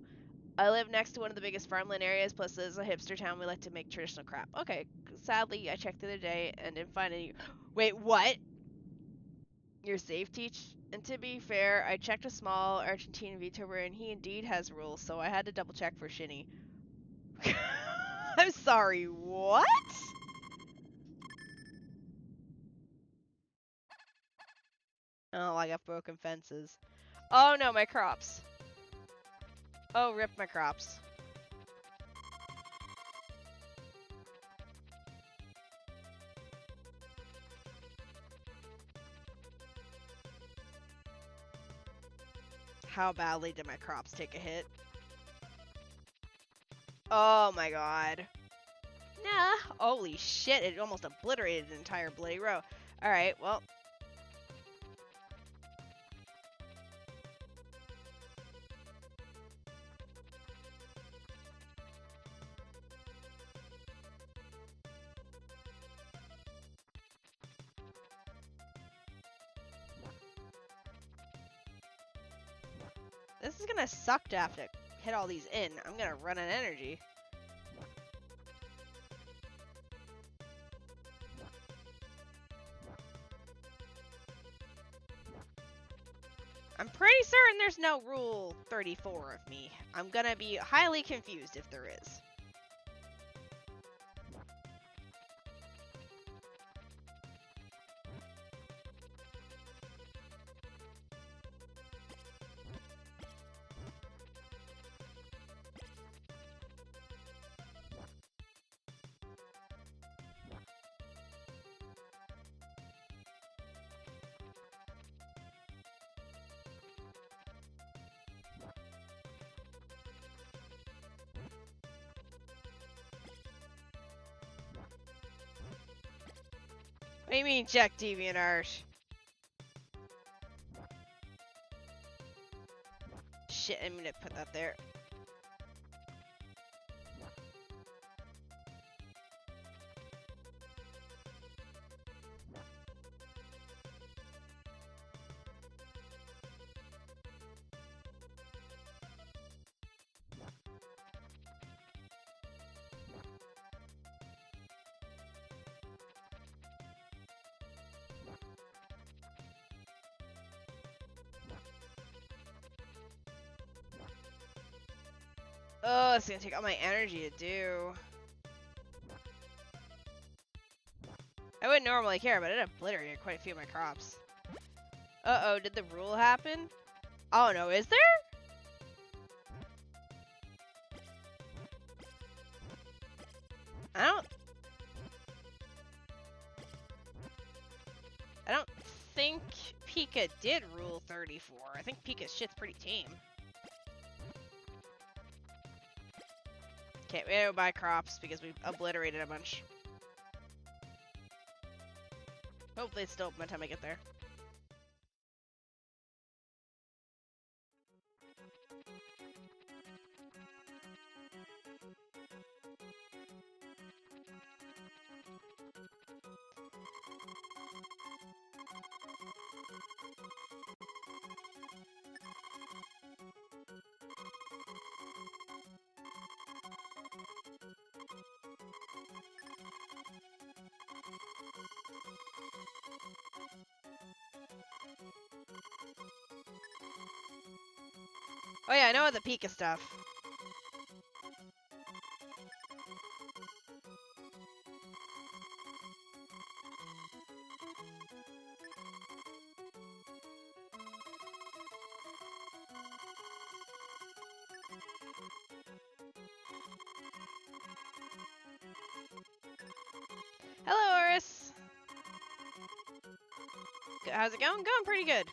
I live next to one of the biggest farmland areas, plus this is a hipster town. We like to make traditional crap. Okay, sadly, I checked the other day and didn't find any. Wait, what? You're safe, Teach? And to be fair, I checked a small Argentine VTuber and he indeed has rules, so I had to double check for Shini. I'm sorry, what? Oh, I got broken fences. Oh no, my crops. Oh, rip my crops. How badly did my crops take a hit? Oh my god. Nah, holy shit, it almost obliterated an entire bloody row. Alright, well. This is gonna suck to have to hit all these in. I'm gonna run out of energy. I'm pretty certain there's no rule 34 of me. I'm gonna be highly confused if there is. What do you mean, check DeviantArt? Shit, I'm gonna put that there. Oh, it's gonna take all my energy to do. I wouldn't normally care, but it obliterated quite a few of my crops. Uh-oh, did the rule happen? Oh no, is there? I don't think Pika did rule 34. I think Pika's shit's pretty tame. Okay, we gotta go buy crops because we obliterated a bunch. Hopefully it's still open by the time I get there. Oh yeah, I know the Pika stuff. Hello, Oris. How's it going? Going pretty good.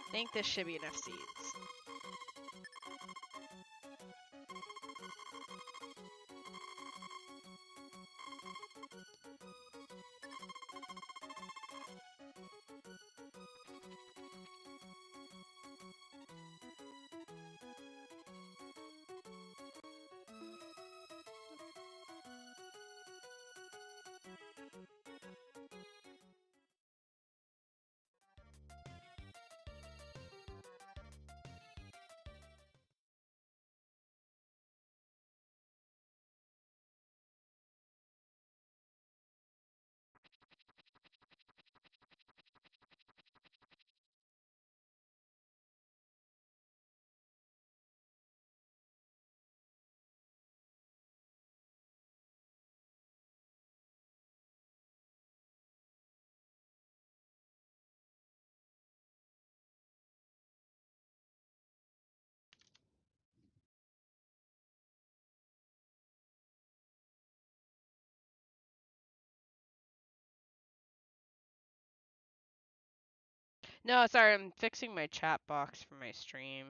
I think this should be enough seeds. No, sorry, I'm fixing my chat box for my stream.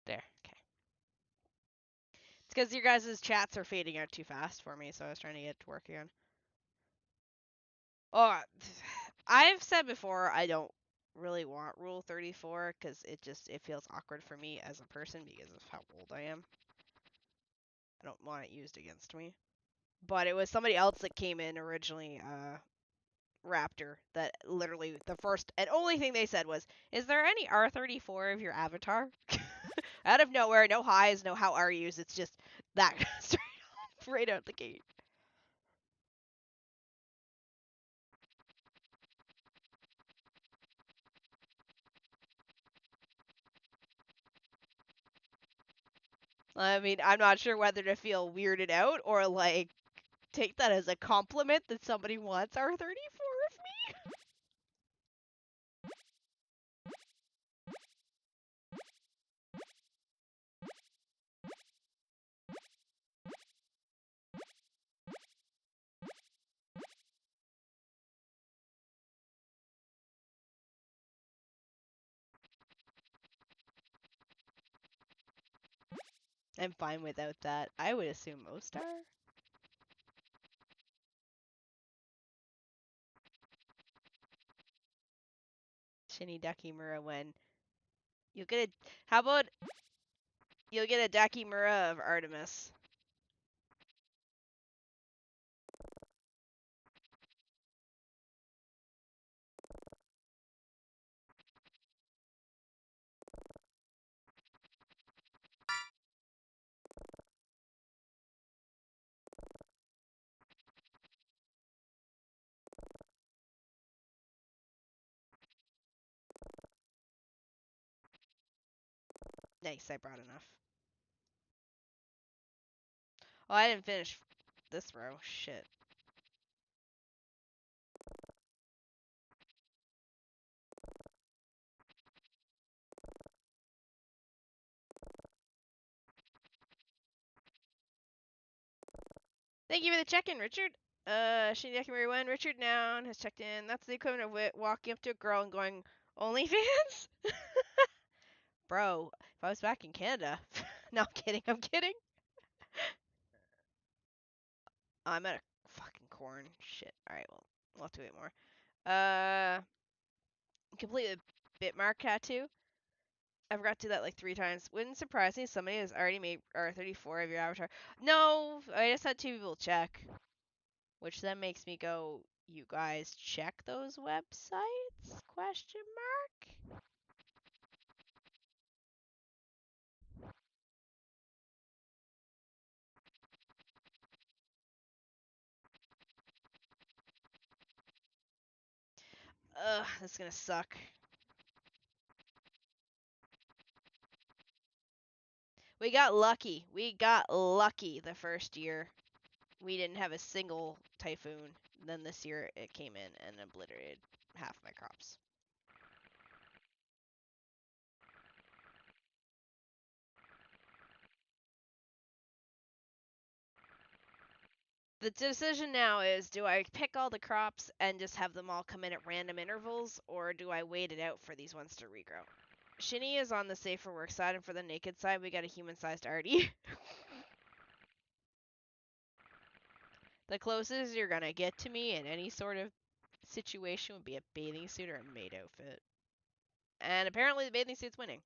There, okay. It's because your guys' chats are fading out too fast for me, so I was trying to get it to work again. Oh, I've said before I don't really want Rule 34 because it feels awkward for me as a person because of how old I am. I don't want it used against me. But it was somebody else that came in originally, Raptor, that literally the first and only thing they said was, "Is there any R34 of your avatar?" Out of nowhere, no highs, no how are yous. It's just that straight off, right out the gate. I mean, I'm not sure whether to feel weirded out or like take that as a compliment that somebody wants R34 of me. I'm fine without that. I would assume most are. Shini Kimura when You'll get a. How about you'll get a Dakimura of Artemis? Nice, I brought enough. Oh, I didn't finish this row. Shit. Thank you for the check-in, Richard. Shini Kimura 1, Richard Noun has checked in. That's the equivalent of walking up to a girl and going, OnlyFans? Bro, if I was back in Canada. No, I'm kidding, I'm kidding. I'm at a fucking corn. Shit. Alright, well, we'll have to wait more. Complete the Bitmark tattoo. I forgot to do that like 3 times. Wouldn't surprise me if somebody has already made R34 of your avatar. No, I just had 2 people check. Which then makes me go, you guys check those websites? Question mark? Ugh, this is gonna suck. We got lucky. We got lucky the first year. We didn't have a single typhoon. Then this year it came in and obliterated half my crops. The decision now is, do I pick all the crops and just have them all come in at random intervals, or do I wait it out for these ones to regrow? Shini is on the safer work side, and for the naked side, we got a human-sized Artie. The closest you're gonna get to me in any sort of situation would be a bathing suit or a maid outfit. And apparently the bathing suit's winning.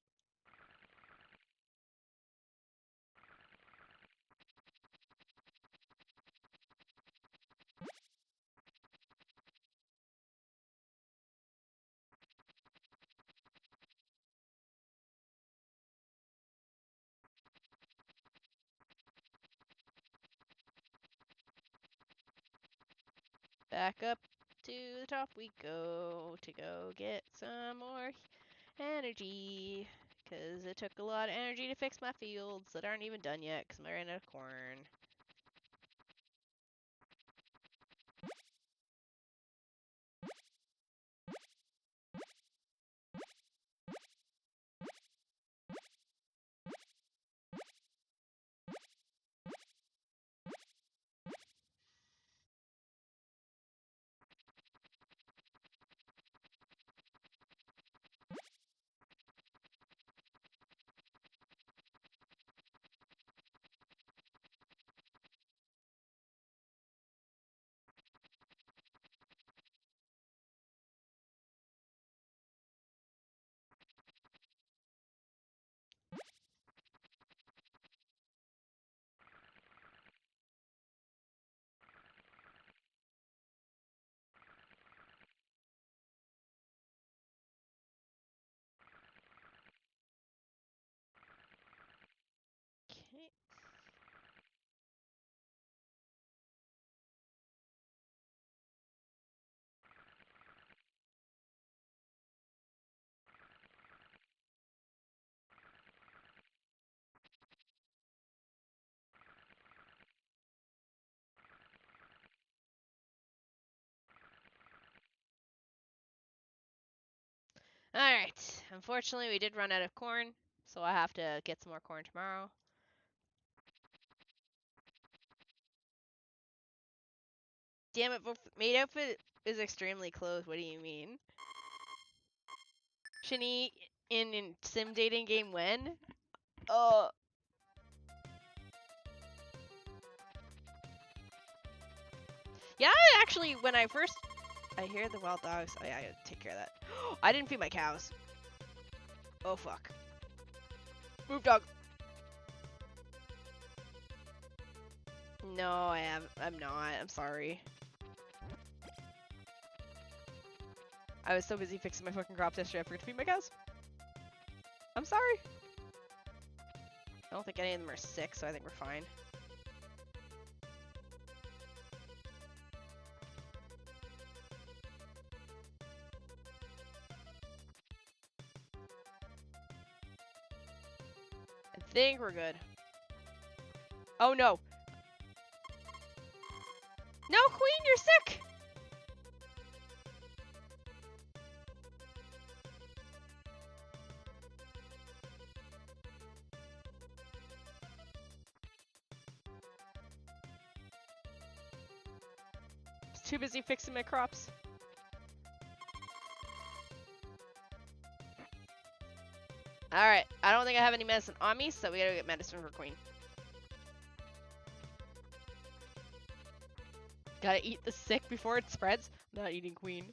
Back up to the top we go to go get some more energy. Because it took a lot of energy to fix my fields that aren't even done yet because I ran out of corn. Okay. Alright. Unfortunately, we did run out of corn, so I have to get some more corn tomorrow. Damn it, maid outfit is extremely close. What do you mean? Shini in sim dating game when? Yeah, actually, when I hear the wild dogs. Oh yeah, I gotta take care of that. I didn't feed my cows. Oh fuck. Move, dog. No, I'm not. I'm sorry. I was so busy fixing my fucking crops yesterday I forgot to feed my cows. I'm sorry. I don't think any of them are sick, so I think we're fine. I think we're good. Oh no. No, Queen, you're sick! I was too busy fixing my crops. Alright, I don't think I have any medicine on me, so we gotta get medicine for Queen. Gotta eat the sick before it spreads. I'm not eating Queen.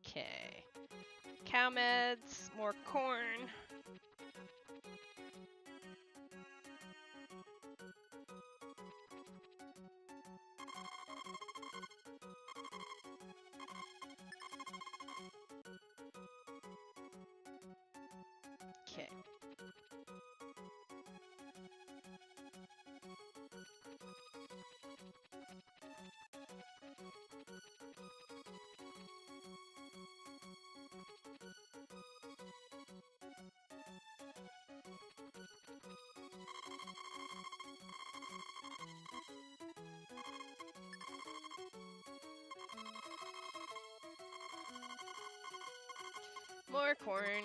Okay. Cow meds, more corn. Okay. More corn.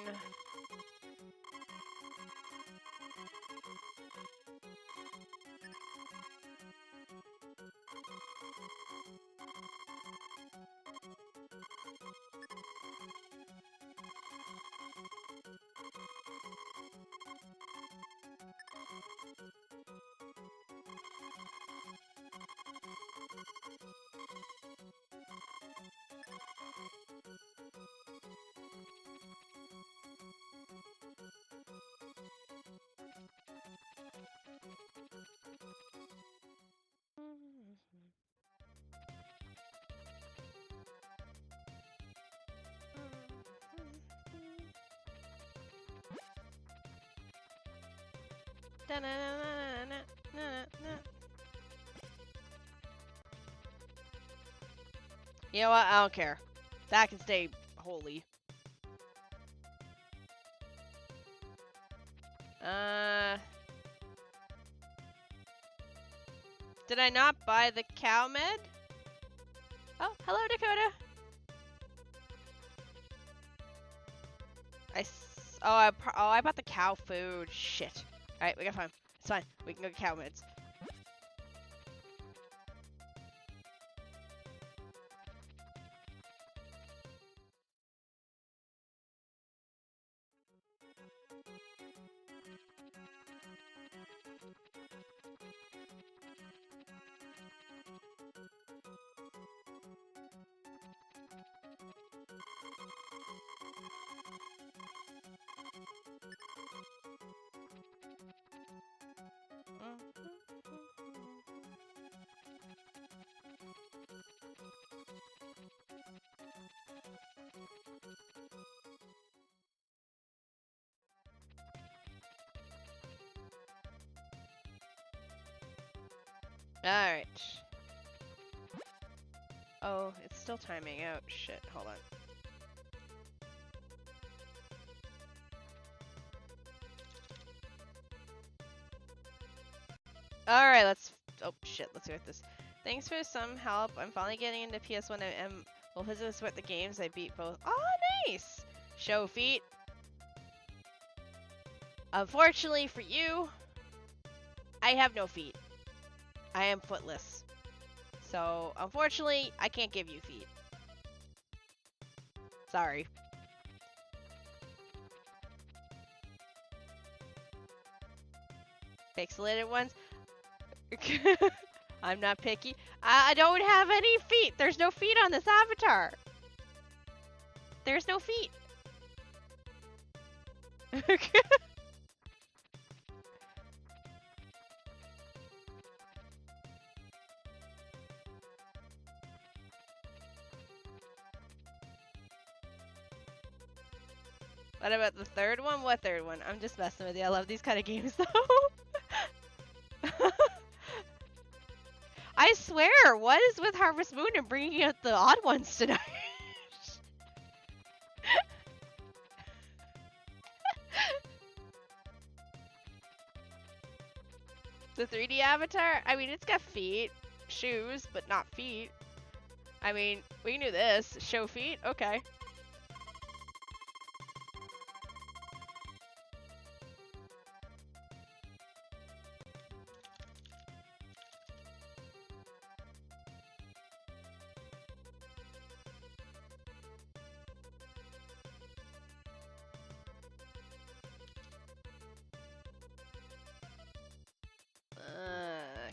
You know what? I don't care. That can stay holy. Did I not buy the cow med? Oh, hello, Dakota. I bought the cow food. Shit. All right, we got fine. It's fine. We can go get cow meds. Alright. Oh, it's still timing out. Shit, hold on. Alright, let's... Oh, shit, let's go with this. Thanks for some help. I'm finally getting into PS1 and will visit with the games. I beat both. Oh, nice! Show feet. Unfortunately for you, I have no feet. I am footless. So, unfortunately, I can't give you feet. Sorry. Pixelated ones. I'm not picky. I don't have any feet. There's no feet on this avatar. There's no feet. What about the third one? What third one? I'm just messing with you. I love these kind of games though. I swear, what is with Harvest Moon and bringing out the odd ones tonight? The 3D avatar? I mean, it's got feet, shoes, but not feet. I mean, we can do this. Show feet? Okay.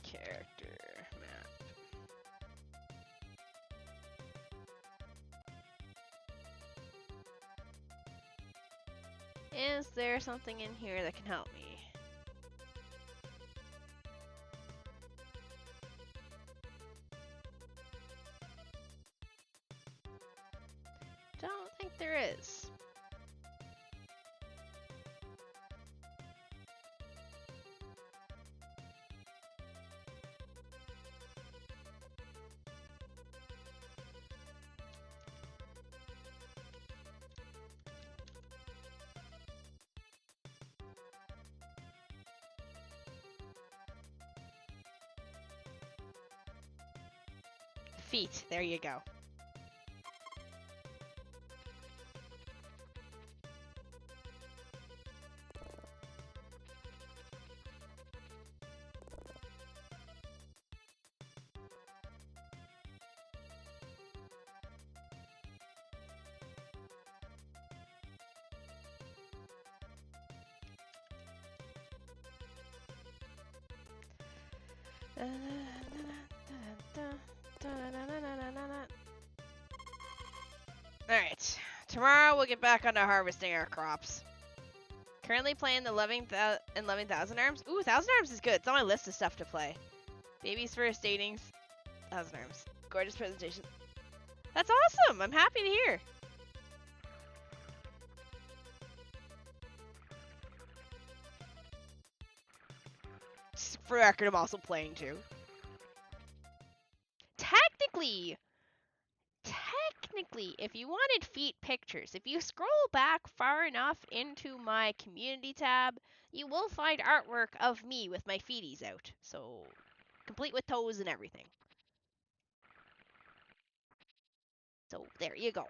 Character map. Is there something in here that can help me? Don't think there is. Feet, there you go. Alright, tomorrow we'll get back onto harvesting our crops. Currently playing the 11,000 Arms. Ooh, 1,000 Arms is good. It's on my list of stuff to play. Baby's first datings. 1,000 Arms. Gorgeous presentation. That's awesome! I'm happy to hear. For the record, I'm also playing too. Technically, if you wanted feet pictures, if you scroll back far enough into my community tab, you will find artwork of me with my feeties out. So, complete with toes and everything. So, there you go.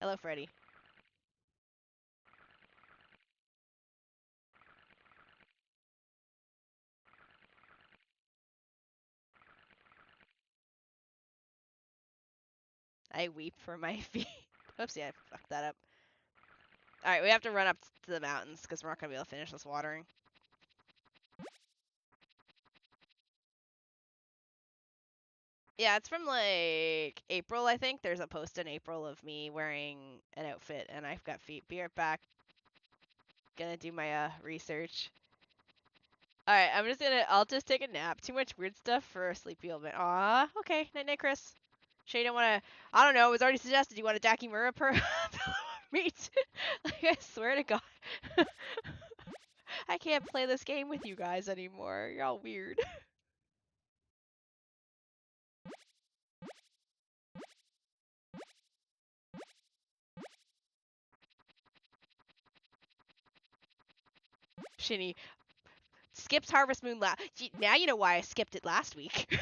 Hello, Freddy. I weep for my feet. Oopsie, I fucked that up. Alright, we have to run up to the mountains because we're not going to be able to finish this watering. Yeah, it's from like April, I think. There's a post in April of me wearing an outfit and I've got feet. Be right back. Gonna do my research. Alright, I'll just take a nap. Too much weird stuff for a sleepy old man. Aw, okay. Night night, Chris. Sure you don't wanna, I don't know, it was already suggested. You want a Jackie Mura per meet? Like, I swear to God. I can't play this game with you guys anymore. You're all weird. Shini skips Harvest Moon now you know why I skipped it last week.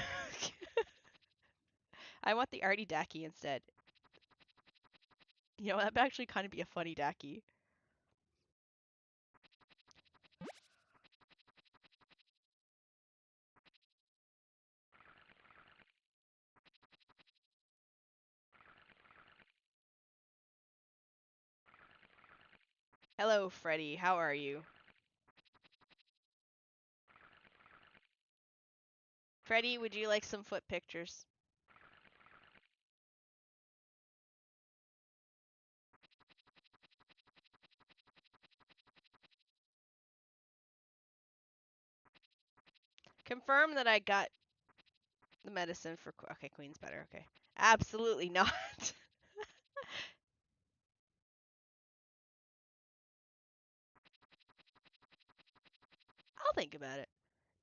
I want the arty Daki instead. You know, that'd actually kind of be a funny Daki. Hello, Freddy. How are you? Freddy, would you like some foot pictures? Confirm that I got the medicine for... Okay, Queen's better. Okay. Absolutely not. I'll think about it.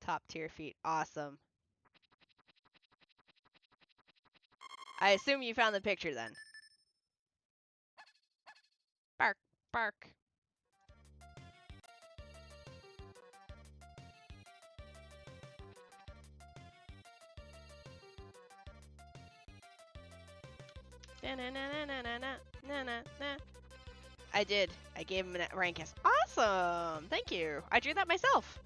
Top tier feet. Awesome. I assume you found the picture then. Bark, bark. I did. I gave him a rank as awesome. Thank you. I drew that myself.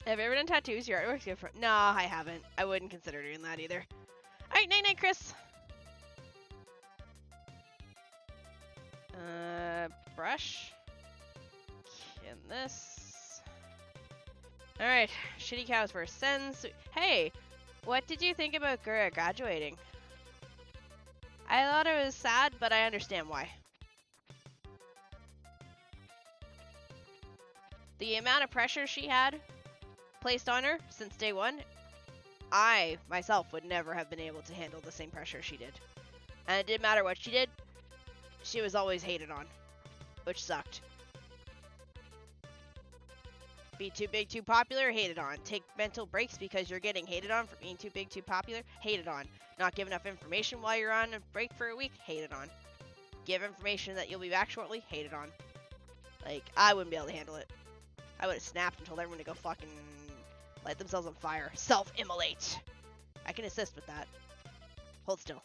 Have you ever done tattoos? Your artwork's good for... No, I haven't. I wouldn't consider doing that either. Alright, night-night, Chris. Brush. And this. Alright, shitty cows first. Senzu. Hey, what did you think about Gura graduating? I thought it was sad, but I understand why. The amount of pressure she had placed on her since day one, I, myself, would never have been able to handle the same pressure she did. And it didn't matter what she did, she was always hated on, which sucked. Be too big, too popular, hated on. Take mental breaks because you're getting hated on for being too big, too popular, hated on. Not give enough information while you're on a break for a week, hated on. Give information that you'll be back shortly, hated on. Like, I wouldn't be able to handle it. I would have snapped and told everyone to go fucking light themselves on fire. Self-immolate. I can assist with that. Hold still.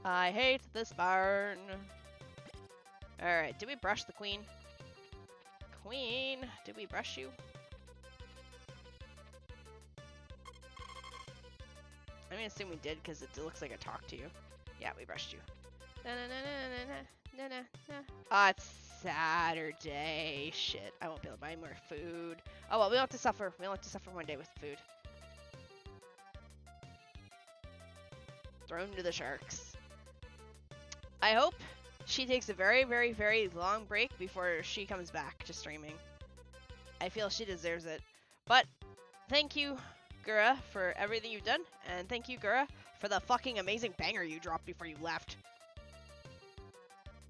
I hate this barn. Alright, did we brush the queen? Queen, did we brush you? I'm gonna assume we did because it looks like I talked to you. Yeah, we brushed you. Ah, it's Saturday. Shit, I won't be able to buy more food. Oh well, we don't have to suffer. We don't have to suffer one day with food. Thrown to the sharks. I hope she takes a very, very, very long break before she comes back to streaming. I feel she deserves it. But thank you, Gura, for everything you've done, and thank you, Gura, for the fucking amazing banger you dropped before you left.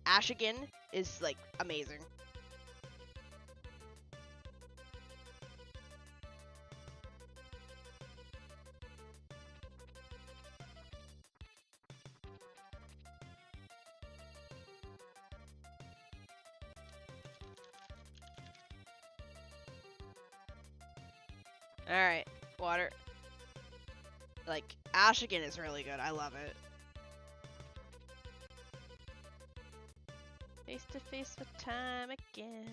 Ashigan is, like, amazing. Alright, water. Like, Ashigan is really good. I love it. Face to face with time again.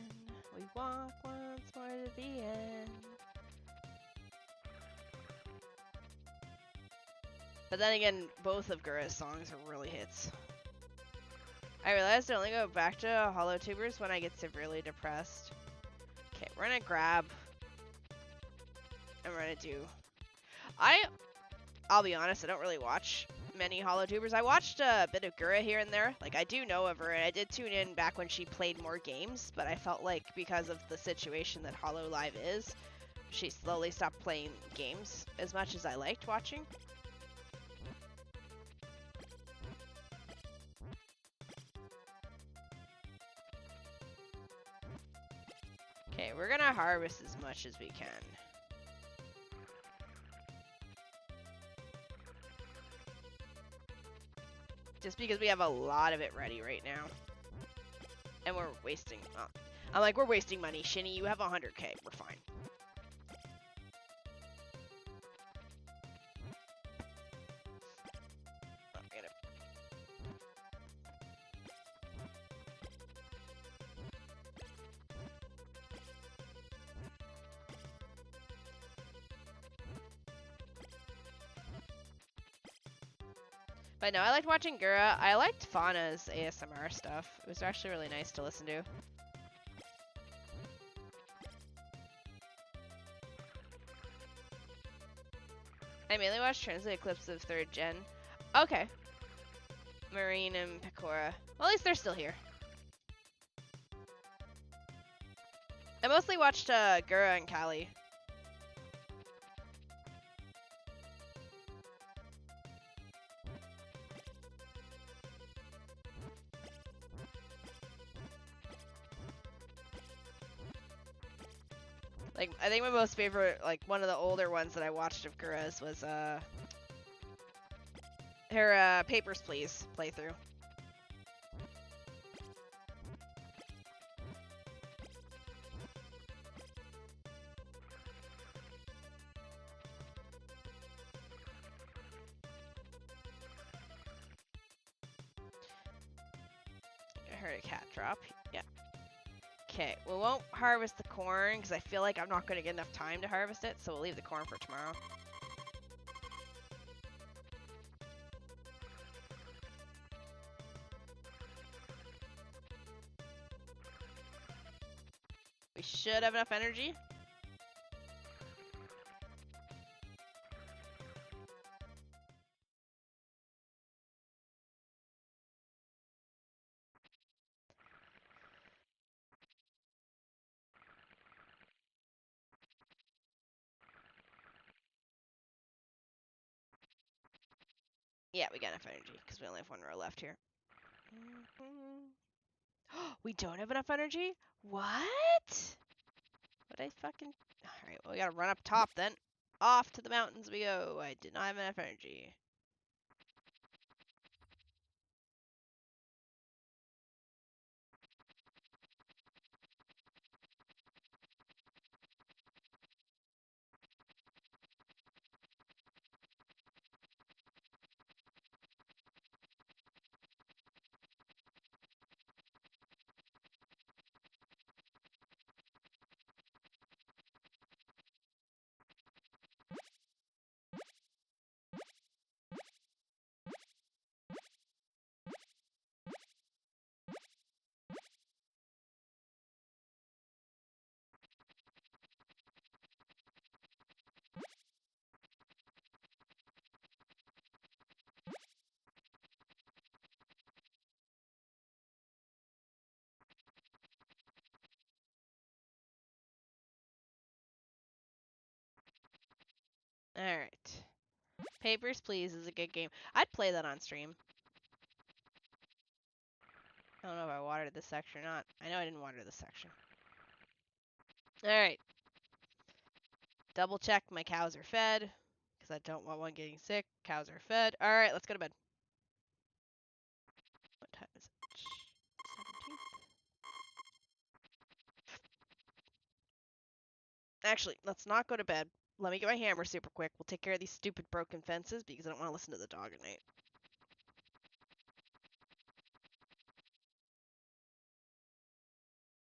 We walk once more to the end. But then again, both of Gura's songs are really hits. I realized I only go back to Hollow Tubers when I get severely depressed. Okay, we're gonna grab... and we're gonna do... I'll be honest, I don't really watch many HoloTubers. I watched a bit of Gura here and there. Like, I do know of her, and I did tune in back when she played more games, but I felt like because of the situation that HoloLive is, she slowly stopped playing games as much as I liked watching. Okay, we're gonna harvest as much as we can. Just because we have a lot of it ready right now. And we're wasting... I'm like, we're wasting money. Shini, you have 100k. We're fine. But no, I liked watching Gura. I liked Fauna's ASMR stuff. It was actually really nice to listen to. I mainly watched translated clips of 3rd gen. Okay. Marine and Pecora. Well, at least they're still here. I mostly watched Gura and Callie. Like, I think my most favorite, like, one of the older ones that I watched of Gura's was, her, Papers, Please playthrough. I heard a cat drop. Yeah. Okay, we won't harvest the corn because I feel like I'm not going to get enough time to harvest it, so we'll leave the corn for tomorrow. We should have enough energy. Yeah, we got enough energy because we only have 1 row left here. We don't have enough energy? What? What I fucking... Alright, well, we gotta run up top then. Off to the mountains we go. I did not have enough energy. Alright. Papers, Please is a good game. I'd play that on stream. I don't know if I watered this section or not. I know I didn't water this section. Alright. Double check my cows are fed. Because I don't want one getting sick. Cows are fed. Alright, let's go to bed. What time is it? 17th? Actually, let's not go to bed. Let me get my hammer super quick. We'll take care of these stupid broken fences because I don't want to listen to the dog at night.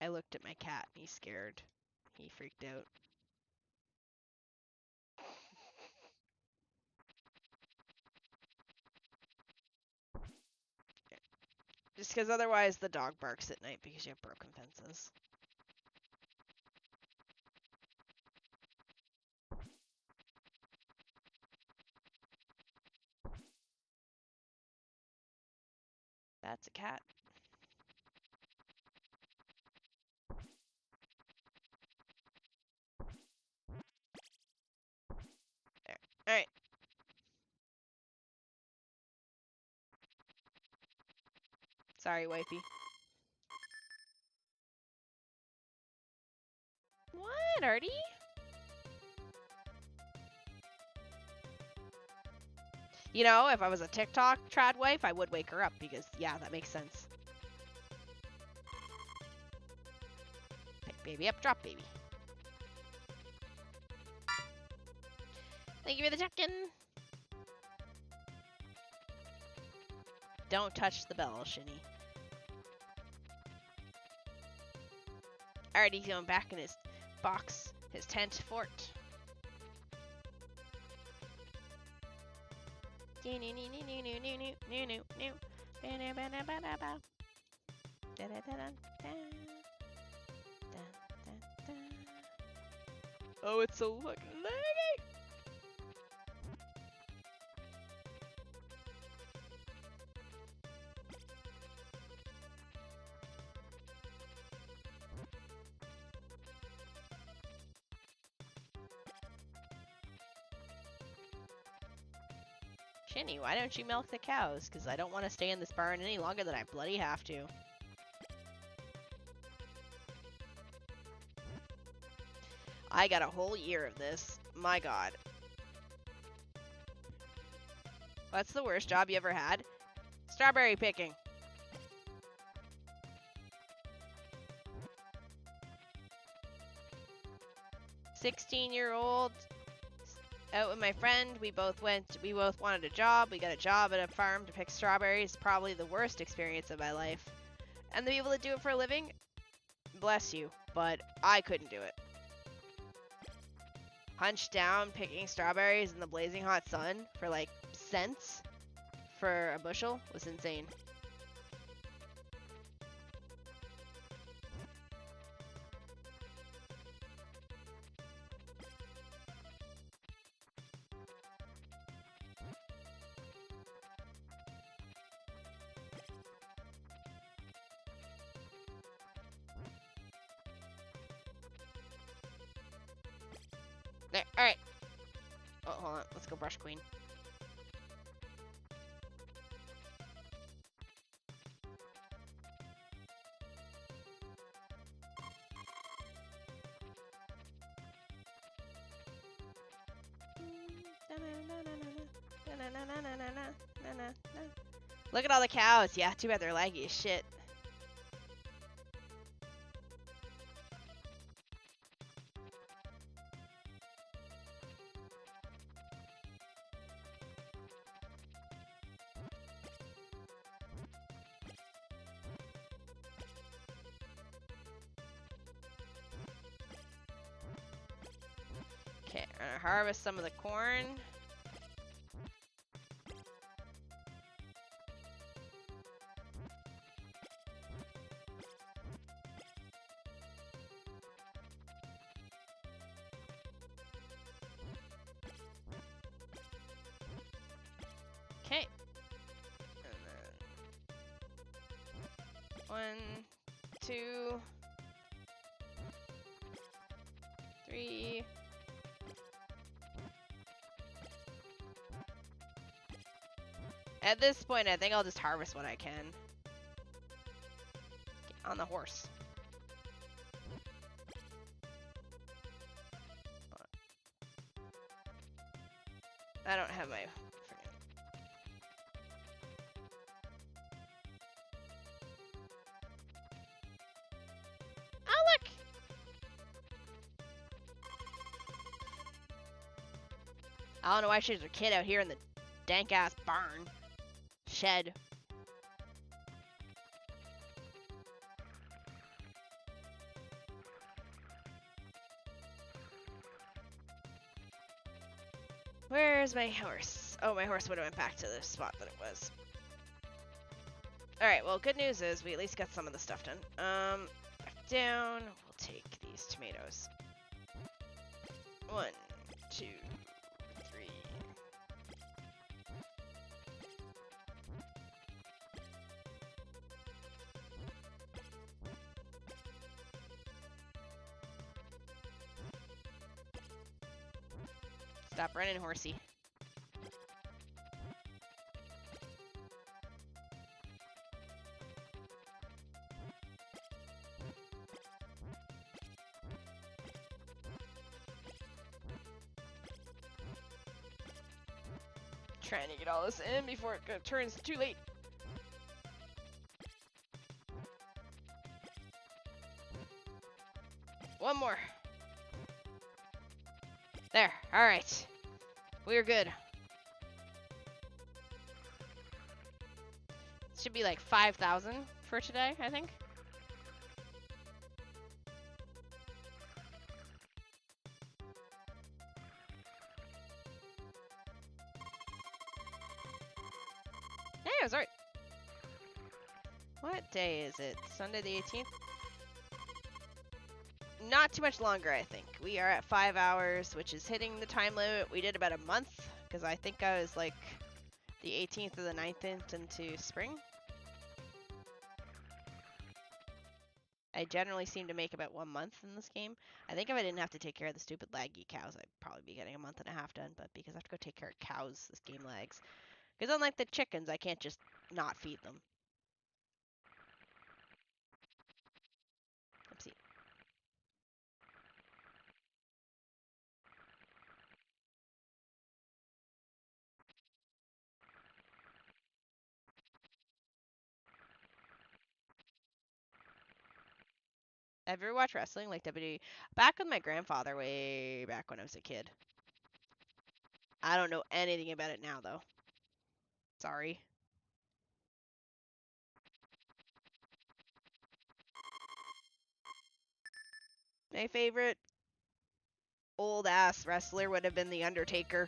I looked at my cat and he's scared. He freaked out. Just because otherwise the dog barks at night because you have broken fences. That's a cat. There. Alright. Sorry, wifey. What, Artie? You know, if I was a TikTok trad wife, I would wake her up because, yeah, that makes sense. Pick baby up, drop baby. Thank you for the check-in. Don't touch the bell, Shini. Alright, he's going back in his box, his tent fort. Oh, it's so fucking laggy! Shini, why don't you milk the cows? Because I don't want to stay in this barn any longer than I bloody have to. I got a whole year of this. My god. What's the worst job you ever had? Strawberry picking. "16-year-old out with my friend. We both wanted a job. We got a job at a farm to pick strawberries. Probably the worst experience of my life. And the people that do it for a living, bless you, but I couldn't do it. Hunched down picking strawberries in the blazing hot sun for like cents for a bushel was insane. There, alright. Oh, hold on. Let's go brush queen. Look at all the cows. Yeah, too bad they're laggy as shit. Okay, we're gonna harvest some of the corn. Okay. And then 1, 2, 3. At this point, I think I'll just harvest what I can. On the horse. I don't have my... Oh, look! I don't know why she's a kid out here in the dank-ass barn. Shed. Where's my horse? Oh, my horse would have went back to the spot that it was. Alright, well, good news is we at least got some of the stuff done. Back down. We'll take these tomatoes. 1, 2, 3. Stop running, horsey. Trying to get all this in before it turns too late. One more. There. All right. We're good. Should be like 5,000 for today, I think. Hey, I was right. What day is it? Sunday the 18th? Not too much longer, I think. We are at 5 hours, which is hitting the time limit. We did about a month, because I think I was like the 18th or the 19th into spring. I generally seem to make about 1 month in this game. I think if I didn't have to take care of the stupid laggy cows, I'd probably be getting a month and a half done, but because I have to go take care of cows, this game lags. Because unlike the chickens, I can't just not feed them. Oopsie. Ever watch wrestling like WWE? Back with my grandfather way back when I was a kid. I don't know anything about it now, though. Sorry. My favorite old-ass wrestler would have been The Undertaker.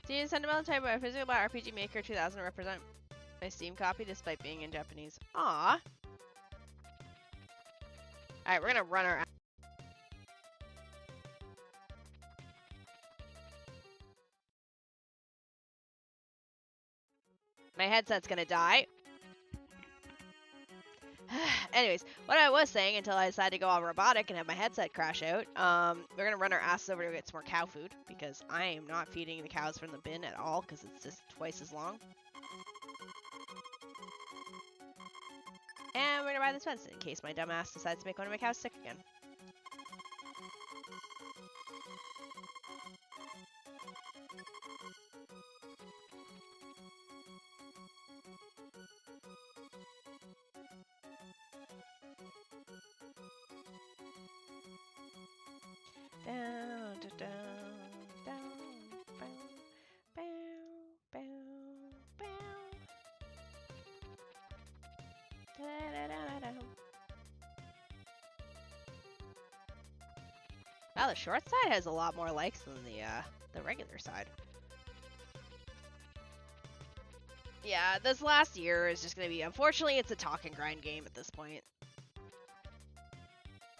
Do you sentimental type of physical by RPG Maker 2000 represent my Steam copy despite being in Japanese? Aww. Alright, we're gonna run our... My headset's gonna die. Anyways, what I was saying until I decided to go all robotic and have my headset crash out, we're gonna run our asses over to get some more cow food because I am not feeding the cows from the bin at all because it's just twice as long. And we're gonna buy this fence in case my dumb ass decides to make one of my cows sick again. Down, down, down, bow, bow, bow, bow. Da-da-da-da-da. Wow, the short side has a lot more likes than the regular side. Yeah, this last year is just gonna be, unfortunately, it's a talk and grind game at this point.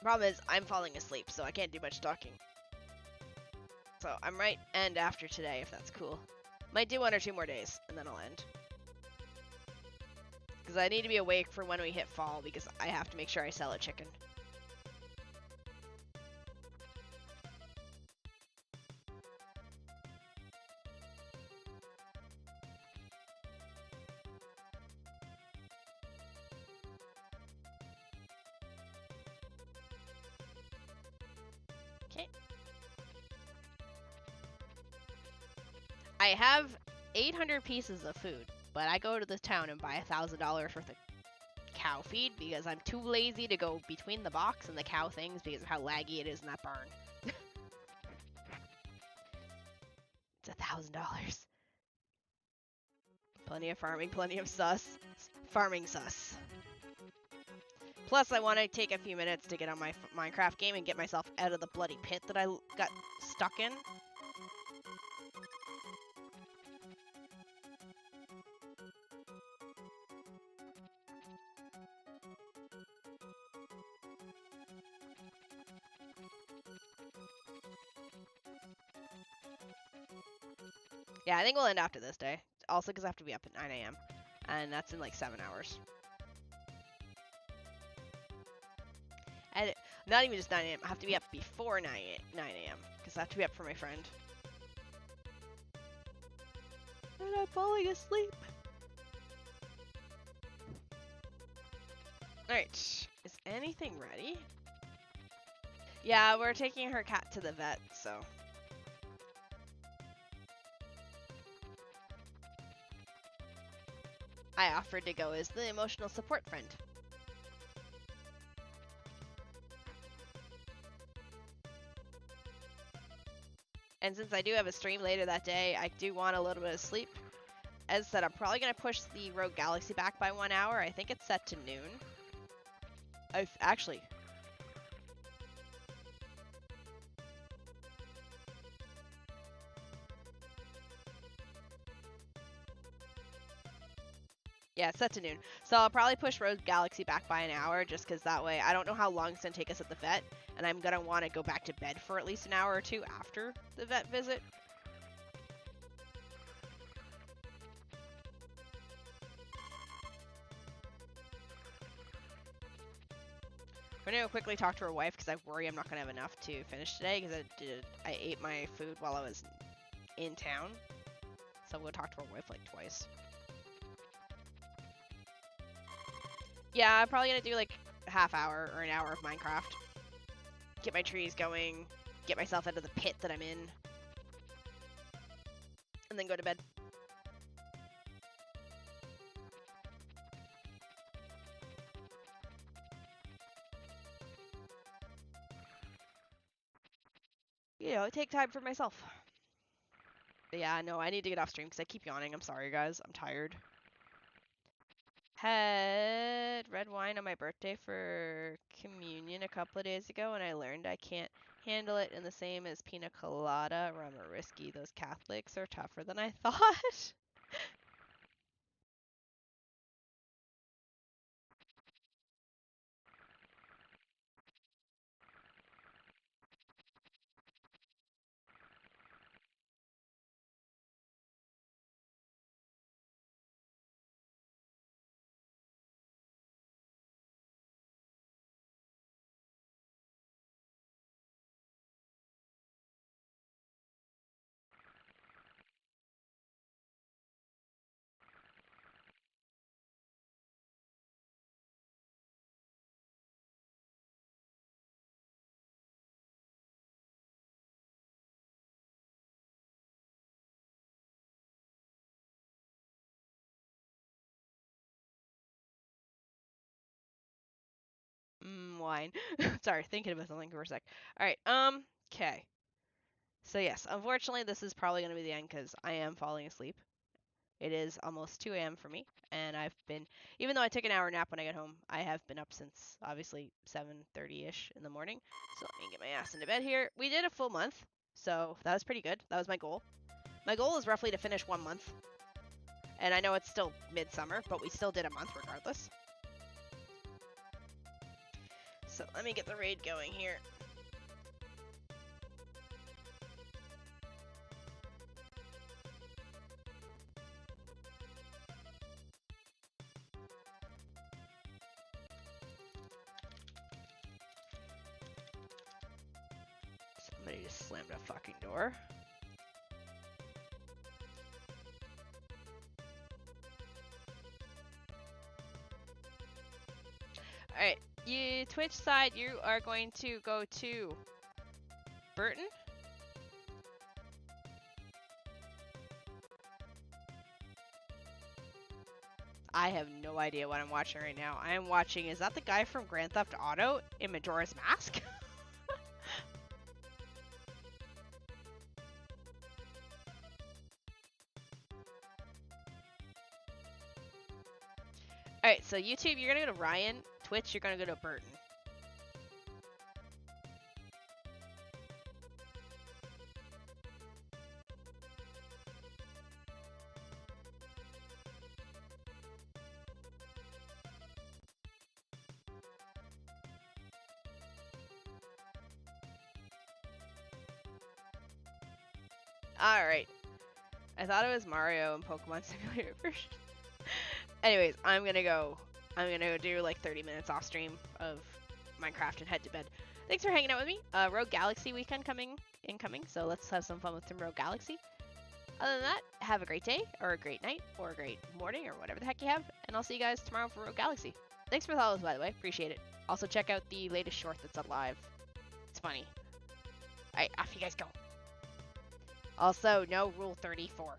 Problem is, I'm falling asleep, so I can't do much talking. So I might end after today, if that's cool. Might do 1 or 2 more days, and then I'll end. Because I need to be awake for when we hit fall, because I have to make sure I sell a chicken. Okay. I have 800 pieces of food, but I go to this town and buy $1,000 worth of cow feed because I'm too lazy to go between the box and the cow things because of how laggy it is in that barn. It's $1,000. Plenty of farming, plenty of sus. Farming sus. Plus, I want to take a few minutes to get on my Minecraft game and get myself out of the bloody pit that I got stuck in. Yeah, I think we'll end after this day. also because I have to be up at 9 a.m. and that's in like 7 hours. And not even just 9 a.m. I have to be up before 9 a.m. because I have to be up for my friend. And I'm falling asleep. Alright, is anything ready? Yeah, we're taking her cat to the vet, so. I offered to go as the emotional support friend. And since I do have a stream later that day, I do want a little bit of sleep. As I said, I'm probably going to push the Rogue Galaxy back by 1 hour. I think it's set to noon. Actually... Yeah, it's set to noon. So I'll probably push Rogue Galaxy back by an hour, just because that way I don't know how long it's going to take us at the vet, and I'm going to want to go back to bed for at least an hour or two after the vet visit. We're going to quickly talk to her wife, because I worry I'm not going to have enough to finish today, because I ate my food while I was in town. So we'll talk to her wife like twice. Yeah, I'm probably going to do like a half hour or an hour of Minecraft. Get my trees going, get myself out of the pit that I'm in, and then go to bed. You know, take time for myself. But yeah, no, I need to get off stream because I keep yawning. I'm sorry, guys. I'm tired. Had red wine on my birthday for communion a couple of days ago, and I learned I can't handle it in the same as pina colada, rum or whiskey. Those Catholics are tougher than I thought. Wine. Sorry, thinking about something for a sec. Alright, okay. So yes, unfortunately this is probably going to be the end because I am falling asleep. It is almost 2 a.m. for me, and I've been, even though I took an hour nap when I got home, I have been up since, obviously, 7:30-ish in the morning. So let me get my ass into bed here. We did a full month, so that was pretty good. That was my goal. My goal is roughly to finish 1 month. And I know it's still midsummer, but we still did a month regardless. So let me get the raid going here. Somebody just slammed a fucking door. Alright, you Twitch side, you are going to go to Burton. I have no idea what I'm watching right now. I am watching, is that the guy from Grand Theft Auto in Majora's Mask? Alright, so YouTube, you're gonna go to Ryan. Twitch, you're gonna go to Burton. Alright. I thought it was Mario and Pokemon Simulator version. Anyways, I'm gonna go do like 30 minutes off stream of Minecraft and head to bed. Thanks for hanging out with me. Rogue Galaxy weekend incoming, so let's have some fun with some Rogue Galaxy. Other than that, have a great day, or a great night, or a great morning, or whatever the heck you have, and I'll see you guys tomorrow for Rogue Galaxy. Thanks for the follows, by the way. Appreciate it. Also, check out the latest short that's up live. It's funny. Alright, off you guys go. Also, no Rule 34.